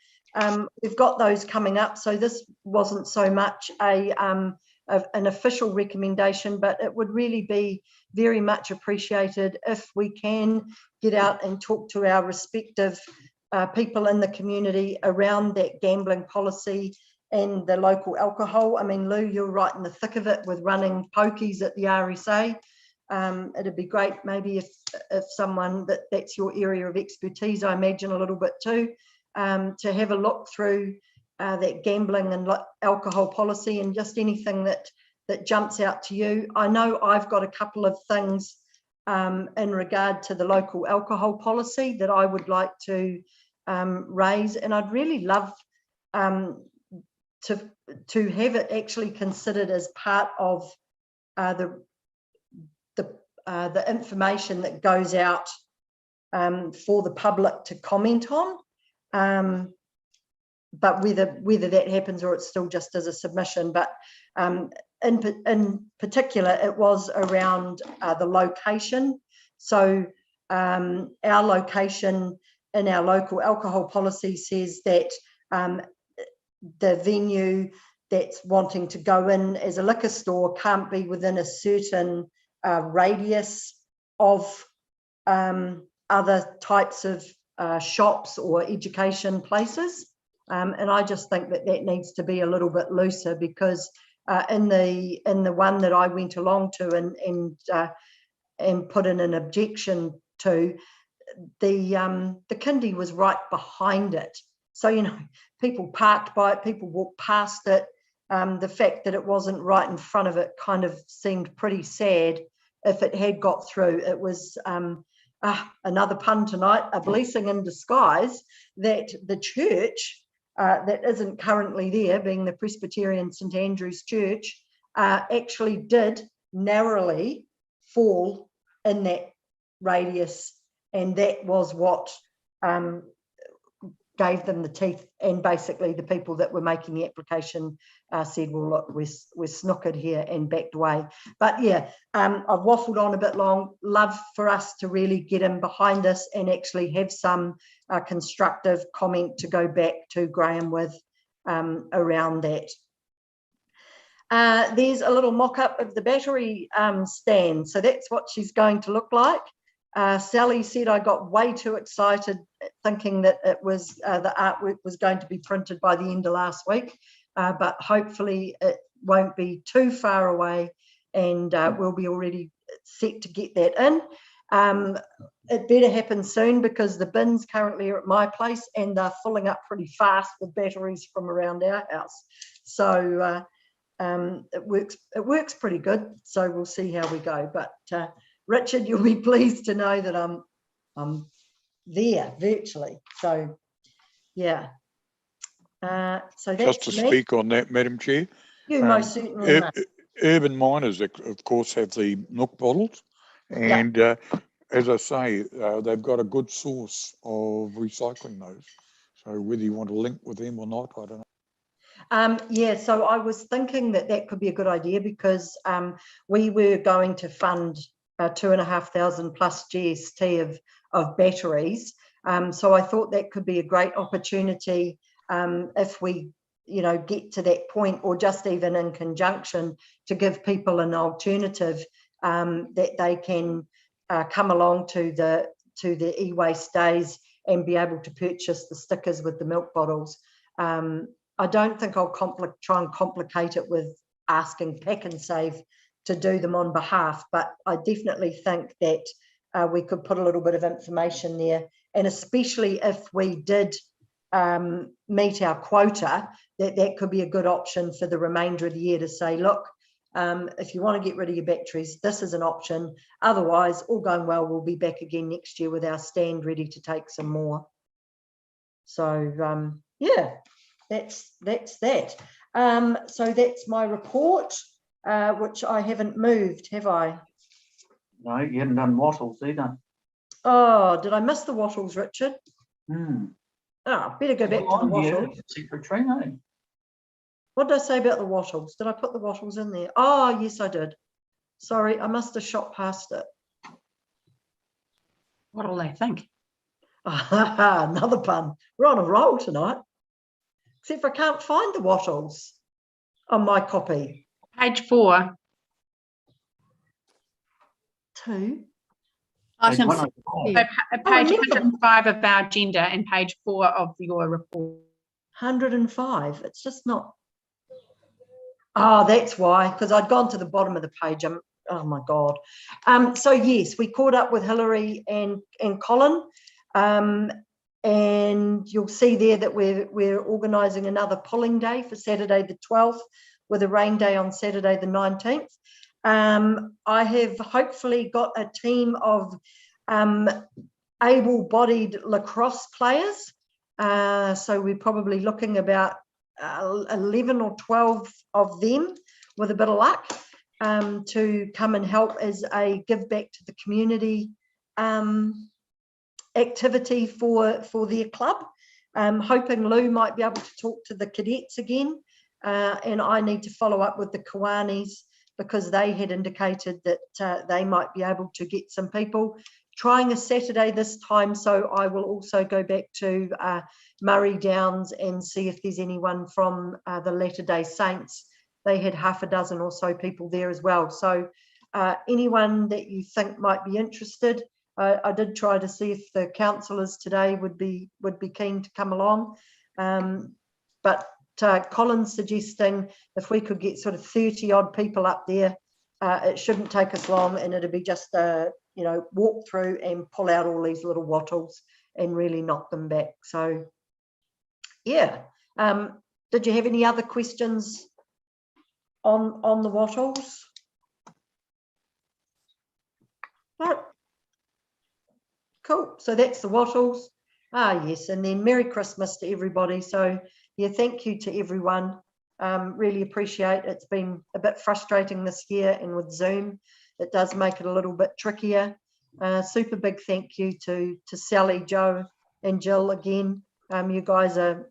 we've got those coming up. So this wasn't so much an official recommendation, but it would really be very much appreciated if we can get out and talk to our respective people in the community around that gambling policy and the local alcohol. I mean, Lou, you're right in the thick of it with running pokies at the RSA. It'd be great maybe if someone that's your area of expertise, I imagine a little bit too, to have a look through that gambling and alcohol policy and just anything that jumps out to you. I know I've got a couple of things in regard to the local alcohol policy that I would like to raise, and I'd really love to have it actually considered as part of the information that goes out for the public to comment on. But whether that happens or it's still just as a submission, but in particular, it was around the location. So our location in our local alcohol policy says that the venue that's wanting to go in as a liquor store can't be within a certain radius of other types of shops or education places. And I just think that needs to be a little bit looser, because in the one that I went along to and put in an objection to, the kindy was right behind it. So, people parked by it, people walked past it. The fact that it wasn't right in front of it kind of seemed pretty sad if it had got through. It was another pun tonight, a blessing in disguise that the church that isn't currently there, being the Presbyterian St Andrew's Church, actually did narrowly fall in that radius, and that was what gave them the teeth. And basically the people that were making the application said, well, look, we're snookered here, and backed away. But yeah, I've waffled on a bit long. Love for us to really get in behind this and actually have some constructive comment to go back to Graham with around that. There's a little mock-up of the battery stand. So that's what she's going to look like. Sally said I got way too excited thinking that it was the artwork was going to be printed by the end of last week, but hopefully it won't be too far away, and we'll be already set to get that in. It better happen soon, because the bins currently are at my place and they're filling up pretty fast with batteries from around our house. So it works pretty good. So we'll see how we go. But Richard, you'll be pleased to know that I'm there virtually. So yeah. So that's just to speak on that, Madam Chair. You most certainly must. Urban miners, of course, have the milk bottles, and as I say, they've got a good source of recycling those. So whether you want to link with them or not, I don't know. Yeah, so I was thinking that could be a good idea, because we were going to fund 2,500 plus GST of batteries. So I thought that could be a great opportunity if we, get to that point, or just even in conjunction, to give people an alternative that they can come along to the e-waste days and be able to purchase the stickers with the milk bottles. I don't think I'll try and complicate it with asking Pack and Save to do them on behalf, but I definitely think that we could put a little bit of information there, and especially if we did meet our quota, that could be a good option for the remainder of the year to say, look, if you want to get rid of your batteries, this is an option. Otherwise, all going well, we'll be back again next year with our stand ready to take some more. So yeah, that's that. So that's my report, which I haven't moved, have I? No, you haven't done wattles either. Oh, did I miss the wattles, Richard? Oh, better go back to the wattles. Secretary, no. What did I say about the wattles? Did I put the wattles in there? Oh, yes, I did. Sorry, I must have shot past it. What'll they think? Another pun. We're on a roll tonight. Except for I can't find the wattles on my copy. Page 4. 2. Item So, page 105 of our agenda and page 4 of your report. 105. It's just not. Oh, that's why, because I'd gone to the bottom of the page. Oh my God. So yes, we caught up with Hilary and Colin, and you'll see there that we're organising another polling day for Saturday the 12th, with a rain day on Saturday the 19th. I have hopefully got a team of able-bodied lacrosse players. So we're probably looking about 11 or 12 of them, with a bit of luck, to come and help as a give back to the community activity for their club. Hoping Lou might be able to talk to the cadets again, and I need to follow up with the Kiwanis, because they had indicated that they might be able to get some people. Trying a Saturday this time, so I will also go back to Murray Downs and see if there's anyone from the Latter-day Saints. They had half a dozen or so people there as well. So anyone that you think might be interested, I did try to see if the councillors today would be keen to come along, but Colin's suggesting if we could get sort of 30 odd people up there, it shouldn't take us long, and it'll be just walk through and pull out all these little wattles and really knock them back. So yeah, did you have any other questions on the wattles? No. Cool, so that's the wattles. Yes, and then Merry Christmas to everybody. So yeah, thank you to everyone. Really appreciate. It's been a bit frustrating this year, and with Zoom, it does make it a little bit trickier. Super big thank you to Sally, Joe, and Jill again. You guys are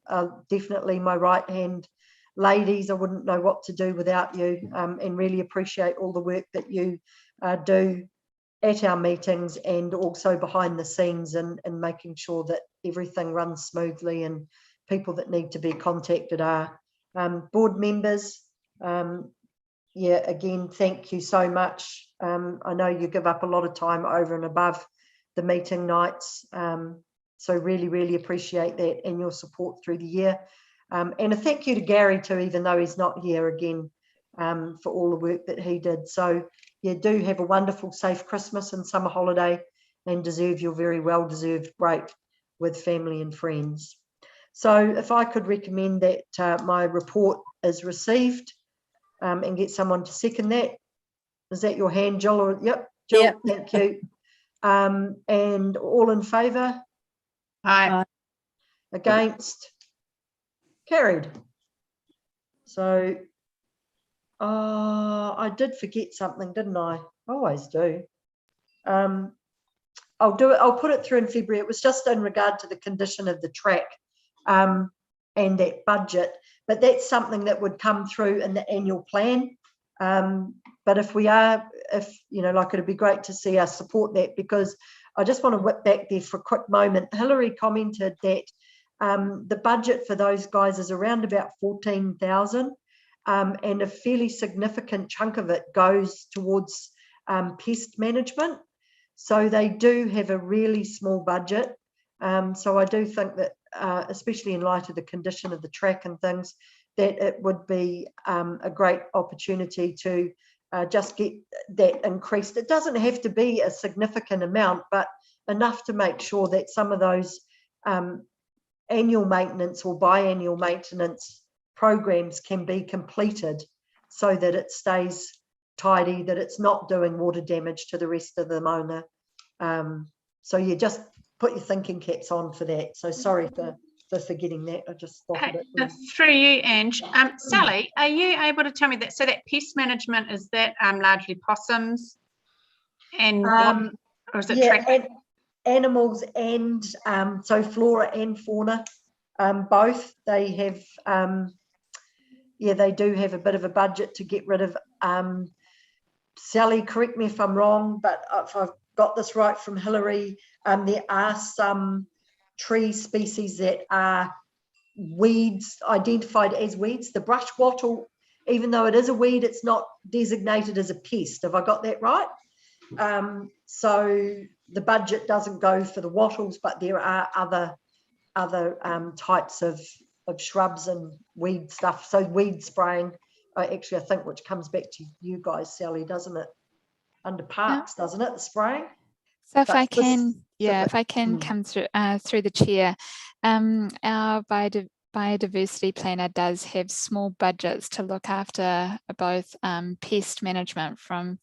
definitely my right hand ladies. I wouldn't know what to do without you, and really appreciate all the work that you do at our meetings and also behind the scenes, and making sure that everything runs smoothly and people that need to be contacted are. Board members, yeah, again, thank you so much. I know you give up a lot of time over and above the meeting nights, so really, really appreciate that and your support through the year. And a thank you to Gary too, even though he's not here again, for all the work that he did. So yeah, do have a wonderful, safe Christmas and summer holiday, and deserve your very well-deserved break with family and friends. So if I could recommend that my report is received, and get someone to second that. Is that your hand, Jill? Or, yep, Jill, yep. Thank you. And all in favour? Aye. Against? Carried. So I did forget something, didn't I? I always do. I'll do it. I'll put it through in February. It was just in regard to the condition of the track, and that budget. But that's something that would come through in the annual plan. But if you know, like, it'd be great to see us support that, because I just want to whip back there for a quick moment. Hillary commented that the budget for those guys is around about 14,000, and a fairly significant chunk of it goes towards pest management. So they do have a really small budget. So I do think that, especially in light of the condition of the track and things, that it would be a great opportunity to just get that increased. It doesn't have to be a significant amount, but enough to make sure that some of those annual maintenance or biannual maintenance programs can be completed, so that it stays tidy, that it's not doing water damage to the rest of the Mona. So you just put your thinking caps on for that. So sorry for forgetting that. I just spotted it. Through you, Ange. Sally, are you able to tell me that? So that pest management, is that largely possums, and or is it track? Animals and so flora and fauna, both. They have, yeah, they do have a bit of a budget to get rid of. Sally, correct me if I'm wrong, but if I've got this right from Hillary, there are some tree species that are weeds, identified as weeds. The brush wattle, even though it is a weed, it's not designated as a pest. Have I got that right? So the budget doesn't go for the wattles, but there are other types of shrubs and weed stuff. So weed spraying, actually, I think, which comes back to you guys, Sally, doesn't it? Under parks, doesn't it? The spraying. So if I can, if I can come through the chair, our biodiversity planner does have small budgets to look after both pest management from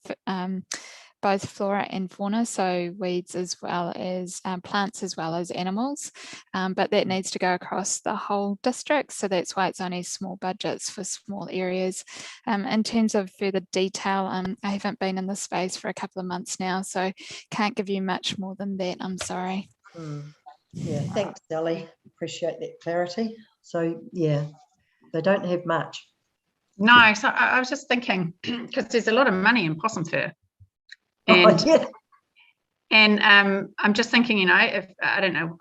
both flora and fauna, so weeds as well as plants as well as animals, but that needs to go across the whole district, so that's why it's only small budgets for small areas. In terms of further detail, I haven't been in this space for a couple of months now, so can't give you much more than that, I'm sorry. Yeah, thanks, Sally. Appreciate that clarity. So yeah, they don't have much. No, so I was just thinking, because there's a lot of money in possum fur. And, I'm just thinking, you know, if I don't know,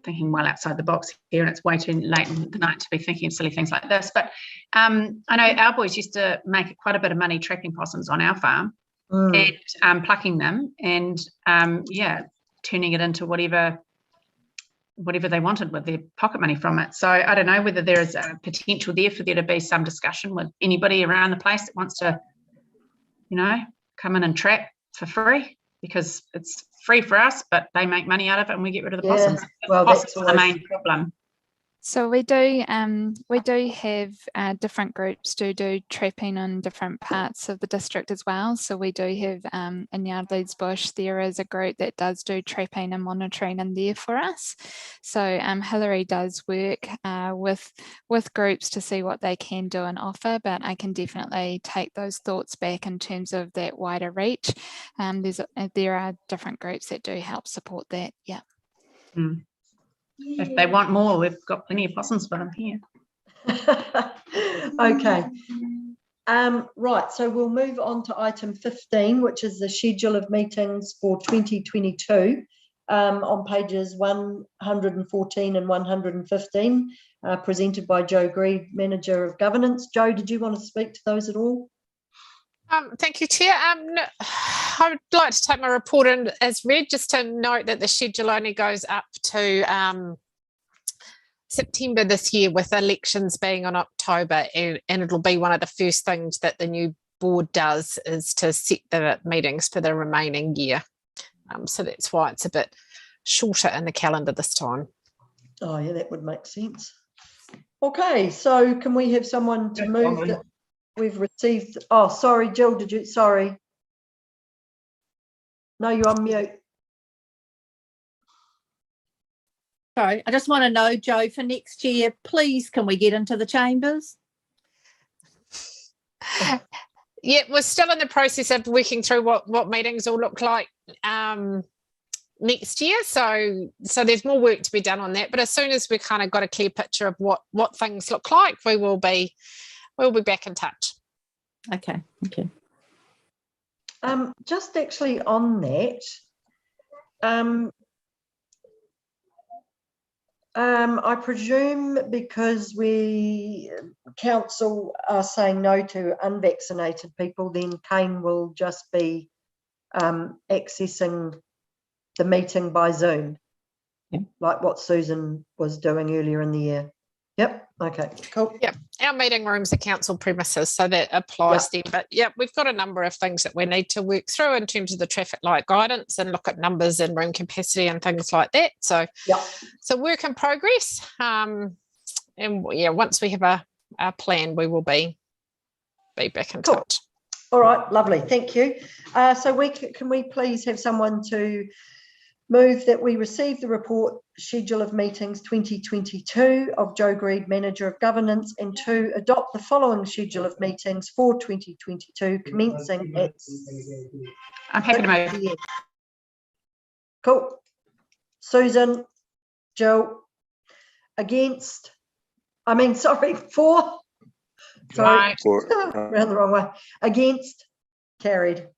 thinking well outside the box here, and it's way too late in the night to be thinking of silly things like this. But I know our boys used to make quite a bit of money trapping possums on our farm and plucking them and turning it into whatever they wanted with their pocket money from it. So I don't know whether there is a potential there for there to be some discussion with anybody around the place that wants to, you know, come in and trap for free, because it's free for us, but they make money out of it and we get rid of the possums. Well, that's the main problem. So we do have different groups do trapping in different parts of the district as well. So we do have in Yardley's Bush, there is a group that does do trapping and monitoring in there for us. So Hilary does work with groups to see what they can do and offer, but I can definitely take those thoughts back in terms of that wider reach. There are different groups that do help support that. Yeah. Mm. If they want more, we've got plenty of possums for them here. Okay. Right, so we'll move on to item 15, which is the schedule of meetings for 2022 on pages 114 and 115, presented by Joe Greed, Manager of Governance. Joe, did you want to speak to those at all? Thank you, Chair. I would like to take my report in as read, just to note that the schedule only goes up to September this year, with elections being on October, and it'll be one of the first things that the new board does is to set the meetings for the remaining year. So that's why it's a bit shorter in the calendar this time. Oh yeah, that would make sense. Okay, so can we have someone to move that we've received? Oh, sorry, Jill, did you? Sorry. No, you're on mute. Sorry, I just want to know, Joe, for next year, please, can we get into the chambers? Yeah, we're still in the process of working through what meetings will look like next year. So there's more work to be done on that. But as soon as we kind of got a clear picture of what things look like, we'll be back in touch. Okay, okay. Just actually on that, I presume because council are saying no to unvaccinated people, then Kane will just be accessing the meeting by Zoom, like what Susan was doing earlier in the year. Yep. Okay. Cool. Yep. Our meeting rooms are council premises, so that applies then. But yeah, we've got a number of things that we need to work through in terms of the traffic light guidance and look at numbers and room capacity and things like that. So so work in progress. And yeah, once we have a plan, we will be back in touch. All right. Lovely. Thank you. So can we please have someone to move that we receive the report schedule of meetings 2022 of Joe Greed, Manager of Governance, and to adopt the following schedule of meetings for 2022 commencing at... I'm happy to move. Cool. Susan, Jill, against, for, sorry, around the wrong way, against, carried.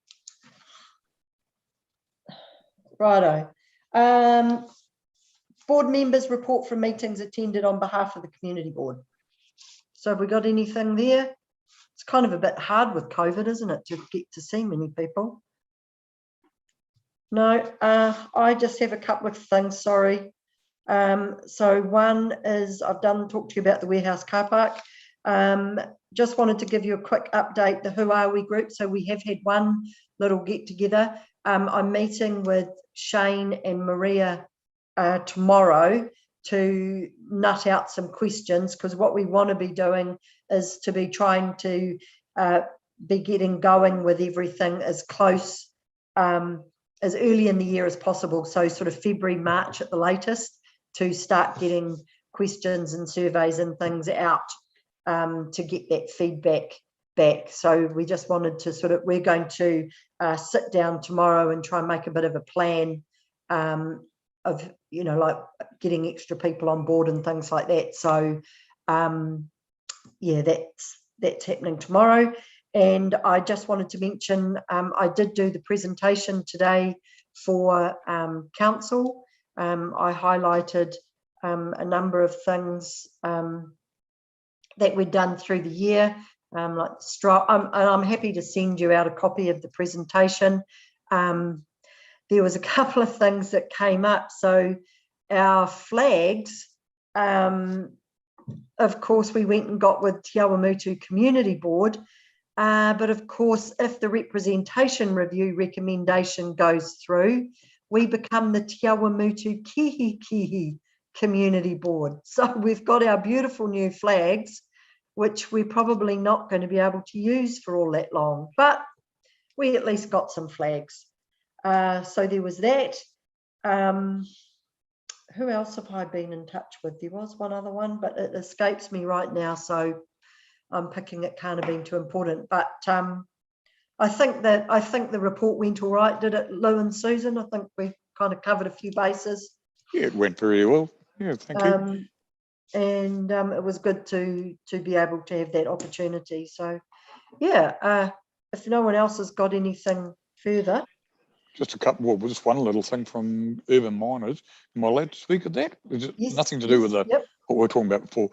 Righto. Board members report from meetings attended on behalf of the community board. So have we got anything there? It's kind of a bit hard with COVID, isn't it, to get to see many people? No, I just have a couple of things, sorry. So one is I've talked to you about the warehouse car park. Just wanted to give you a quick update, the Who Are We group. So we have had one little get together. I'm meeting with Shane and Maria tomorrow to nut out some questions, because what we want to be doing is to be trying to be getting going with everything as close as early in the year as possible. So sort of February, March at the latest, to start getting questions and surveys and things out to get that feedback back. So we just wanted to we're going to sit down tomorrow and try and make a bit of a plan of, like getting extra people on board and things like that. So yeah, that's happening tomorrow. And I just wanted to mention, I did do the presentation today for council. I highlighted a number of things that we'd done through the year, like and I'm happy to send you out a copy of the presentation. There was a couple of things that came up. So our flags, of course, we went and got with Te Awamutu Community Board. But of course, if the representation review recommendation goes through, we become the Te Awamutu Kihi community board. So we've got our beautiful new flags, which we're probably not going to be able to use for all that long, but we at least got some flags. So there was that. Who else have I been in touch with? There was one other one, but it escapes me right now. So I'm picking it, can't have been too important. But I think the report went all right, did it, Lou and Susan? I think we kind of covered a few bases. Yeah, it went very well. Yeah, thank you. And it was good to be able to have that opportunity. So yeah, if no one else has got anything further. Just a couple, well, just one little thing from Urban Miners. Am I allowed to speak of that? Yes, nothing to do with yep. what we were talking about before.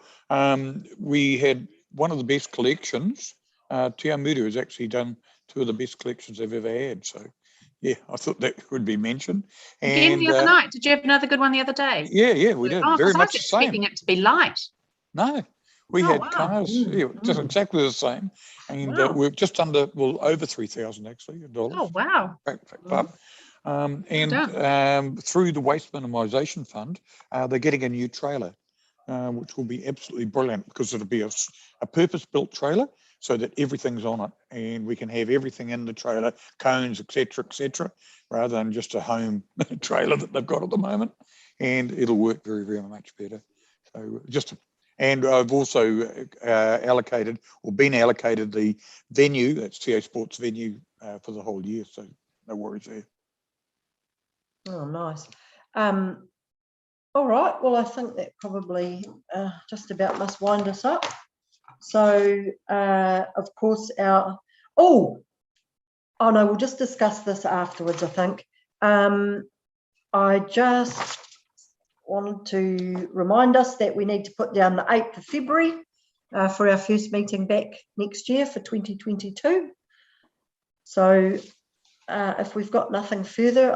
We had one of the best collections. Awamutu has actually done 2 of the best collections they've ever had. So yeah, I thought that would be mentioned. Again, And the other night, did you have another good one the other day? Yeah, we did. Oh, Very because I much was the same. expecting it to be light. No, we had cars, just exactly the same. And we're just under, well, over 3,000 actually, dollars. Oh, wow. Through the Waste Minimisation Fund, they're getting a new trailer, which will be absolutely brilliant because it'll be a purpose-built trailer so that everything's on it and we can have everything in the trailer, cones, etc., rather than just a home trailer that they've got at the moment. And it'll work very, very much better. So and I've also allocated or been allocated the venue, that's TA Sports venue for the whole year. So no worries there. Oh, nice. All right. Well, I think that probably just about must wind us up. So, of course, oh no, we'll just discuss this afterwards, I think. I just wanted to remind us that we need to put down the 8th of February for our first meeting back next year for 2022. So if we've got nothing further,